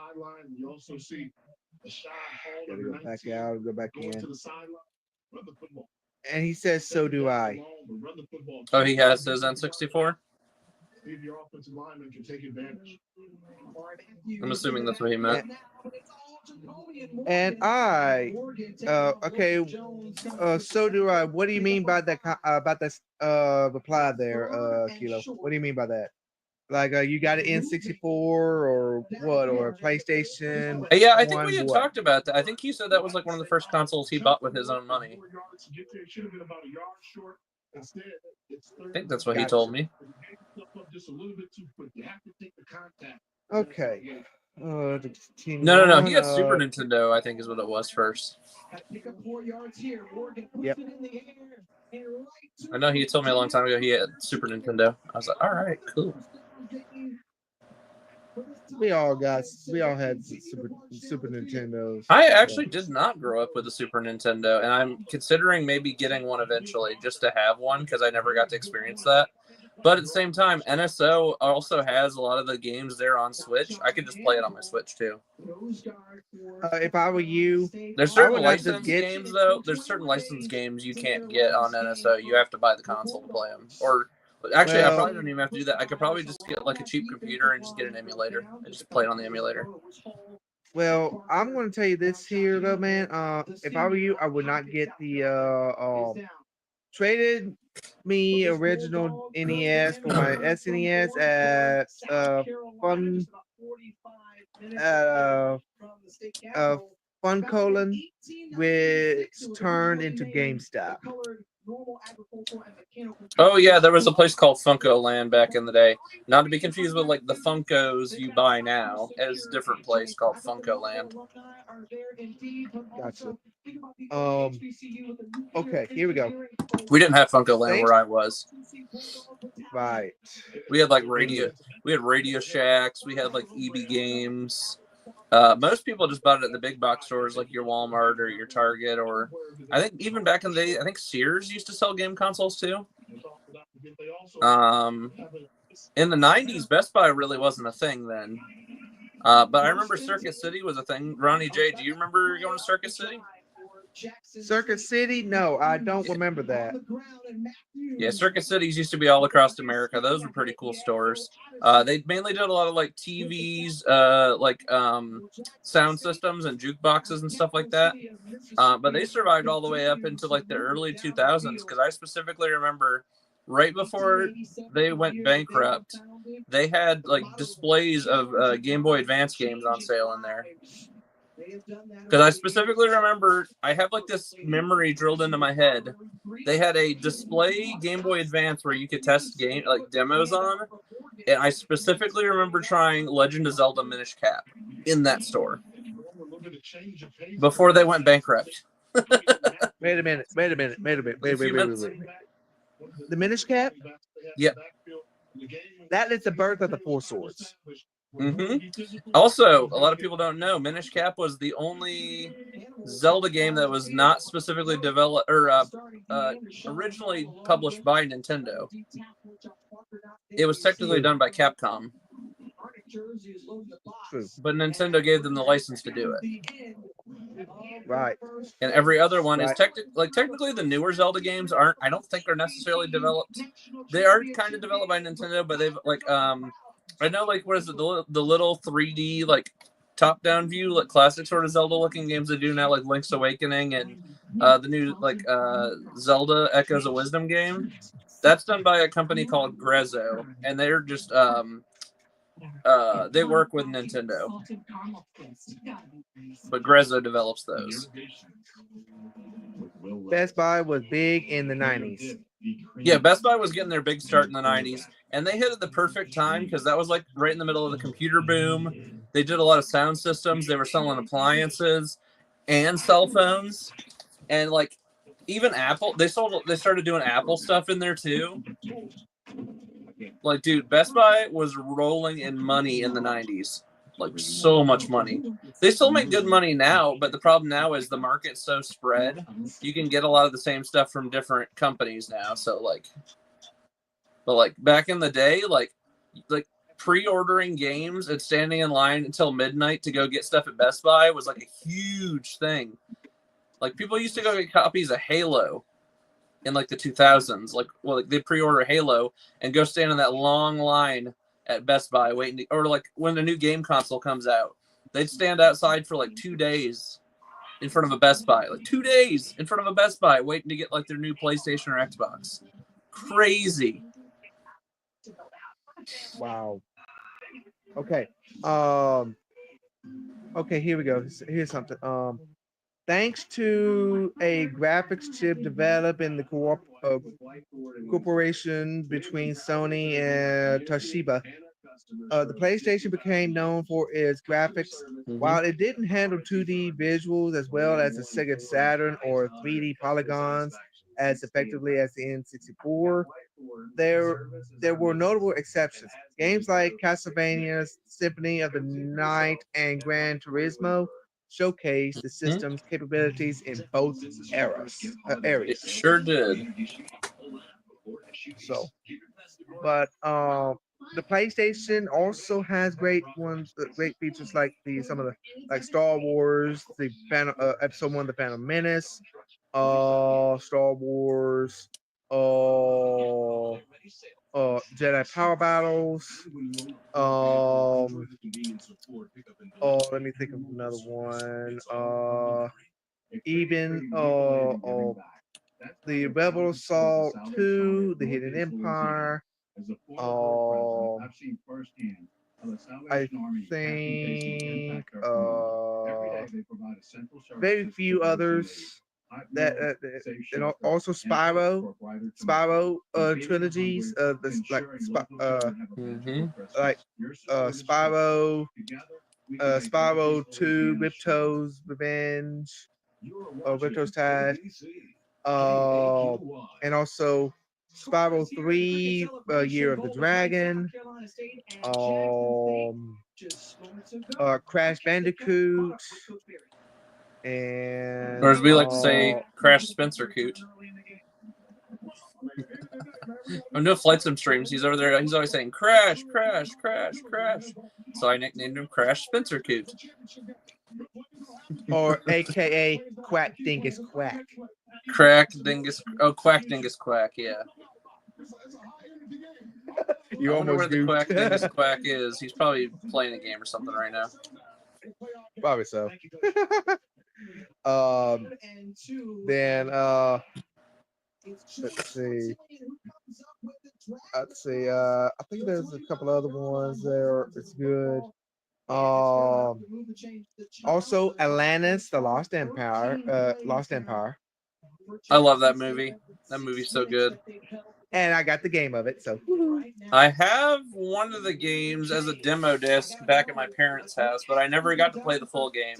gotta go back out, go back in. And he says, "So do I." Oh, he has his N64? I'm assuming that's what he meant. And I, okay, so do I. What do you mean by that? About that reply there, Kilo? What do you mean by that? Like, you got an N64 or what, or a PlayStation? Yeah, I think we had talked about that. I think he said that was like one of the first consoles he bought with his own money. I think that's what he told me. Okay. No. He had Super Nintendo, I think is what it was first. Yep. I know he told me a long time ago he had Super Nintendo. I was like, all right, cool. We all had Super Nintendos. I actually did not grow up with a Super Nintendo, and I'm considering maybe getting one eventually just to have one because I never got to experience that. But at the same time, NSO also has a lot of the games there on Switch. I could just play it on my Switch too. If I were you, there's certain licensed games though. There's certain licensed games you can't get on NSO. You have to buy the console to play them. Or actually, I probably don't even have to do that. I could probably just get like a cheap computer and just get an emulator and just play it on the emulator. Well, I'm going to tell you this here though, man. If I were you, I would not get the traded me original NES for my SNES at Funcolin, which turned into GameStop. Oh yeah, there was a place called Funko Land back in the day. Not to be confused with like the Funkos you buy now. It's a different place called Funko Land. Gotcha. Okay, here we go. We didn't have Funko Land where I was. Right. We had like Radio Shacks. We had like EB Games. Most people just bought it at the big box stores like your Walmart or your Target, or I think even back in the day, I think Sears used to sell game consoles too. In the 90s, Best Buy really wasn't a thing then. But I remember Circuit City was a thing. Ronnie J, do you remember going to Circuit City? Circuit City? No, I don't remember that. Yeah, Circuit Cities used to be all across America. Those were pretty cool stores. They mainly did a lot of like TVs, sound systems and jukeboxes and stuff like that. But they survived all the way up into like the early 2000s because I specifically remember right before they went bankrupt, they had like displays of Game Boy Advance games on sale in there. Because I specifically remember, I have like this memory drilled into my head. They had a display Game Boy Advance where you could test game like demos on, and I specifically remember trying Legend of Zelda Minish Cap in that store before they went bankrupt. Wait a minute. Wait. The Minish Cap? Yep. That is the birth of the Four Swords. Also, a lot of people don't know, Minish Cap was the only Zelda game that was not specifically developed or originally published by Nintendo. It was technically done by Capcom. True. But Nintendo gave them the license to do it. Right. And every other one is technically the newer Zelda games aren't, I don't think, are necessarily developed. They are kind of developed by Nintendo, but they've like I know like what is it, the little 3D like top down view, like classic sort of Zelda looking games they do now, like Link's Awakening and the new like Zelda Echoes of Wisdom game. That's done by a company called Grezzo, and they're just they work with Nintendo, but Grezzo develops those. Best Buy was big in the 90s. Yeah, Best Buy was getting their big start in the 90s, and they hit at the perfect time because that was like right in the middle of the computer boom. They did a lot of sound systems. They were selling appliances and cell phones, and like even Apple. They started doing Apple stuff in there too. Like, dude, Best Buy was rolling in money in the 90s. Like, so much money. They still make good money now, but the problem now is the market's so spread. You can get a lot of the same stuff from different companies now. So, like, but, like, back in the day, like pre-ordering games and standing in line until midnight to go get stuff at Best Buy was, like, a huge thing. Like, people used to go get copies of Halo in like the 2000s, like they pre-order Halo and go stand in that long line at Best Buy waiting to, or like when the new game console comes out, they'd stand outside for like 2 days in front of a Best Buy, like 2 days in front of a Best Buy waiting to get like their new PlayStation or Xbox. Crazy. Wow. Okay. Okay, here we go. Here's something. Thanks to a graphics chip developed in the cooperation between Sony and Toshiba, the PlayStation became known for its graphics. While it didn't handle 2D visuals as well as the Sega Saturn or 3D polygons as effectively as the N64, there were notable exceptions. Games like Castlevania's Symphony of the Night and Gran Turismo showcase the system's capabilities in both areas. It sure did. So, but the PlayStation also has great features like some of the like Star Wars, the Episode 1, the Phantom Menace, Star Wars, Jedi Power Battles. Let me think of another one. Even the Rebel Assault 2, the Hidden Empire. I think very few others that and also Spyro trilogies Spyro 2, Ripto's Revenge, Ripto's Tide, and also Spyro 3, Year of the Dragon, Crash Bandicoot, and or as we like to say, Crash Spencer Coot. On No Flight Sim streams, he's over there. He's always saying "Crash, Crash, Crash, Crash." So I nicknamed him Crash Spencer Coot. or AKA Quack Dingus Quack. Crack Dingus. Oh, Quack Dingus Quack. Yeah. You I wonder where almost the Quack goofed. Dingus Quack is. He's probably playing a game or something right now. Probably so. Then let's see. I think there's a couple other ones there. It's good. Also Atlantis, the Lost Empire. Lost Empire. I love that movie. That movie's so good. And I got the game of it, so I have one of the games as a demo disc back at my parents' house, but I never got to play the full game.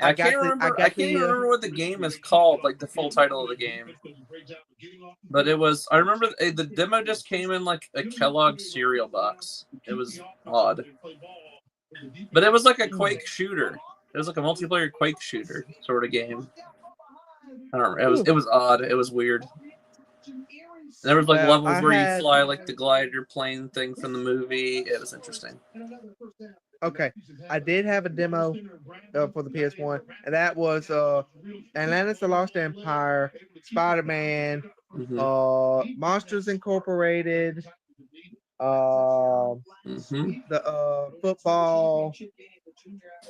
I can't even remember what the game is called, like the full title of the game. But it was. I remember the demo disc came in like a Kellogg's cereal box. It was odd, but it was like a Quake shooter. It was like a multiplayer Quake shooter sort of game. I don't remember. It was odd. It was weird. And there was like levels where you fly like the glider plane thing from the movie. It was interesting. Okay, I did have a demo for the PS1, and that was Atlantis: The Lost Empire, Spider-Man, Monsters Incorporated, the football,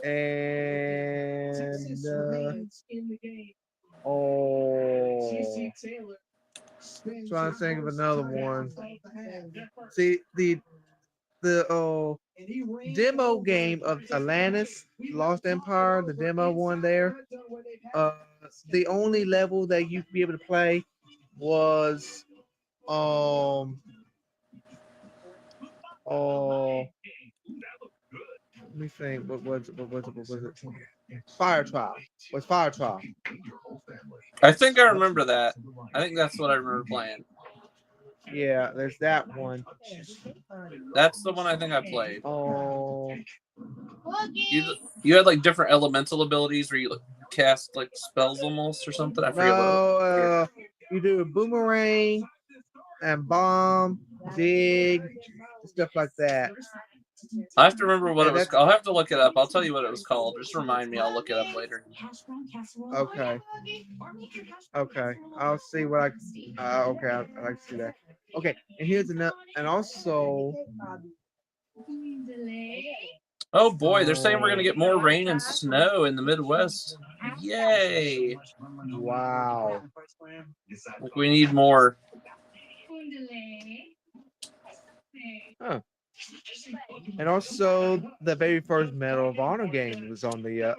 and trying to think of another one. See the demo game of Atlantis Lost Empire, the demo one there. The only level that you'd be able to play was let me think. What was it? Fire Trial. Was Fire Trial? I think I remember that. I think that's what I remember playing. Yeah, there's that one. That's the one I think I played. Oh. You had like different elemental abilities where you like, cast like spells almost or something. I forget what it was. You do a boomerang and bomb, dig, stuff like that. I have to remember what it was. I'll have to look it up. I'll tell you what it was called. Just remind me. I'll look it up later. Okay. I'll see what I. Okay, I like to see that. Okay, and here's another, and also. Oh boy, they're saying we're gonna get more rain and snow in the Midwest. Yay! Wow. Like we need more. Huh. And also, the very first Medal of Honor game was on the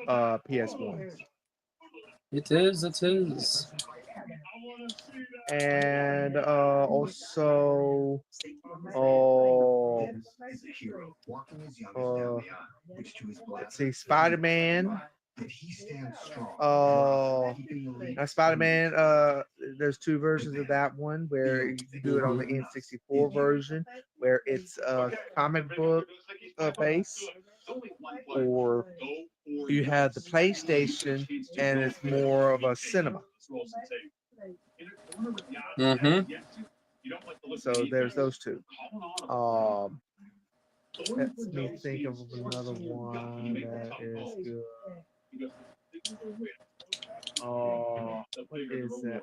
PS1. It is. And also, let's see, Spider-Man. Spider-Man. There's two versions of that one where you can do it on the N64 version, where it's comic book base, or you have the PlayStation and it's more of a cinema. So there's those two. Let me think of another one that is good. What is that?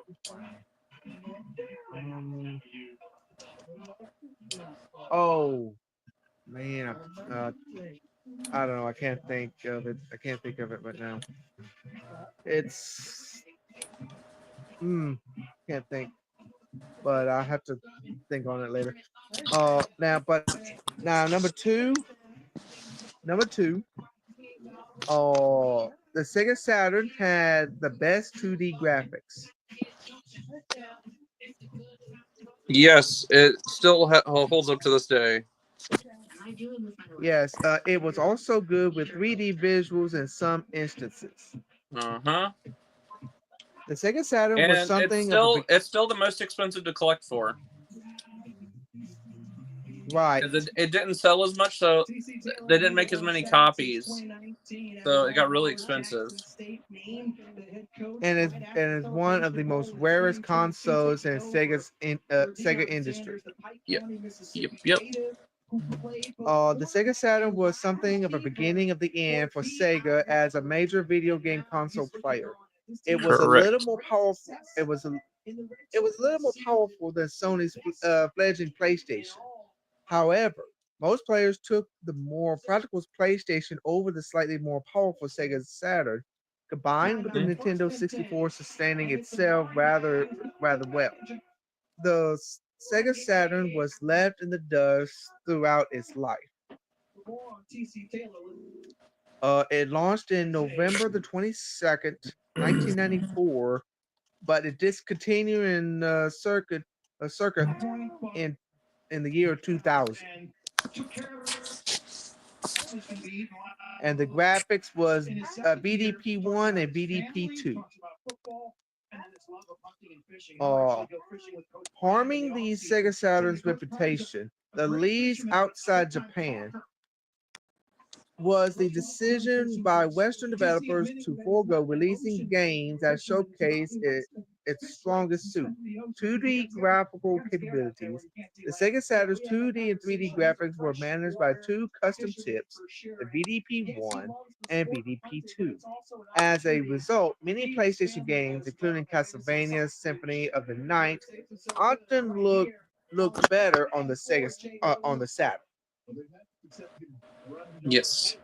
Oh man, I don't know. I can't think of it. Right now. It's can't think, but I have to think on it later. Now number two. The Sega Saturn had the best 2D graphics. Yes, it still holds up to this day. Yes, it was also good with 3D visuals in some instances. The Sega Saturn was something. It's still the most expensive to collect for. Right. It didn't sell as much, so they didn't make as many copies. So it got really expensive. And it's one of the most rarest consoles in Sega industry. Yep. The Sega Saturn was something of a beginning of the end for Sega as a major video game console player. It was a little Correct. more powerful. It was a little more powerful than Sony's fledgling PlayStation. However, most players took the more practical PlayStation over the slightly more powerful Sega Saturn, combined with the Nintendo 64 sustaining itself rather well. The Sega Saturn was left in the dust throughout its life. It launched in November the 22nd, 1994, but it discontinued in circuit in the year 2000. And the graphics was BDP1 and BDP2. Harming the Sega Saturn's reputation, the least outside Japan, was the decision by Western developers to forego releasing games that showcase its strongest suit, 2D graphical capabilities. The Sega Saturn's 2D and 3D graphics were managed by two custom chips, the BDP1 and BDP2. As a result, many PlayStation games, including Castlevania Symphony of the Night, often look better on the Saturn. Yes.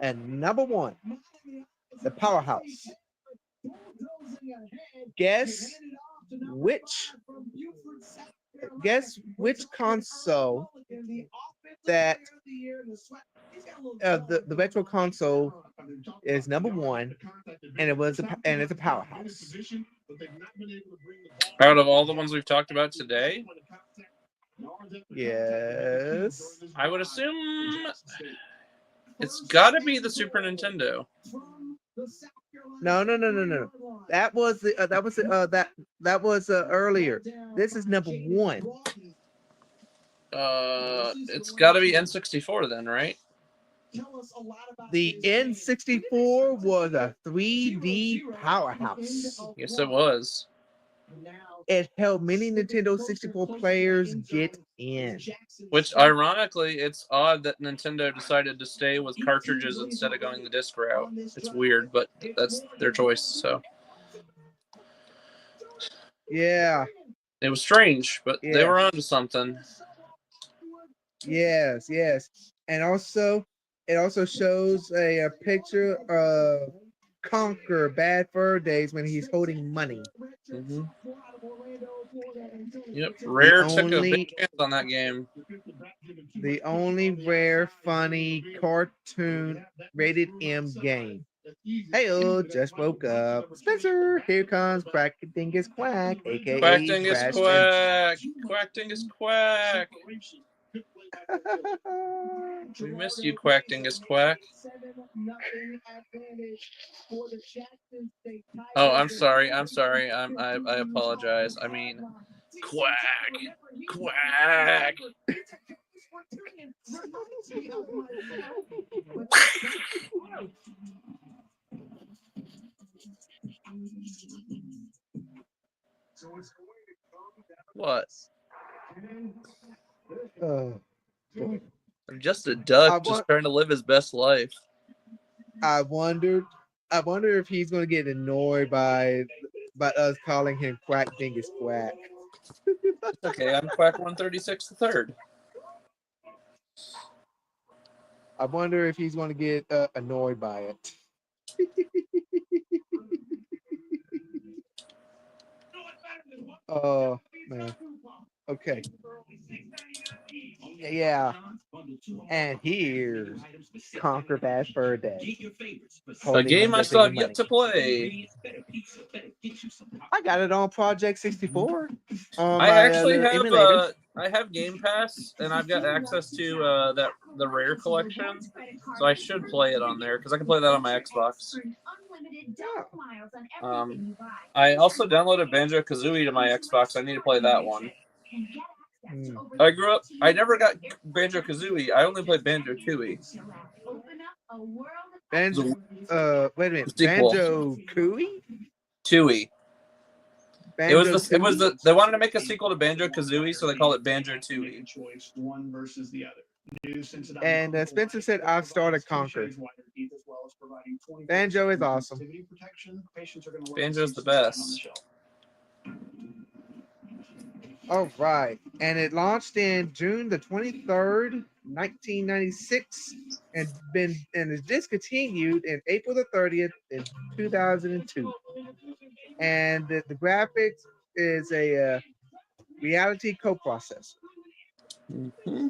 And number one, the powerhouse. Guess which console that the retro console is number one, and it's a powerhouse. Out of all the ones we've talked about today, Yes. I would assume it's got to be the Super Nintendo. No. That was earlier. This is number one. It's got to be N64 then, right? The N64 was a 3D powerhouse. Yes, it was. It helped many Nintendo 64 players get in. Which, ironically, it's odd that Nintendo decided to stay with cartridges instead of going the disc route. It's weird, but that's their choice. So yeah, it was strange, but they were onto something. Yes, and also it also shows a picture of Conquer Bad Fur Days when he's holding money. Mm-hmm. Yep, Rare took a big chance on that game. The only Rare funny cartoon rated M game. Hey, just woke up. Spencer, here comes Quack Dingus Quack, aka Quack Dingus Trash Quack. Quack Dingus Quack. We miss you, Quack Dingus Quack. Oh, I'm sorry. I apologize. I mean, Quack. Quack. What? I'm just a duck, just trying to live his best life. I wonder if he's gonna get annoyed by us calling him Quack Dingus Quack. Okay, I'm Quack 136 the third. I wonder if he's gonna get annoyed by it. Oh man. Okay. Yeah. And here's Conquer Bad Fur Day. A game I still have yet to play. I got it on Project 64. I actually have I have Game Pass, and I've got access to the Rare collection, so I should play it on there because I can play that on my Xbox. I also downloaded Banjo-Kazooie to my Xbox. I need to play that one. I never got Banjo-Kazooie. I only played Banjo-Tooie. Wait a minute. Banjo-Kooie? Tooie. It was Banjo the. It was 2. the. They wanted to make a sequel to Banjo Kazooie, so they call it Banjo Make a Tooie. choice, one versus the other. New Cincinnati And Local Spencer Life said, "I've started provides two Conquer." shades wider teeth as well as providing 24/7 Banjo is awesome. sensitivity protection. Patients are going to love Banjo's to see the Cincinnati best. on the shelf. All right. And it launched in June the 23rd, 1996, and is discontinued in April the 30th in 2002. And the graphics is a reality coprocessor. Mm-hmm.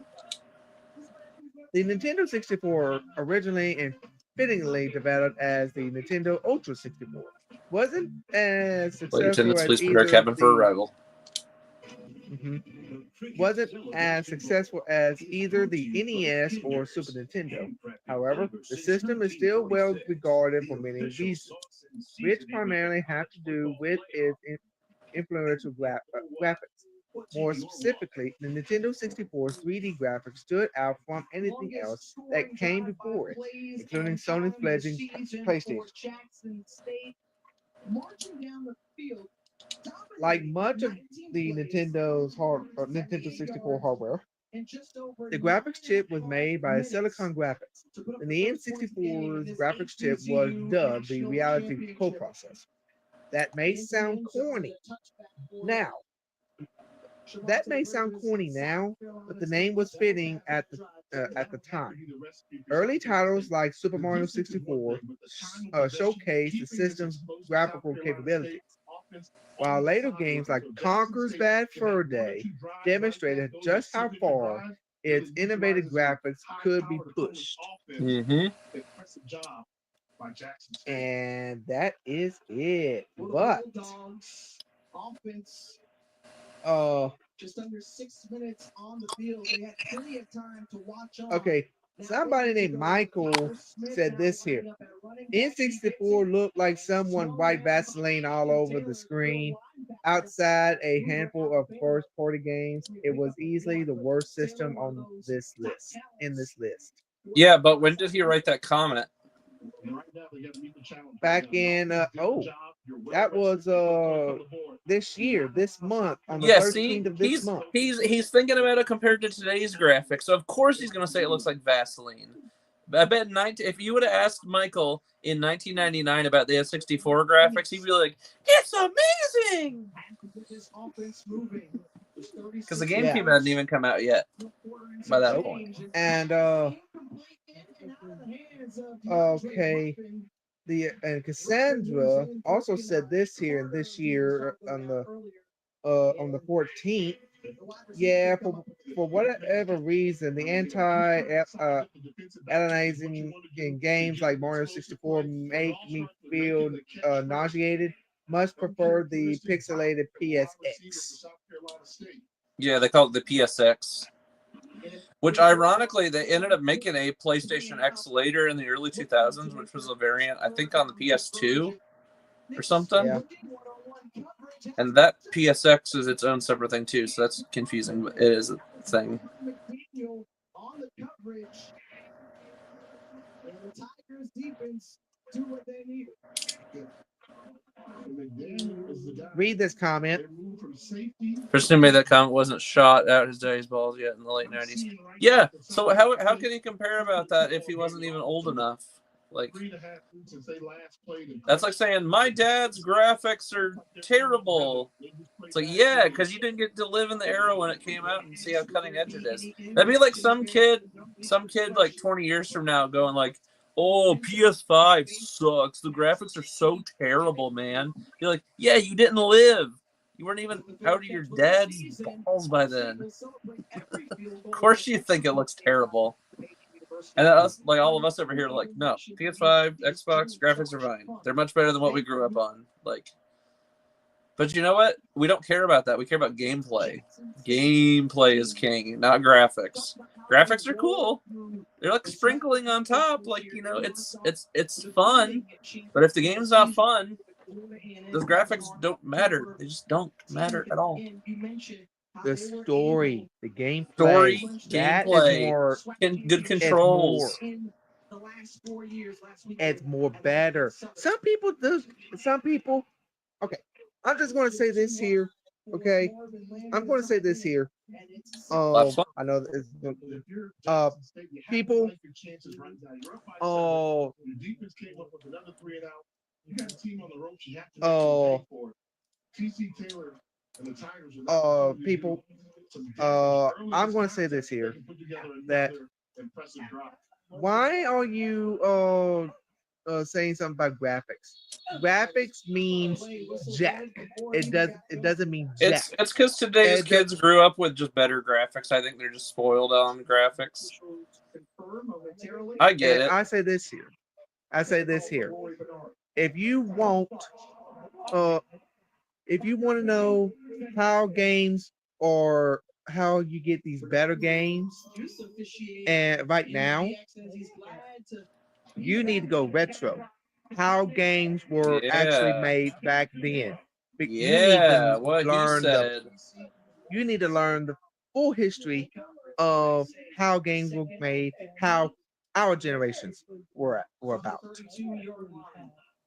The Nintendo 64 originally and fittingly developed as the Nintendo Ultra 64 wasn't as Flight successful attendants, as please prepare either cabin for the arrival. wasn't as successful as either the NES or Super Nintendo. However, the system is still well regarded for many reasons, which primarily have to do with its influential graphics. More specifically, the Nintendo 64's 3D graphics stood out from anything else that came before it, including Sony's fledgling PlayStation. Like much of the Nintendo 64 hardware, the graphics chip was made by Silicon Graphics, and the N64's graphics chip was dubbed the Reality Coprocessor. That may sound corny now. But the name was fitting at the time. Early titles like Super Mario 64 showcased the system's graphical capabilities, while later games like Conker's Bad Fur Day demonstrated just how far its innovative graphics could be pushed. Mm-hmm. And that is it. But just under 6 minutes on the field, they had plenty of time to watch on. Okay, somebody named Michael said this here. N64 looked like someone wiped Vaseline all over the screen. Outside a handful of first-party games, it was easily the worst system on this list. Yeah, but when did he write that comment? Back in that was this month, on the Yeah, 13th see, of this month. he's thinking about it compared to today's graphics, so of course he's gonna say it looks like Vaseline. I bet if you would have asked Michael in 1999 about the N64 graphics, he'd be like, "It's amazing," because the GameCube hadn't even come out yet by that point. And okay, and Cassandra also said this here and this year on the 14th. Yeah, for whatever reason, the anti-aliasing in games like Mario 64 make me feel nauseated. Much prefer the pixelated PSX. Yeah, they call it the PSX. Which, ironically, they ended up making a PlayStation X later in the early 2000s, which was a variant, I think, on the PS2 or something. Yeah. And that PSX is its own separate thing, too, so that's confusing, but it is a thing. Read this comment. The person who made that comment wasn't shot out his daddy's balls yet in the late 90s. Yeah, so how can he compare about that if he wasn't even old enough? Like, that's like saying, my dad's graphics are terrible. It's like, yeah, because you didn't get to live in the era when it came out and see how cutting edge it is. That'd be like some kid like 20 years from now going like, oh, PS5 sucks. The graphics are so terrible, man. You're like, yeah, you didn't live. You weren't even out of your dad's balls by then. Of course you think it looks terrible. And us, like all of us over here, are like, no, PS5, Xbox, graphics are fine. They're much better than what we grew up on. Like, but you know what? We don't care about that. We care about gameplay. Gameplay is king, not graphics. Graphics are cool. They're like sprinkling on top. Like, you know, it's fun. But if the game's not fun, those graphics don't matter. They just don't matter at all. The story, the gameplay, Gameplay, is more good controls. It's more better. Some people, okay. I'm just going to say this here. Okay, I'm going to say this here. Last one. I know that it's uh people. Oh, Your defense came up with another 3 and out. You got a team on the ropes. You have to oh, for it. TC Taylor and the Tigers are people. I'm going to say this here that impressive drop. why are you saying something about graphics? Graphics means jack. It doesn't mean jack. It's because today's It does, kids grew up with just better graphics. I think they're just spoiled on graphics. I get and it. I say this here. I say this here. If you want uh if you want to know how games or how you get these better games and right now you need to go retro. How games were actually Yeah. made back then. You need Yeah. to What he learn the said. you need to learn the full history of how games were made, how our generations were about.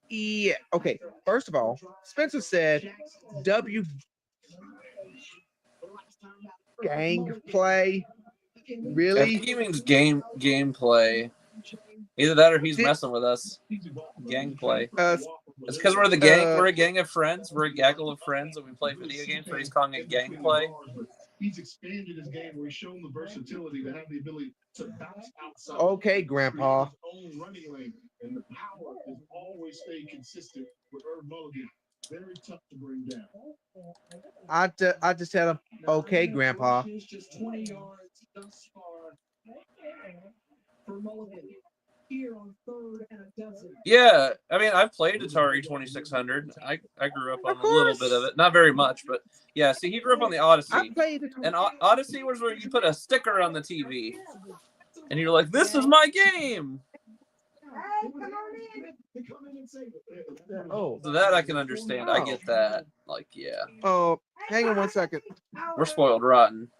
Yeah. Okay. First of all, Spencer said W gameplay. I think Really? he means gameplay. Either that or he's Did messing with us. Gangplay. uh It's because we're the gang. uh We're a gang of friends. We're a gaggle of friends, and we play video games. So he's calling it gangplay. He's expanded his game where he's shown the versatility to have the ability to bounce outside. okay, Grandpa. His own running lane, and the power has always stayed consistent with Herb Mulligan. Very tough to bring down. I just tell him, okay, Grandpa. Just 20 yards thus far for Mulligan. Here on 3rd and a dozen. Yeah, I mean, I've played Atari 2600. I grew up Of on a little bit of course. it, not very much, but yeah. See, he grew up on the I Odyssey, played it. and Odyssey was where you put a sticker on the TV, and you're like, "This is my game." Oh. So that I can understand. I Oh. get that. Like, yeah, Oh, hang on one second. we're spoiled rotten.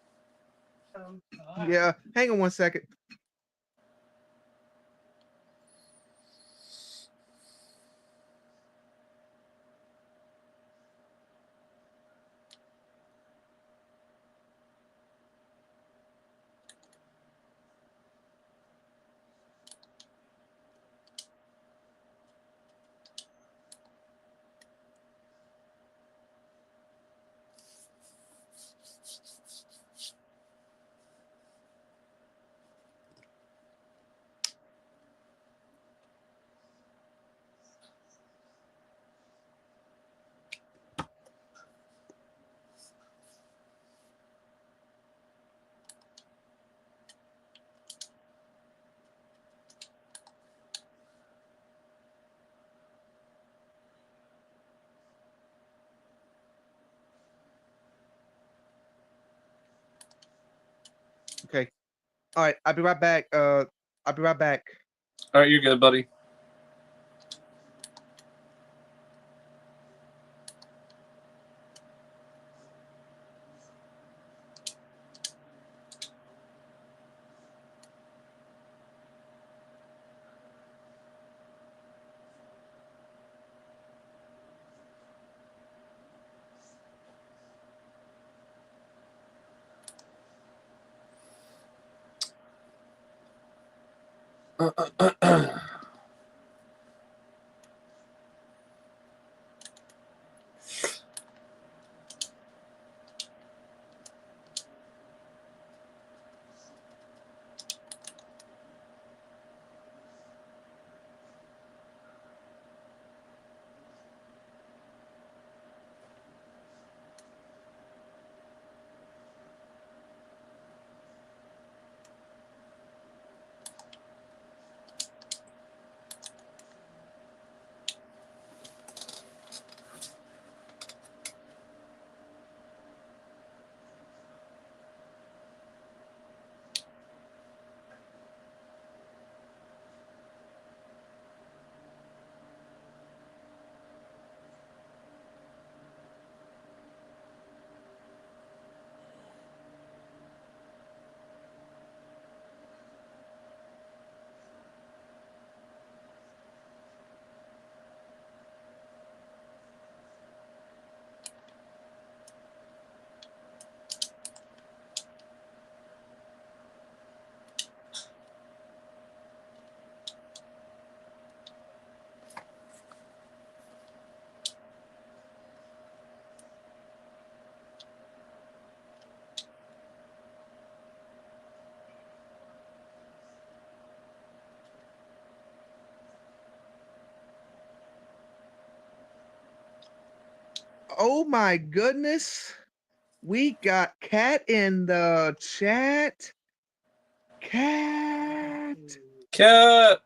Yeah, hang on one second. Okay. All right, I'll be right back. I'll be right back. All right, you're good, buddy. Oh my goodness. We got Cat in the chat. Cat. Cat.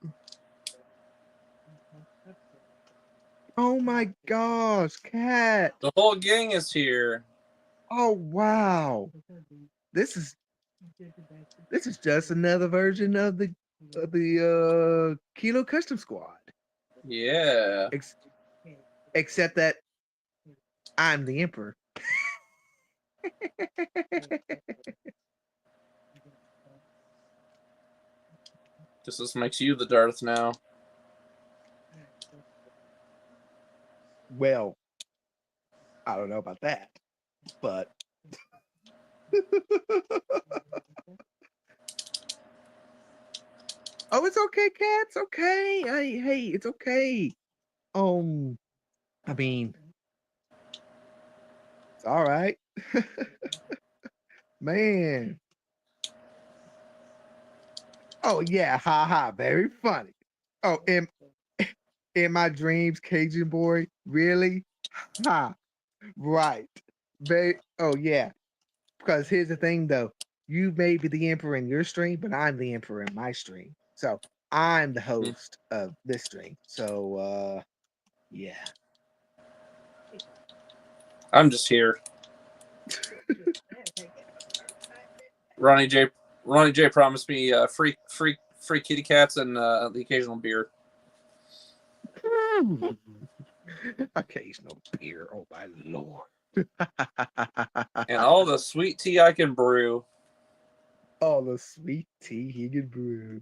Oh my gosh, Cat. The whole gang is here. Oh wow. This is just another version of the Kilo Custom Squad. Yeah. Except that I'm the Emperor. This makes you the Darth now. Well, I don't know about that, but oh, it's okay, Cat. It's okay. Hey, it's okay. I mean, it's all right. Man. Oh yeah, haha, very funny. Oh, in my dreams, Cajun boy, really? Ha, right. Oh yeah. Because here's the thing though, you may be the emperor in your stream, but I'm the emperor in my stream. So I'm the host of this stream. So yeah. I'm just here. Ronnie J promised me free kitty cats and the occasional beer. Occasional beer. Oh my lord. And all the sweet tea I can brew. All the sweet tea he can brew.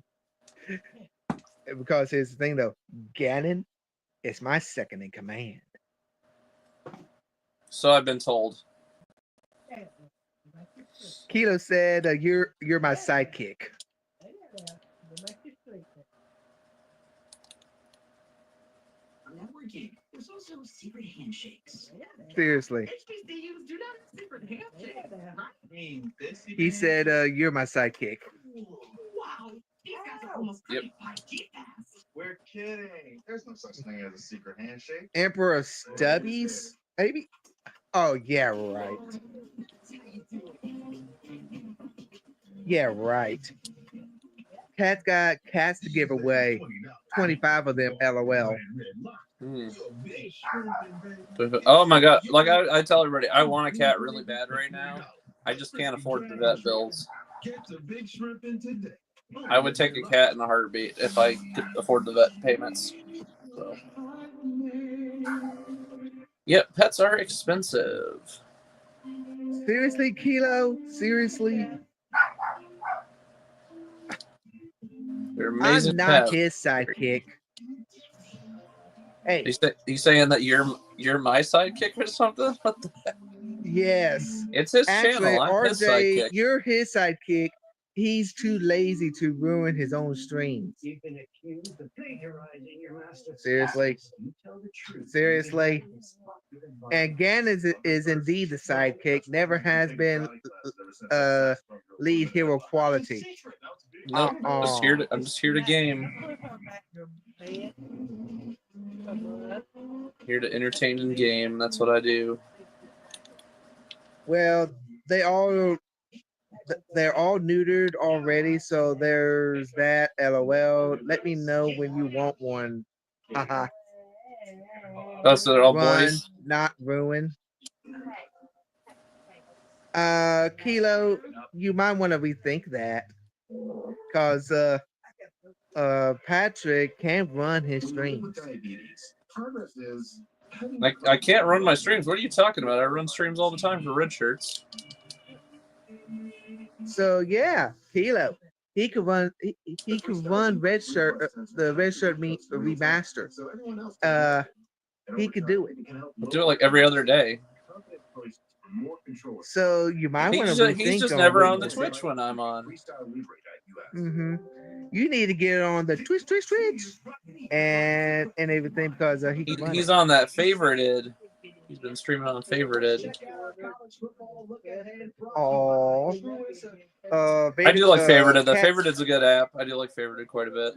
Because here's the thing though, Ganon is my second in command. So I've been told. Kilo said, "You're my sidekick." Networking. There's also secret handshakes. Seriously. HBCUs do not have secret handshakes. Right? He said, "You're my sidekick." Wow. These guys are almost pretty fast. We're kidding. There's no such thing as a secret handshake. Emperor of Stubbies, maybe. Oh yeah, right. Yeah, right. Cat's got cats to give away. 25 of them, LOL. Oh my god! Like I tell everybody, I want a cat really bad right now. I just can't afford the vet bills. I would take a cat in a heartbeat if I could afford the vet payments. So. Yep, pets are expensive. Seriously, Kilo? Seriously? They're amazing I'm not pets. his sidekick. Hey. He's saying that you're my sidekick or something? What the heck? Yes. It's his Actually, channel. I'm RJ, his sidekick. you're his sidekick. He's too lazy to ruin his own streams. You've been accused of plagiarizing your master's Seriously? classes. You tell the truth. Seriously? And Gan is indeed the sidekick. Never has been lead hero quality. No, I'm just here to game. Here to entertain and game. That's what I do. Well, they're all neutered already, so there's that. LOL. Let me know when you want one. Haha. Oh, so they're all boys? Not ruin. Kilo, you might want to rethink that. Because Patrick can't run his streams. I can't run my streams. What are you talking about? I run streams all the time for red shirts. So yeah, Kilo, he could run. He could run red shirt. The red shirt remaster. He could do it. I'll do it like every other day. So you might want to rethink. He's just never on the Twitch when I'm on. Mm-hmm. You need to get on the Twitch, and everything because he can run He's it. on that favorited. He's been streaming on Favorited. Oh, I do like Favorited. The Cat, Favorited's a good app. I do like Favorited quite a bit.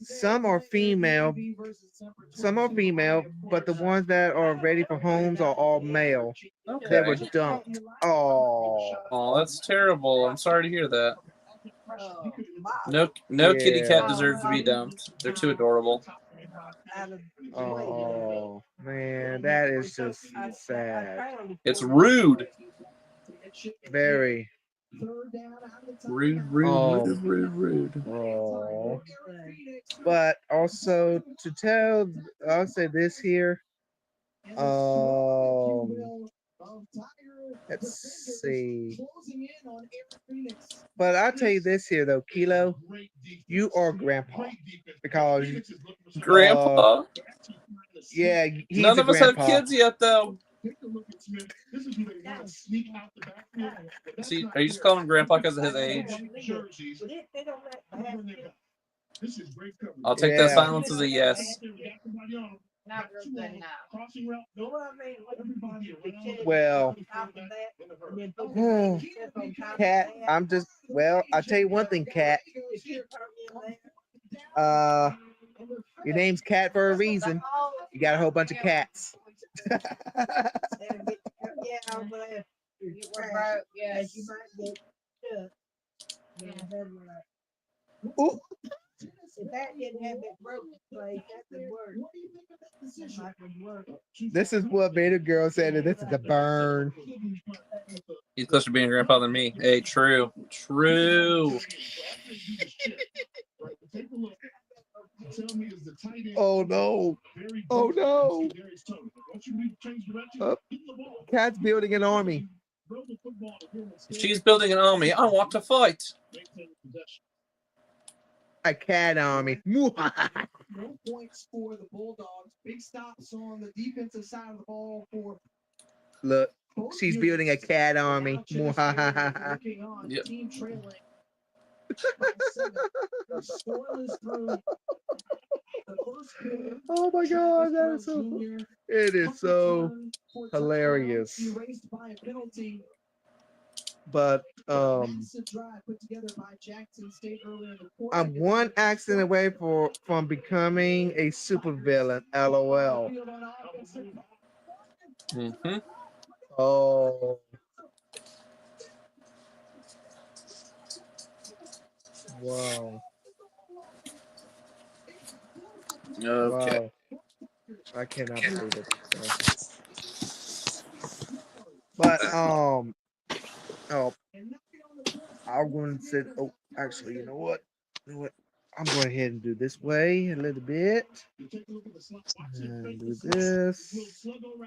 some are female, but the ones that are ready for homes are all male. They were Okay. dumped. Oh, that's terrible. I'm sorry to hear that. No kitty cat deserves to be dumped. They're too adorable. Oh man, that is just sad. It's rude. Very Rude. Oh. But also to tell, I'll say this here. Let's see. But I'll tell you this here though, Kilo, you are grandpa because Grandpa. yeah, he's None a of us grandpa. have kids yet, though. See, are you just calling him grandpa because of his age? I'll take that silence as a yes. Well, Cat, I'll tell you one thing, Cat. Your name's Cat for a reason. You got a whole bunch of cats. Ooh. This is what Beta Girl said, and this is a burn. He's closer to being a grandpa than me. Hey, true. Oh no! Oh, Cat's building an army. She's building an army. I want to fight. A cat army. No points for the Bulldogs. Big stops on the defensive side of the ball for. Look, she's building a cat army. Yep. Oh my God, that is so. It is so hilarious. But I'm one accident away from becoming a supervillain. LOL. Mm-hmm. Oh. Wow. Okay. Wow. I cannot believe it. But oh, I'm going to say. Oh, actually, you know what? I'm going ahead and do this way a little bit. And do this.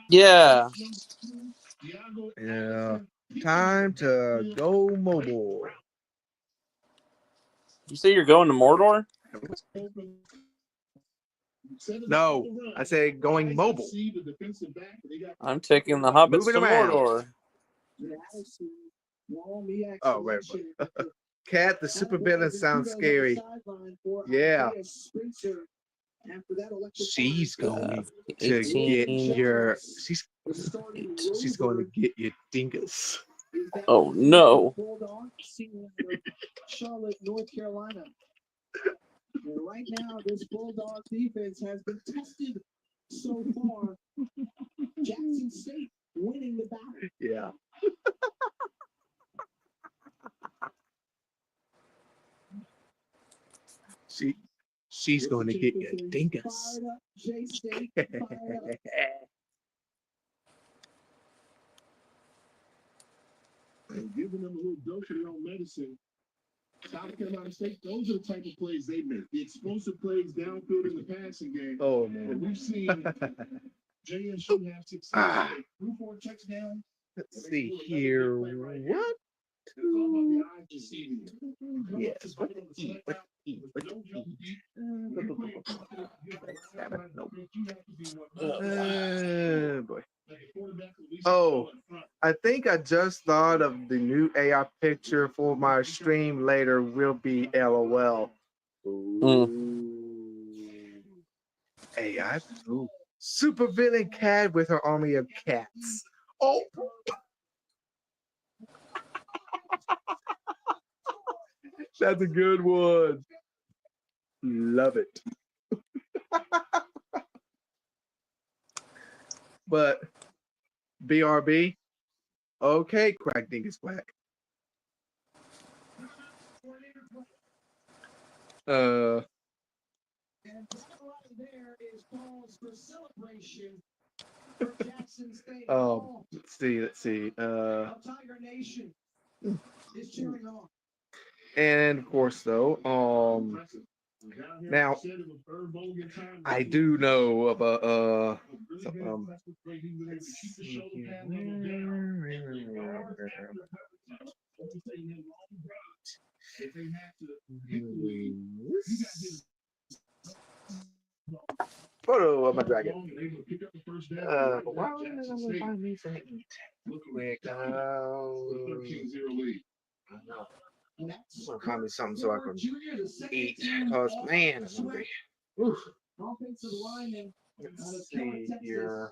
Yeah. Yeah. Time to go mobile. You say you're going to Mordor? No, I say going mobile. I'm taking the hobbits Moving to around. Mordor. Oh, wait. Cat, the supervillain sounds scary. Yeah. She's going to get your. She's going to get your dingus. Oh no. Charlotte, North Carolina. And right now, this Bulldog defense has been tested so far. Jackson State winning the battle. Yeah. She's going to get your dingus. And giving them a little dose of their own medicine. South Carolina State, those are the type of plays they make. The explosive plays downfield in the passing game. Oh, man. And we've seen JSU have success. Through 4 touchdowns. Let's see here. What? Two. Yes. What to eat? What to eat? What to eat? Boy. Oh, I think I just thought of the new AI picture for my stream later will be LOL. AI. Ooh. supervillain cat with her army of cats. Oh, that's a good one. Love it. But BRB, okay, Quack Dingus Quack. Uh, And that right there is calls for celebration for Jackson State. let's see, let's see. Tiger Nation is cheering on. And of course, though, now I do know about let's see here. Photo of my dragon. Why would I find me something to eat? Quick, I don't know. I'm gonna find me something so I can eat. Cause man, I'm hungry. Oof. Let's see here.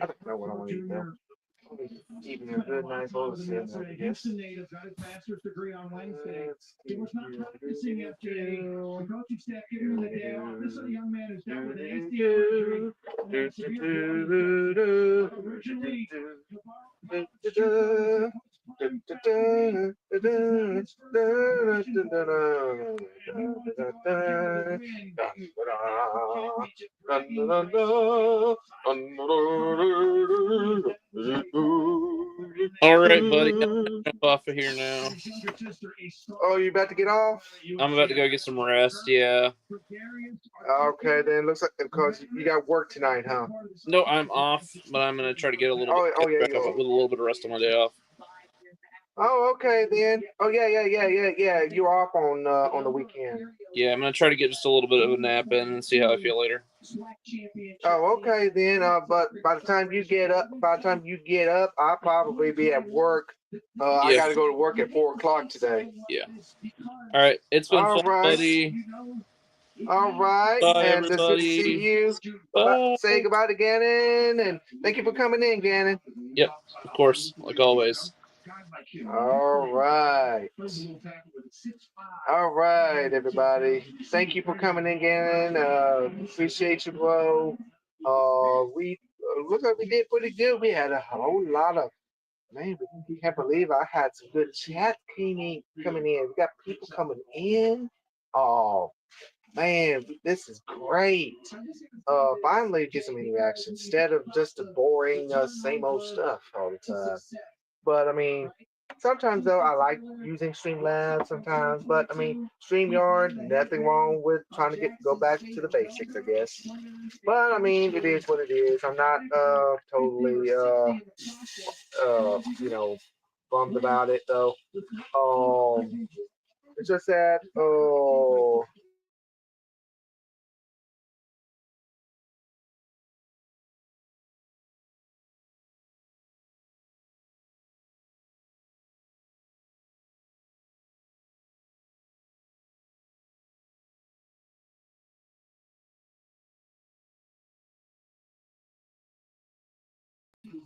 I don't know what I want to eat though. Eating a good, nice old sandwich, I guess. Houston native got his master's degree on Wednesday. He was not practicing yesterday. The coaching staff giving him the day off. This is a young man who's dealt with an ACL injury and a severe body fracture. Originally, All right, buddy. I'm gonna jump off of here now. Oh, you about to get off? I'm about to go get some rest. Yeah. Okay, then looks like because you got work tonight, huh? No, I'm off, but I'm gonna try to get a little bit Oh yeah, back up with a little bit of rest on my day off. Oh, okay then. Oh yeah. You're off on the weekend. Yeah, I'm gonna try to get just a little bit of a nap in and see how I feel later. Oh, okay then. But by the time you get up, I'll probably be at work. I gotta go to work at 4 o'clock today. Yeah. All right. It's been All fun, right. buddy. All right. Bye, And this is everybody. see you. Bye. Say goodbye to Gannon, and thank you for coming in, Gannon. Yep, of course, like always. All right. All right, everybody. Thank you for coming in, Gannon. Appreciate you, bro. We look like we did pretty good. We had a whole lot of man. We can't believe I had some good chat coming in. We got people coming in. Oh man, this is great. Finally get some interaction instead of just the boring same old stuff all the time. But I mean, sometimes though I like using Streamlabs sometimes, but I mean StreamYard, nothing wrong with trying to go back to the basics, I guess. But I mean, it is what it is. I'm not totally bummed about it though. It's just that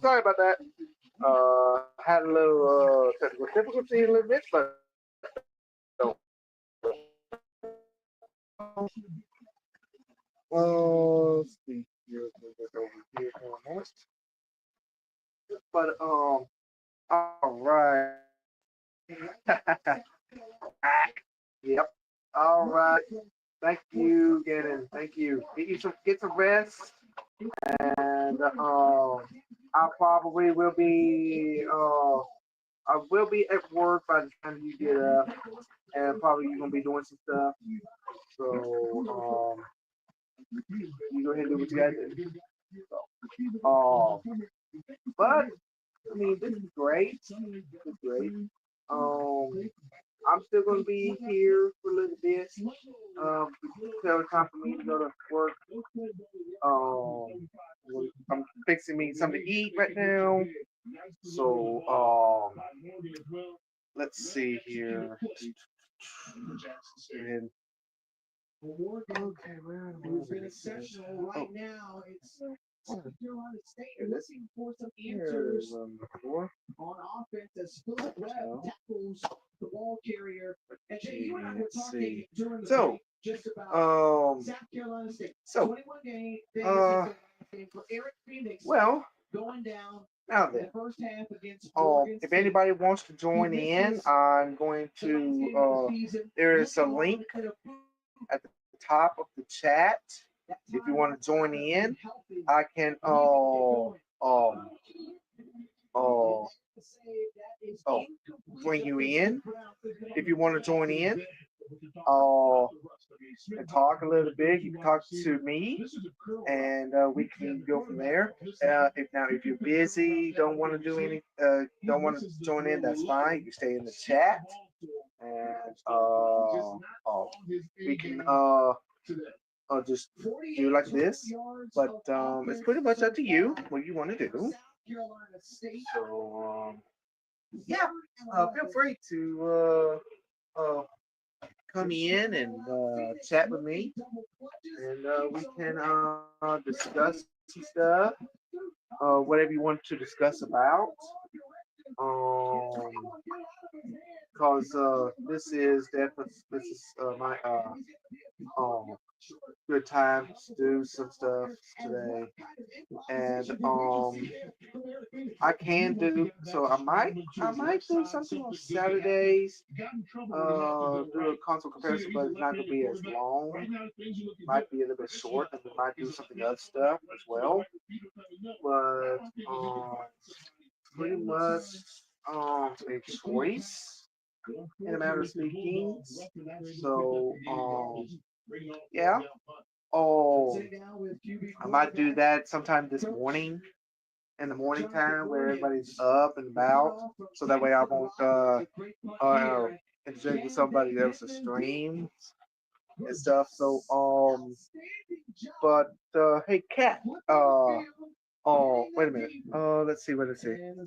sorry about that. Had a little technical difficulty a little bit, but let's see here, over here for a moment. But all right. Yep. All right. Thank you, Gannon. Thank you. Get some rest, and I probably will be I will be at work by the time you get up, and probably you're gonna be doing some stuff. So you go ahead and do what you gotta do. But I mean, this is great. This is great. I'm still gonna be here for a little bit. Till it's time for me to go to work. I'm fixing me something to eat right now. So let's see here. And okay, where am Who's been I? exceptional right now? It's South Carolina State Here, looking for some here's answers four. on offense as Philip Webb tackles the ball carrier. And Jay, you and I were Let's talking see. during the So, break just about um, South Carolina State. so, 21 game for Eric Phoenix well, going down now in the then, first half against Oregon if State. anybody wants to join in, I'm going to, there is a link at the top of the chat. If you want to join in, I can, bring you in. If you want to join in, and talk a little bit, you can talk to me, and we can go from there. If you're busy, don't want to do any, don't want to join in, that's fine. You can stay in the chat, and we can just do like this. But it's pretty much up to you what you want to do. So yeah, feel free to come in and chat with me, and we can discuss some stuff, whatever you want to discuss about. Because this is definitely my good time to do some stuff today, and I can do so. I might do something on Saturdays. Do a console comparison, but it's not gonna be as long. Might be a little bit short, and we might do something other stuff as well. But pretty much a choice in a matter of speaking. So yeah. Oh, I might do that sometime this morning, in the morning time where everybody's up and about, so that way I won't interject with somebody else's stream and stuff. So but hey, Kat, oh, wait a minute. Let's see.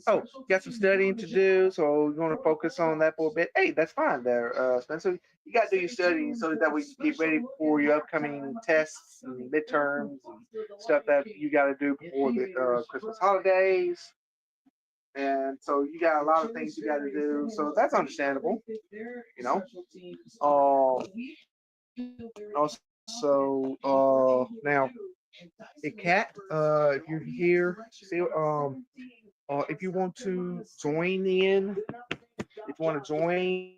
Oh, got some studying to do, so we're going to focus on that for a bit. Hey, that's fine there, Spencer. You got to do your studying so that we get ready for your upcoming tests and midterms and stuff that you got to do before the Christmas holidays. And so you got a lot of things you got to do, so that's understandable, you know. Also, now, hey, Kat, if you're here, still, if you want to join in, if you want to join,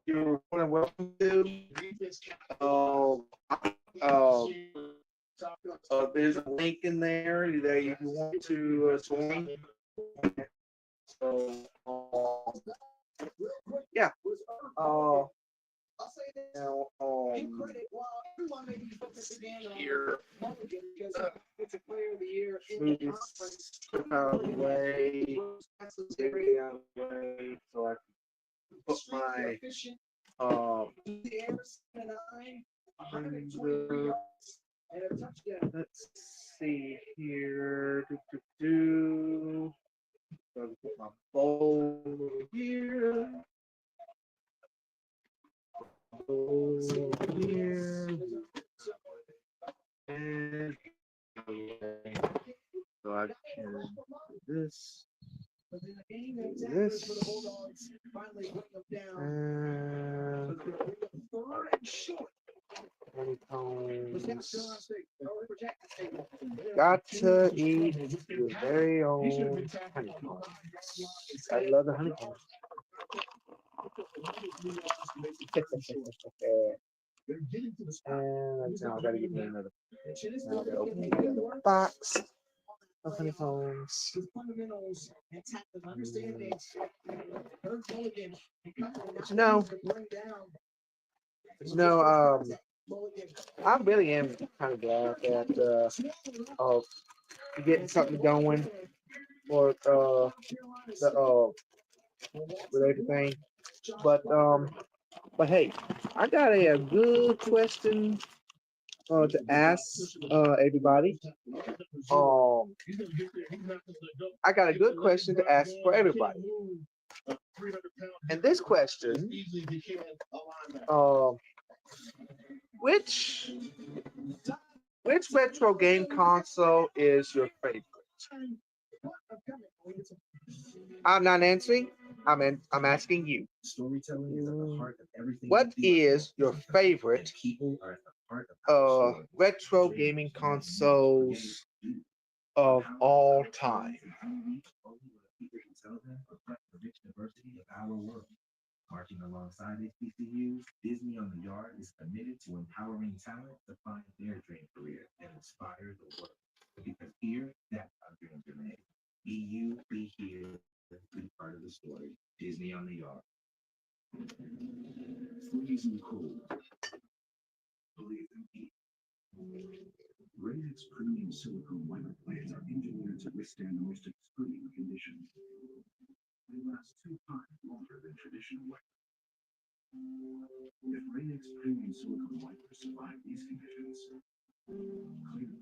you're more than welcome to. Uh, uh, there's a link in there that if you want to join. So, yeah. Now, here, move this out of the way, everything out of the way, so I can put my let's see here. So I can put my bowl over here. Over here. And so I can do this. And honeycombs. Got to eat your very own honeycombs. I love the honeycombs. And now I gotta get me another. Now I gotta open the box of honeycombs. But I really am kind of glad that getting something going for with everything. But hey, I got a good question to ask everybody. I got a good question to ask for everybody. And this question, uh, which which retro game console is your favorite? I'm not answering. I'm asking you. What is your favorite retro gaming consoles of all time? Marching alongside HBCUs, Disney on the Yard is committed to empowering talent to find their dream career and inspire the world. Because here, that's how dreams are made. Be you, be here, be part of the story. Disney on the Yard. Freezing cold. Believe in heat. Radex premium silicone wiper blades are engineered to withstand the most extreme conditions. They last 2 times longer than traditional wipers. If Radex premium silicone wipers survive these conditions, clearly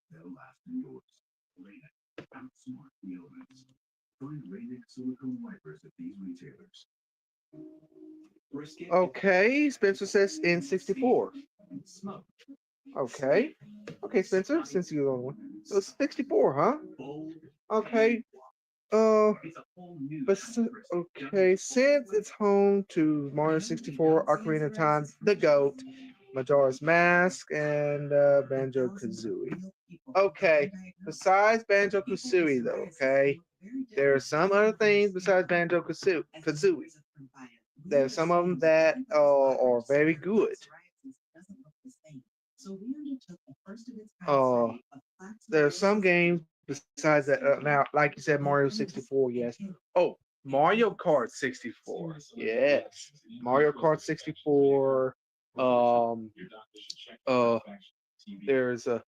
they'll last indoors. Radex, outsmart the elements. Find Radex silicone wipers at these retailers. Okay, Spencer says N64. Okay. Okay, Spencer, since you're the only one. So 64, huh? Okay. But okay, since it's home to Mario 64, Ocarina of Time, The GOAT, Majora's Mask, and Banjo Kazooie. Okay, besides Banjo Kazooie, though, okay, there are some other things besides Banjo Kazooie. There are some of them that are very good. Uh, there are some games besides that. Now, like you said, Mario 64, yes. Oh, Mario Kart 64, yes. Mario Kart 64. Um, uh, there's a,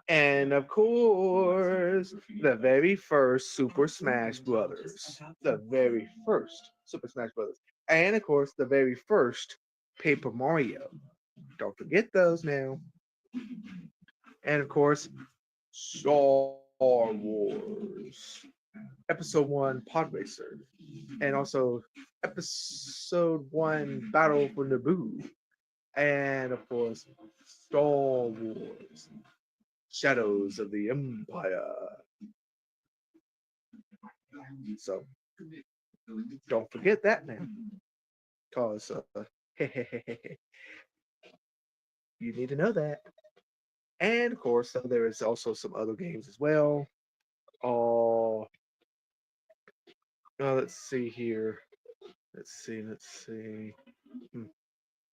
and of course, the very first Super Smash Brothers. The very first Super Smash Brothers. And of course, the very first Paper Mario. Don't forget those now. And of course, Star Wars Episode 1 Pod Racer, and also Episode 1 Battle for Naboo, and of course, Star Wars Shadows of the Empire. So don't forget that now, because you need to know that. And of course, so there is also some other games as well. Oh, let's see here. Let's see. Hmm.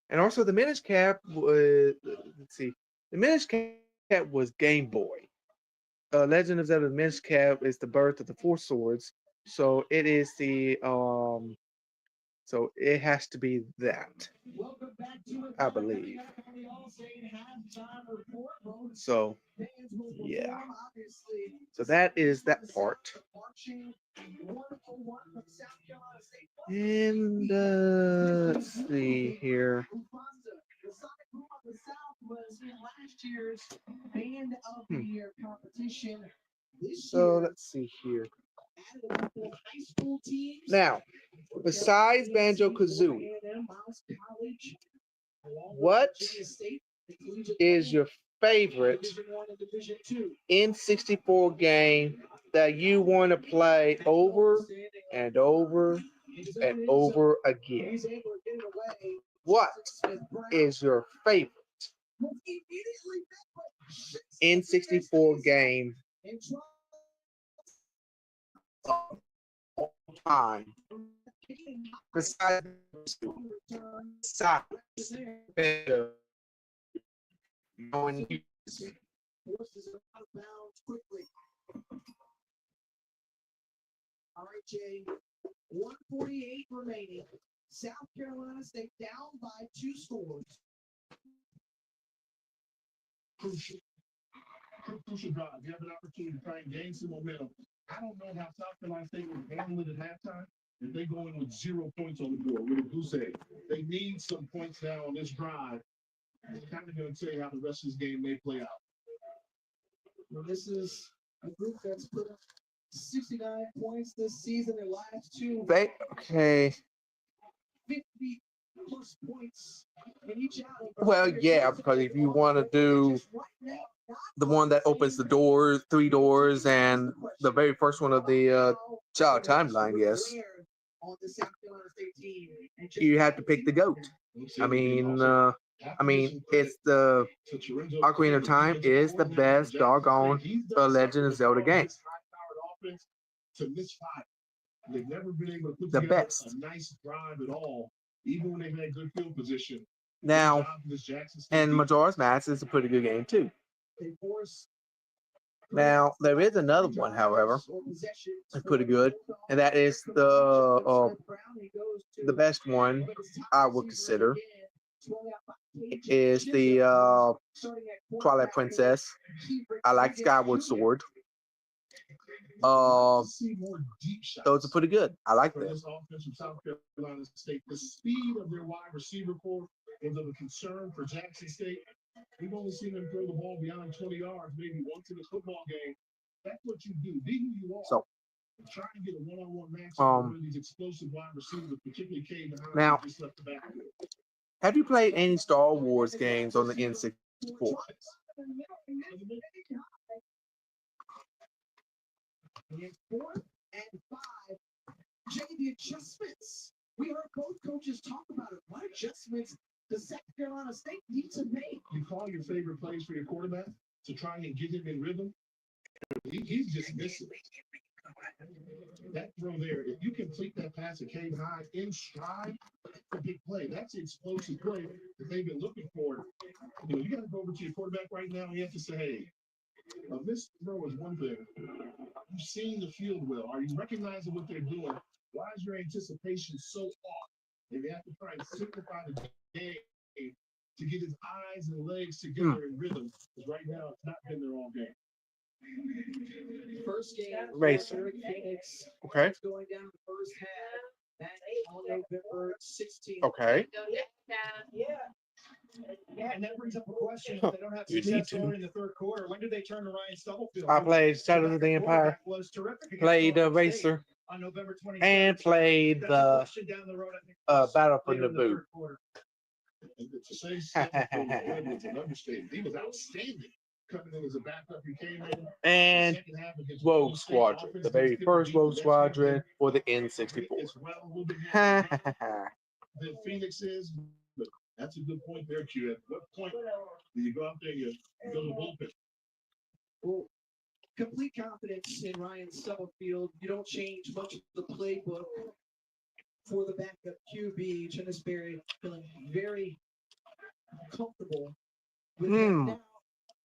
And also the Minish Cap was, let's see, the Minish Cap was Game Boy. Legend of Zelda Minish Cap is the birth of the Four Swords, so it is so it has to be that, I believe. So yeah, so that is that part. And let's see here. Hmm. So let's see here. Now, besides Banjo Kazooie, what is your favorite N64 game that you want to play over and over and over again? What is your favorite N64 game of all time? Besides Banjo, knowing you. All right, Jay. 148 remaining. South Carolina State down by 2 scores. Crucial drive. You have an opportunity to try and gain some momentum. I don't know how South Carolina State will handle it at halftime if they go in with 0 points on the board with a goose egg. They need some points now on this drive. It's kind of going to tell you how the rest of this game may play out. Well, this is a group that's put up 69 points this season. Their last two, Okay. 50 plus points in each out. Well, yeah, because if you want to do the one that opens the doors, 3 doors, and the very first one of the child timeline, yes, you have to pick the goat. I mean, it's the Ocarina of Time is the best doggone Legend of Zelda game. They've never been able to put The together best. a nice drive at all, even when they've had good field position. Now, and Majora's Mask is a pretty good game too. Now, there is another one, however, that's pretty good, and that is the best one I would consider is the Twilight Princess. I like Skyward Sword. Those are pretty good. I like them. This offense from South Carolina State, the speed of their wide receiver core is of a concern for Jackson State. We've only seen them throw the ball beyond 20 yards, maybe once in a football game. That's what you do. Be who you are. So, trying to get a one-on-one matchup with these explosive wide receivers, particularly Cade now, just left the backfield. Have you played any Star Wars games on the N64? And 4th and 5. Jay, the adjustments. We heard both coaches talk about it. What adjustments does South Carolina State need to make? You call your favorite plays for your quarterback to try and get him in rhythm. He's just missing. That throw there, if you complete that pass to Cade High in stride, that's a big play. That's the explosive play that they've been looking for. You got to go over to your quarterback right now and you have to say, hey, a missed throw is one thing. You've seen the field well. Are you recognizing what they're doing? Why is your anticipation so off? And they have to try and simplify the game to get his eyes and legs together in rhythm. Because right now, it's not been their all game. First game, Racer. Phoenix. Okay. Going down the first half. On November 16th. Okay. Yeah, and that brings up a question. If they don't have You success need to. going in the third quarter, when do they turn to Ryan Stubblefield? I played Shadows of the Empire, played Racer, on November 23rd. and played the Question down the road, I think, Battle for later in the Naboo. third quarter. And to say something was an understatement. He was outstanding. Coming in as a backup, he came in. And Second half against Rogue Golden State Squadron, offense the very against first Rogue That's Squadron for the as N64. well, we'll be Ha happy ha ha. that Phoenix is. But that's a good point there, Q. At what point do you go out there and you go to the bullpen? Well, complete confidence in Ryan Stubblefield. You don't change much of the playbook for the backup QB. Chennisberry feeling very comfortable with him. Now,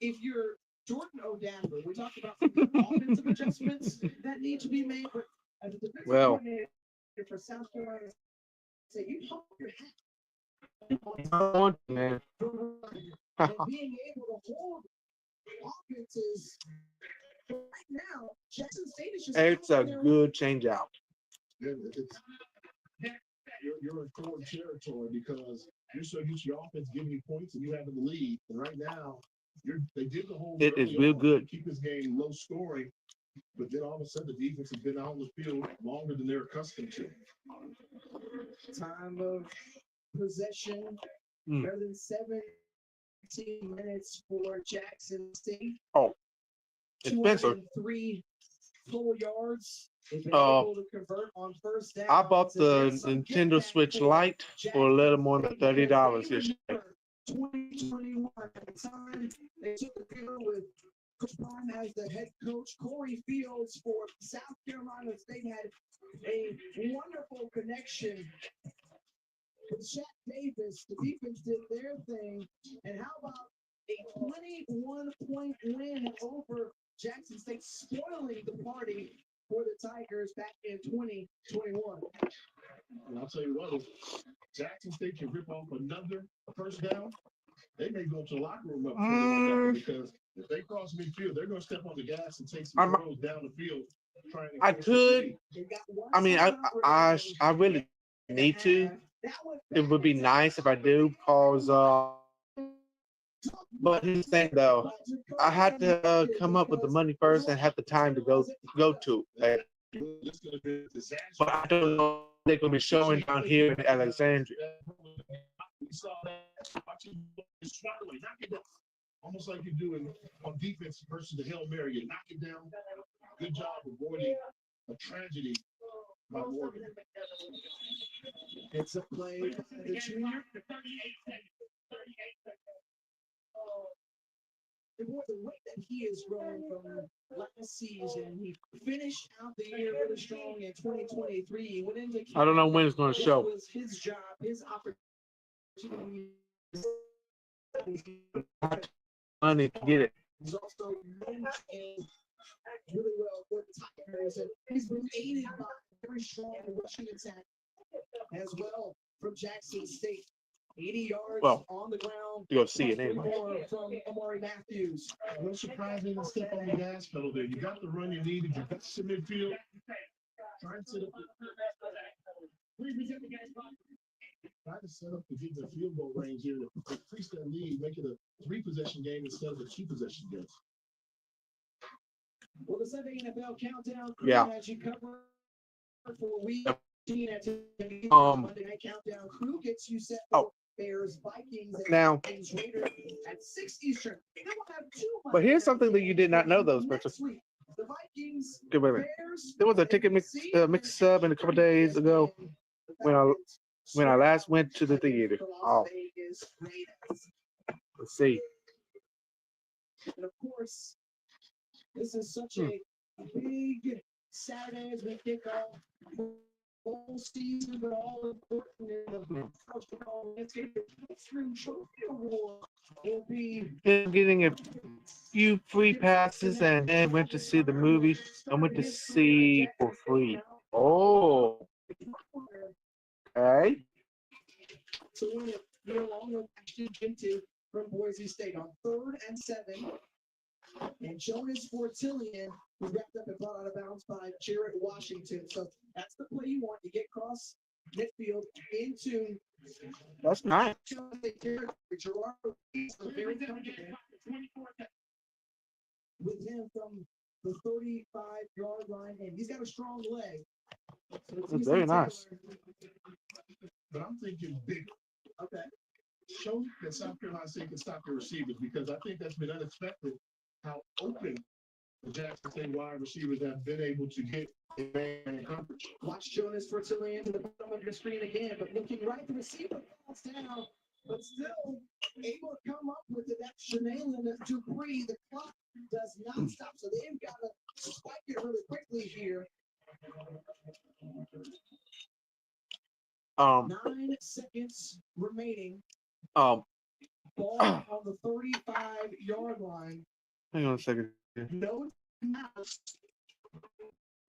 if you're Jordan O'Dapper, we talked about some offensive adjustments that need to be made, but as a defensive coordinator for South Carolina, say you hold your hat. Man. And being able to hold offenses right now, Jackson State is just It's a good change out. Yeah, you're in foreign territory because you're so used to your offense giving you points and you having the lead. And right now, they did the whole. It is real good. Keep this game low scoring, but then all of a sudden the defense has been out on the field longer than they're accustomed to. Time of possession, better than 17 minutes for Jackson State. Oh, it's Spencer. 203 total yards. Able to convert on first down. I bought the Nintendo Switch Lite for a little more than $30 this year. 2021 at the time, they took the field with Coach Bond as the head coach. Corey Fields for South Carolina State had a wonderful connection with Shaq Davis. The defense did their thing. And how about a 21-point win over Jackson State, spoiling the party for the Tigers back in 2021. And I'll tell you what, if Jackson State can rip off another first down, they may go to the locker room up 21 because if they cross midfield, they're going to step on the gas and take some throws down the field. I could. I mean, I really need to. It would be nice if I do, because But here's the thing, though, I had to come up with the money first and have the time to go to. But I don't know if they're gonna be showing down here in Alexandria. We saw that watching Swallowing, knock it down. Almost like you do on defense versus the Hail Mary. You knock it down. Good job avoiding a tragedy by Morgan. It's a play by the junior. And boy, the way that he has grown from last season, he finished out the year really strong in 2023. He went into I don't know when it's gonna this show. was his job, his opportunity. Money to get it. He's also managed and really well for the Tigers, and he's been aided by a very strong rushing attack as well from Jackson State. 80 yards on the ground. You'll see it anyway. More from Amari Matthews. No surprising to step on the gas pedal there. You got the run you needed. You got to midfield. Try and set up to get the field goal range here to increase that lead, make it a 3-possession game instead of a 2-possession game. Well, the Sunday NFL countdown Yeah. as you cover for week 18 at Monday Night Countdown crew gets you set for Bears, Vikings, and Now, Raiders at 6 Eastern. Then we'll have 2 but here's something that you did not know, though, Spencer. next week. The Vikings, Okay, wait a minute. Bears, There was a ticket mix up in a couple days ago when I last went to the theater. Oh, let's see. and of course, this is such a big Saturday as we kick off full season, but all important in the college football landscape. The Spring Trophy Award will be Getting a few free passes and then went to see the movie. I went to see for free. Oh, okay. so we're along with Ashton Gintu from Boise State on 3rd and 7. And Jonas Fortillian was wrapped up and brought out of bounds by Jarrett Washington. So that's the play you want. You get across midfield into. That's nice. Gerardo is very comfortable with him from the 35-yard line, and he's got a strong leg. So it's That's easy very to nice. But I'm thinking bigger. Okay. Show that South Carolina State can stop their receivers because I think that's been unexpected how open the Jackson State wide receivers have been able to get in man coverage. Watch Jonas Fortillian to the bottom of your screen again, but looking right, the receiver falls down, but still able to come up with it. That's Chanelin Dupree. The clock does not stop, so they've got to spike it really quickly here. 9 seconds remaining. Ball on the 35-yard line. Hang on a second. No mouse.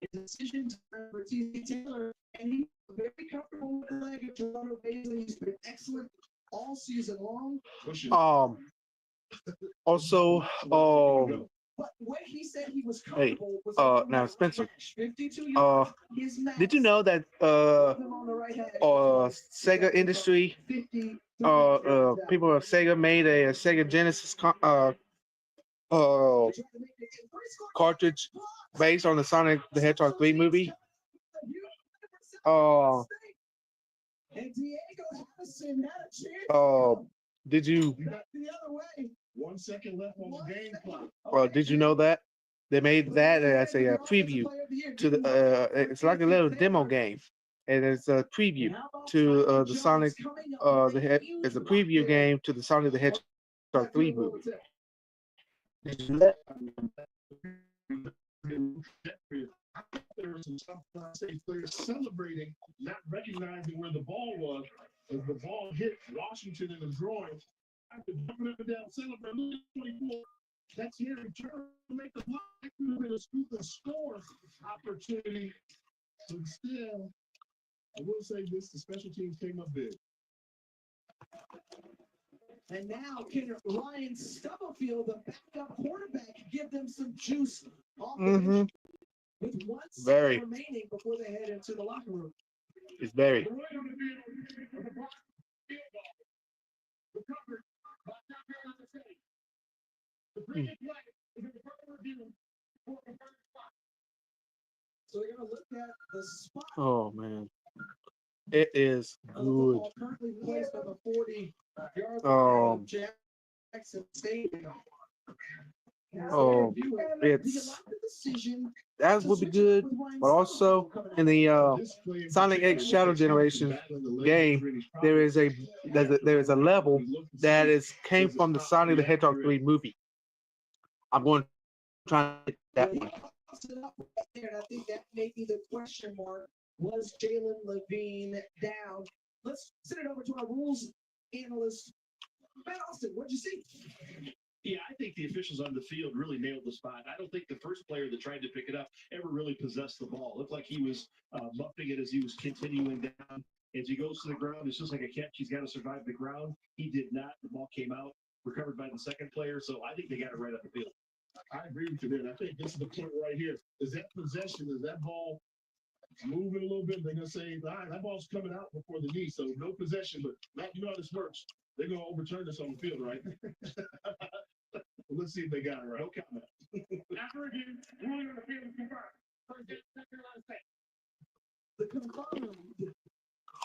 A decision for T.C. Taylor, and he's very comfortable with the leg of Toronto Bailey. He's been excellent all season long. Also, But what he said he was hey, comfortable was now Spencer, 52 yards. did you know that Sega Industry, people of Sega made a Sega Genesis cartridge based on the Sonic the Hedgehog 3 movie? And Diego Harrison had a chance. Did you? The other way. 1 second left on the game clock. Did you know that they made that as a preview to the? It's like a little demo game, and it's a preview to the Sonic. It's a preview game to the Sonic the Hedgehog 3 movie. Did you know that? There were some South Carolina State players celebrating, not recognizing where the ball was, as the ball hit Washington in the groin. After jumping up and down, celebrating 24. That's here in turn to make the block with a scoop and score opportunity. So still, I will say this: the special teams came up big. And now can Ryan Stubblefield, the backup quarterback, give them some juice off the bench with 1 second remaining before they head into the locker room. It's very. So they're going to look at the spot. Oh man, it is good. Currently placed on the 40-yard Um, Jackson State. Oh, it's that would be good, but also in the Sonic X Shadow Generation game, there is a level that is came from the Sonic the Hedgehog 3 movie. I'm going to try to get that one. I think that may be the question mark. Was Jalen Levine down? Let's send it over to our rules analyst, Matt Austin. What'd you see? Yeah, I think the officials on the field really nailed the spot. I don't think the first player that tried to pick it up ever really possessed the ball. It looked like he was muffing it as he was continuing down. As he goes to the ground, it's just like a catch. He's got to survive the ground. He did not. The ball came out, recovered by the second player. So I think they got it right up the field. I agree with you there. I think this is the point right here. Is that possession? Is that ball moving a little bit? They're going to say, all right, that ball's coming out before the knee. So no possession. But Matt, you know how this works. They're going to overturn this on the field, right? Well, let's see if they got it right. No comment. After review, ruling on the field is confirmed. First down, second down, state. The confirmed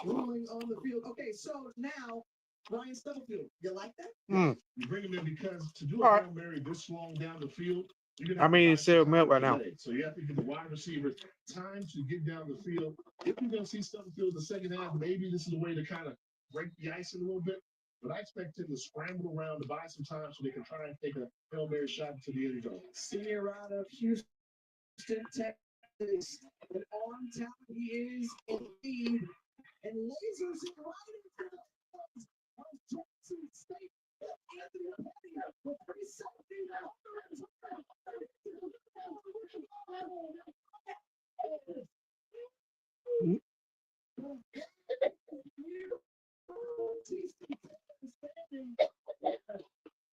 ruling on the field. Okay, so now Ryan Stubblefield, you like that? You bring him in because to do All a right. Hail Mary this long down the field, you're I mean, it's Sarah Milk right now. So you have to give the wide receiver time to get down the field. If you're going to see Stubblefield in the second half, maybe this is a way to kind of break the ice a little bit. But I expect him to scramble around to buy some time so they can try and take a Hail Mary shot to the end zone. Senior out of Houston, Texas. An arm talent he is indeed. And lasers it right into the hands of Jackson State. Anthony Petty for 317.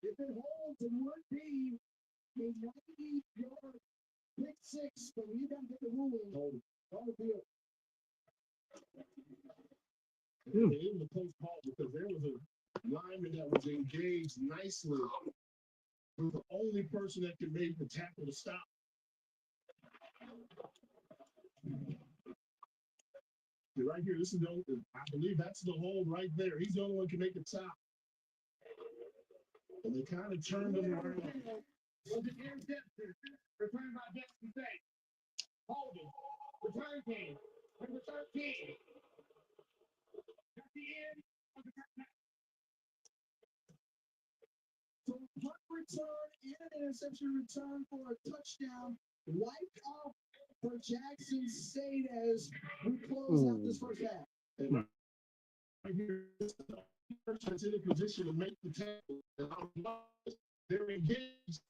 If it holds in one team, a 90-yard pick six, but we got to get the ruling on the field. And it was a close call because there was a lineman that was engaged nicely with the only person that could make the tackle to stop. Right here, this is the only, I believe that's the hold right there. He's the only one who can make the stop. And they kind of turned him around. Was it intercepted? Returned by Jackson State. Holding. Return team. Number 13. At the end of the first half. So punt return and an interception return for a touchdown. Wiped off for Jackson State as we close out this first half. And right here, this is the person that's in a position to make the tackle. And they're engaged.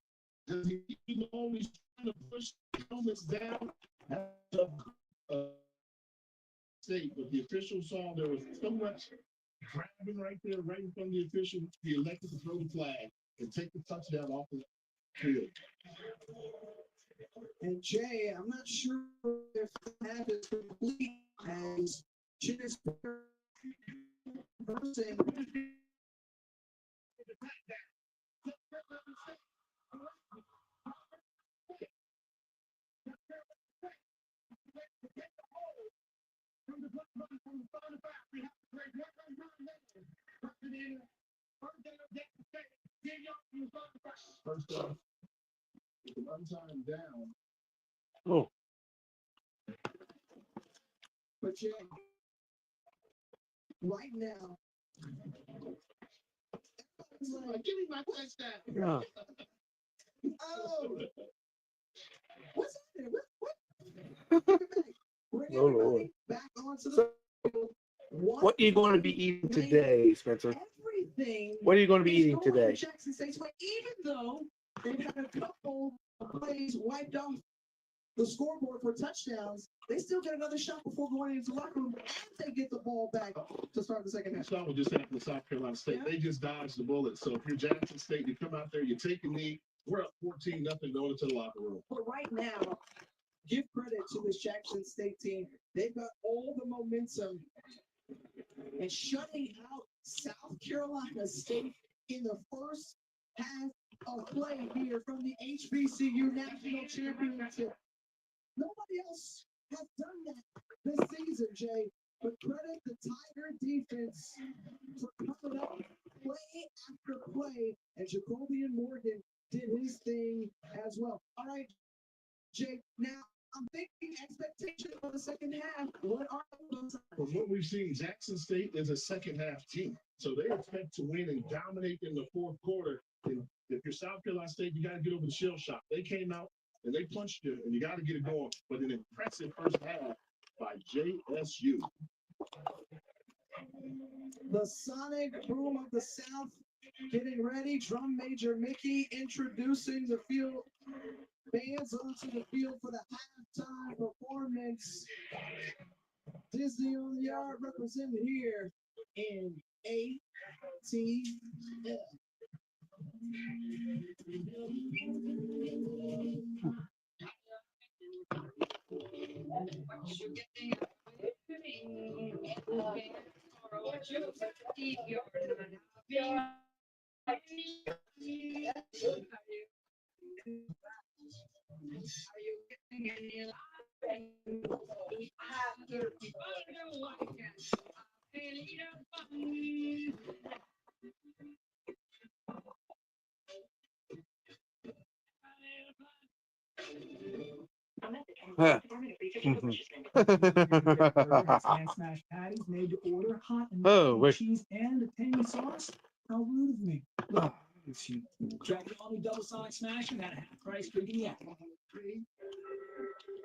He's only trying to push the helmets down. State, but the official saw there was so much grabbing right there, right in front of the official. He elected to throw the flag and take the touchdown off the field. And Jay, I'm not sure if the half is complete as Chinnis person. First off, one time down. Oh, But Jay, right now, Give me my touchdown. yeah. oh, what's happening? What? Bring Oh, Lord. everybody back onto the field. What are you going to be eating today, Spencer? Everything. What are you going to be is eating going today? to Jackson State, but even though they've had a couple of plays wiped off the scoreboard for touchdowns, they still get another shot before going into the locker room, and they get the ball back to start the second half. That's not what just happened to South Carolina State. Yeah. They just dodged the bullet. So if you're Jackson State, you come out there, you take a knee. We're up 14-0 going into the locker room. But right now, give credit to this Jackson State team. They've got all the momentum and shutting out South Carolina State in the first half of play here from the HBCU National Championship. Nobody else has done that this season, Jay. But credit the Tiger defense for coming up play after play, and Jacoby and Morgan did his thing as well. All right, Jay. Now I'm thinking expectation for the second half. What are those? From what we've seen, Jackson State is a second half team. So they expect to win and dominate in the fourth quarter. And if you're South Carolina State, you got to get over the shell shock. They came out and they punched you, and you got to get it going. But an impressive first half by JSU. The Sonic Boom of the South getting ready. Drum Major Mickey introducing the field bands onto the field for the halftime performance. Disney on the yard represented here in ATL. Huh. Smash patties made to order, hot and Oh, wait. cheese and a tangy sauce. How rude of me. Try the all-new double sonic smash and that half-price drinking yak.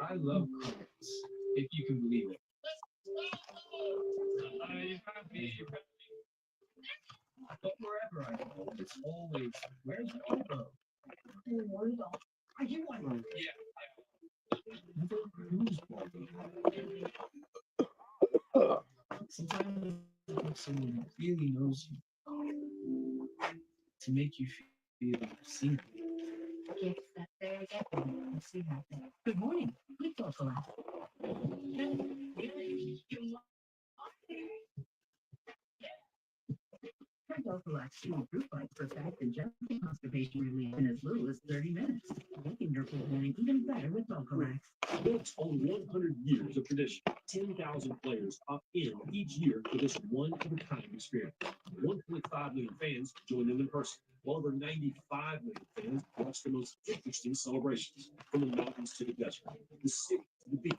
I love crickets, if you can believe it. But wherever I go, it's always, where's Bobo? Are you one? Yeah. Who's Bobo? Sometimes someone really knows you to make you feel seen. It's that very getting. Let's see how things. Good morning. Please don't collapse. Printofolax fuel group life for fast and jumping constipation relief in as little as 30 minutes, making your preventing even better with Dofolax. Built on 100 years of tradition, 10,000 players opt in each year for this one-of-a-kind experience. 1.5 million fans join them in person, while over 95 million fans watch the most interesting celebrations, from the mountains to the desert, the city to the beach,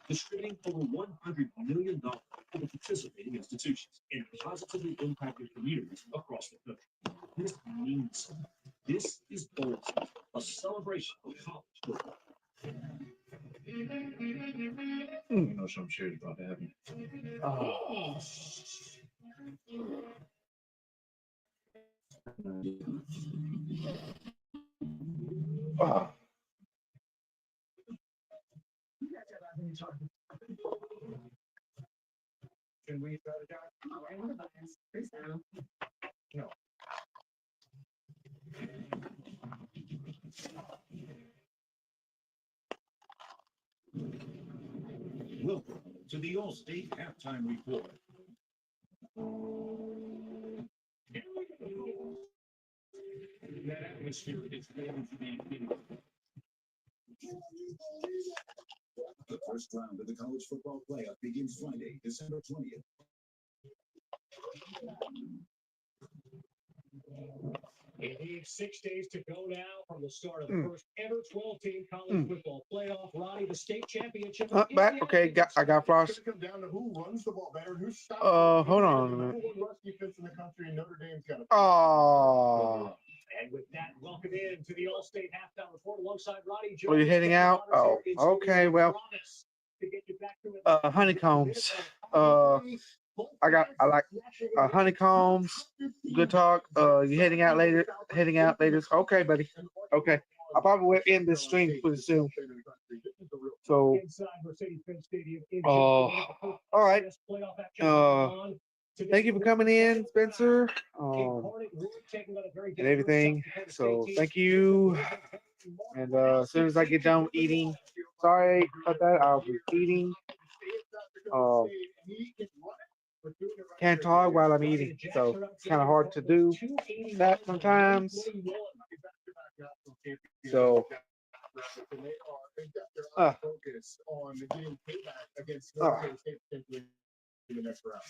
distributing over $100 million to the participating institutions and positively impacting communities across the country. This means something. This is Bowl Season, a celebration of college football. You know some shit about to happen. Oh. Oh. Can we try to die? No. Welcome to the All-State Halftime Report. That atmosphere is going to be incredible. The first round of the college football playoff begins Friday, December 20th. It needs 6 days to go now from the start of the first ever 12-team college football playoff. Ronnie, the state championship. Back. Okay, I got Frost. It's going to come down to who runs the ball better, who stops. Hold on a the minute. number one rush defense in the country, and Notre Dame's got a. Oh. And with that, welcome in to the All-State Halftime Report alongside Ronnie Jones. Well, you're heading out? Oh, okay. Well, honeycombs. I like honeycombs. Good talk. You heading out later? Heading out later? Okay, buddy. Okay. I'll probably will end this stream pretty soon. So, all right. Thank you for coming in, Spencer, and everything. So, thank you. And as soon as I get done eating, sorry about that. I'll be eating. Can't talk while I'm eating, so it's kind of hard to do that sometimes. So Ah. focus on getting payback against Ah. North State potentially in the next round.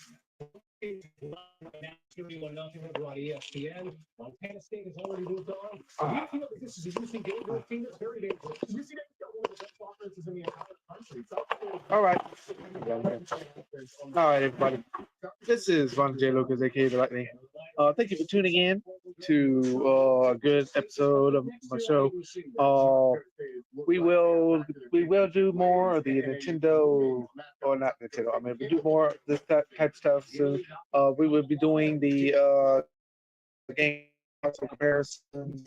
31-0 over on ESPN. Montana State has already moved on. Do you feel that this is a UC dangerous team that's very dangerous? UC Davis got one of the best offenses in the entire country. South Dakota All right. All right, everybody. This is Ron J. Lucas, aka The Lightning. Thank you for tuning in to a good episode of my show. We will do more of the Nintendo, or not Nintendo. I mean, we do more of this type of stuff soon. We will be doing the game console comparisons.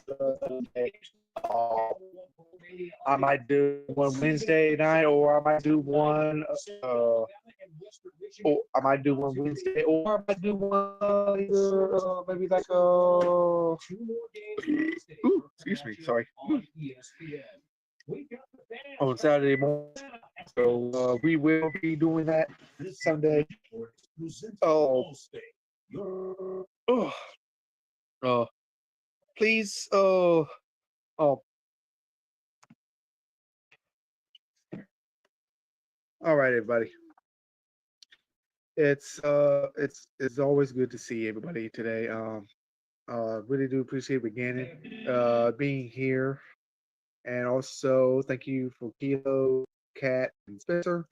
I might do one Wednesday night, or I might do one. Or I might do one Wednesday, or I might do one maybe like excuse me, sorry. On Saturday morning. So we will be doing that Sunday. Oh, please, oh. All right, everybody. It's always good to see everybody today. Really do appreciate beginning being here, and also thank you for Kilo, Kat, and Spencer.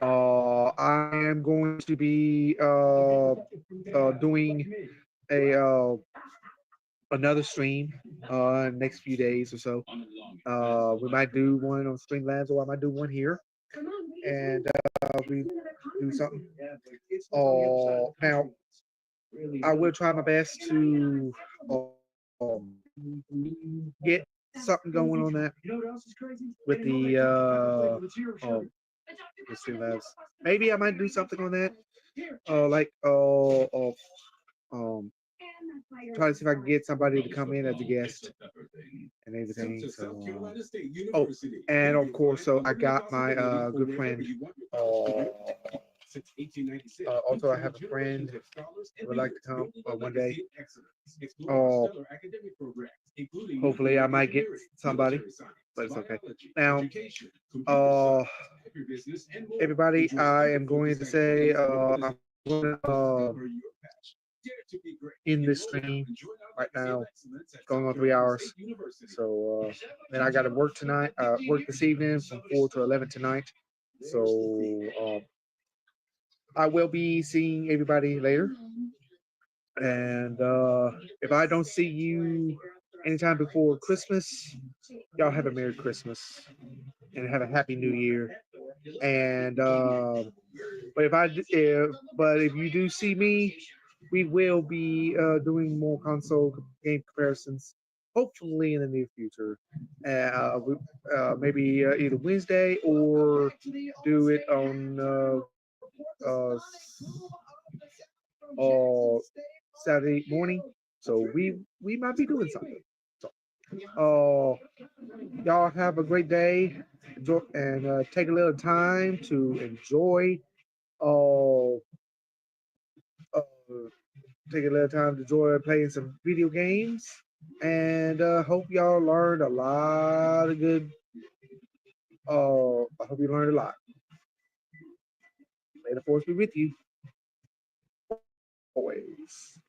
I am going to be doing a another stream next few days or so. We might do one on Streamlabs, or I might do one here, and we do something. Now I will try my best to get something going on that with the Streamlabs. Maybe I might do something on that, like try to see if I can get somebody to come in as a guest and everything. So, oh, and of course, so I got my good friend. Also, I have a friend who would like to come one day. Hopefully, I might get somebody, but it's okay. Now, everybody, I am going to say I'm going to in this stream right now. It's going on 3 hours. So then I got to work tonight. Work this evening from 4 to 11 tonight. So I will be seeing everybody later. And if I don't see you anytime before Christmas, y'all have a Merry Christmas and have a Happy New Year. And but if you do see me, we will be doing more console game comparisons, hopefully in the near future. Maybe either Wednesday or do it on Saturday morning. So we might be doing something. So y'all have a great day, and take a little time to enjoy. Uh, Take a little time to enjoy playing some video games, and hope y'all learned a lot of good. I hope you learned a lot. May the force be with you always.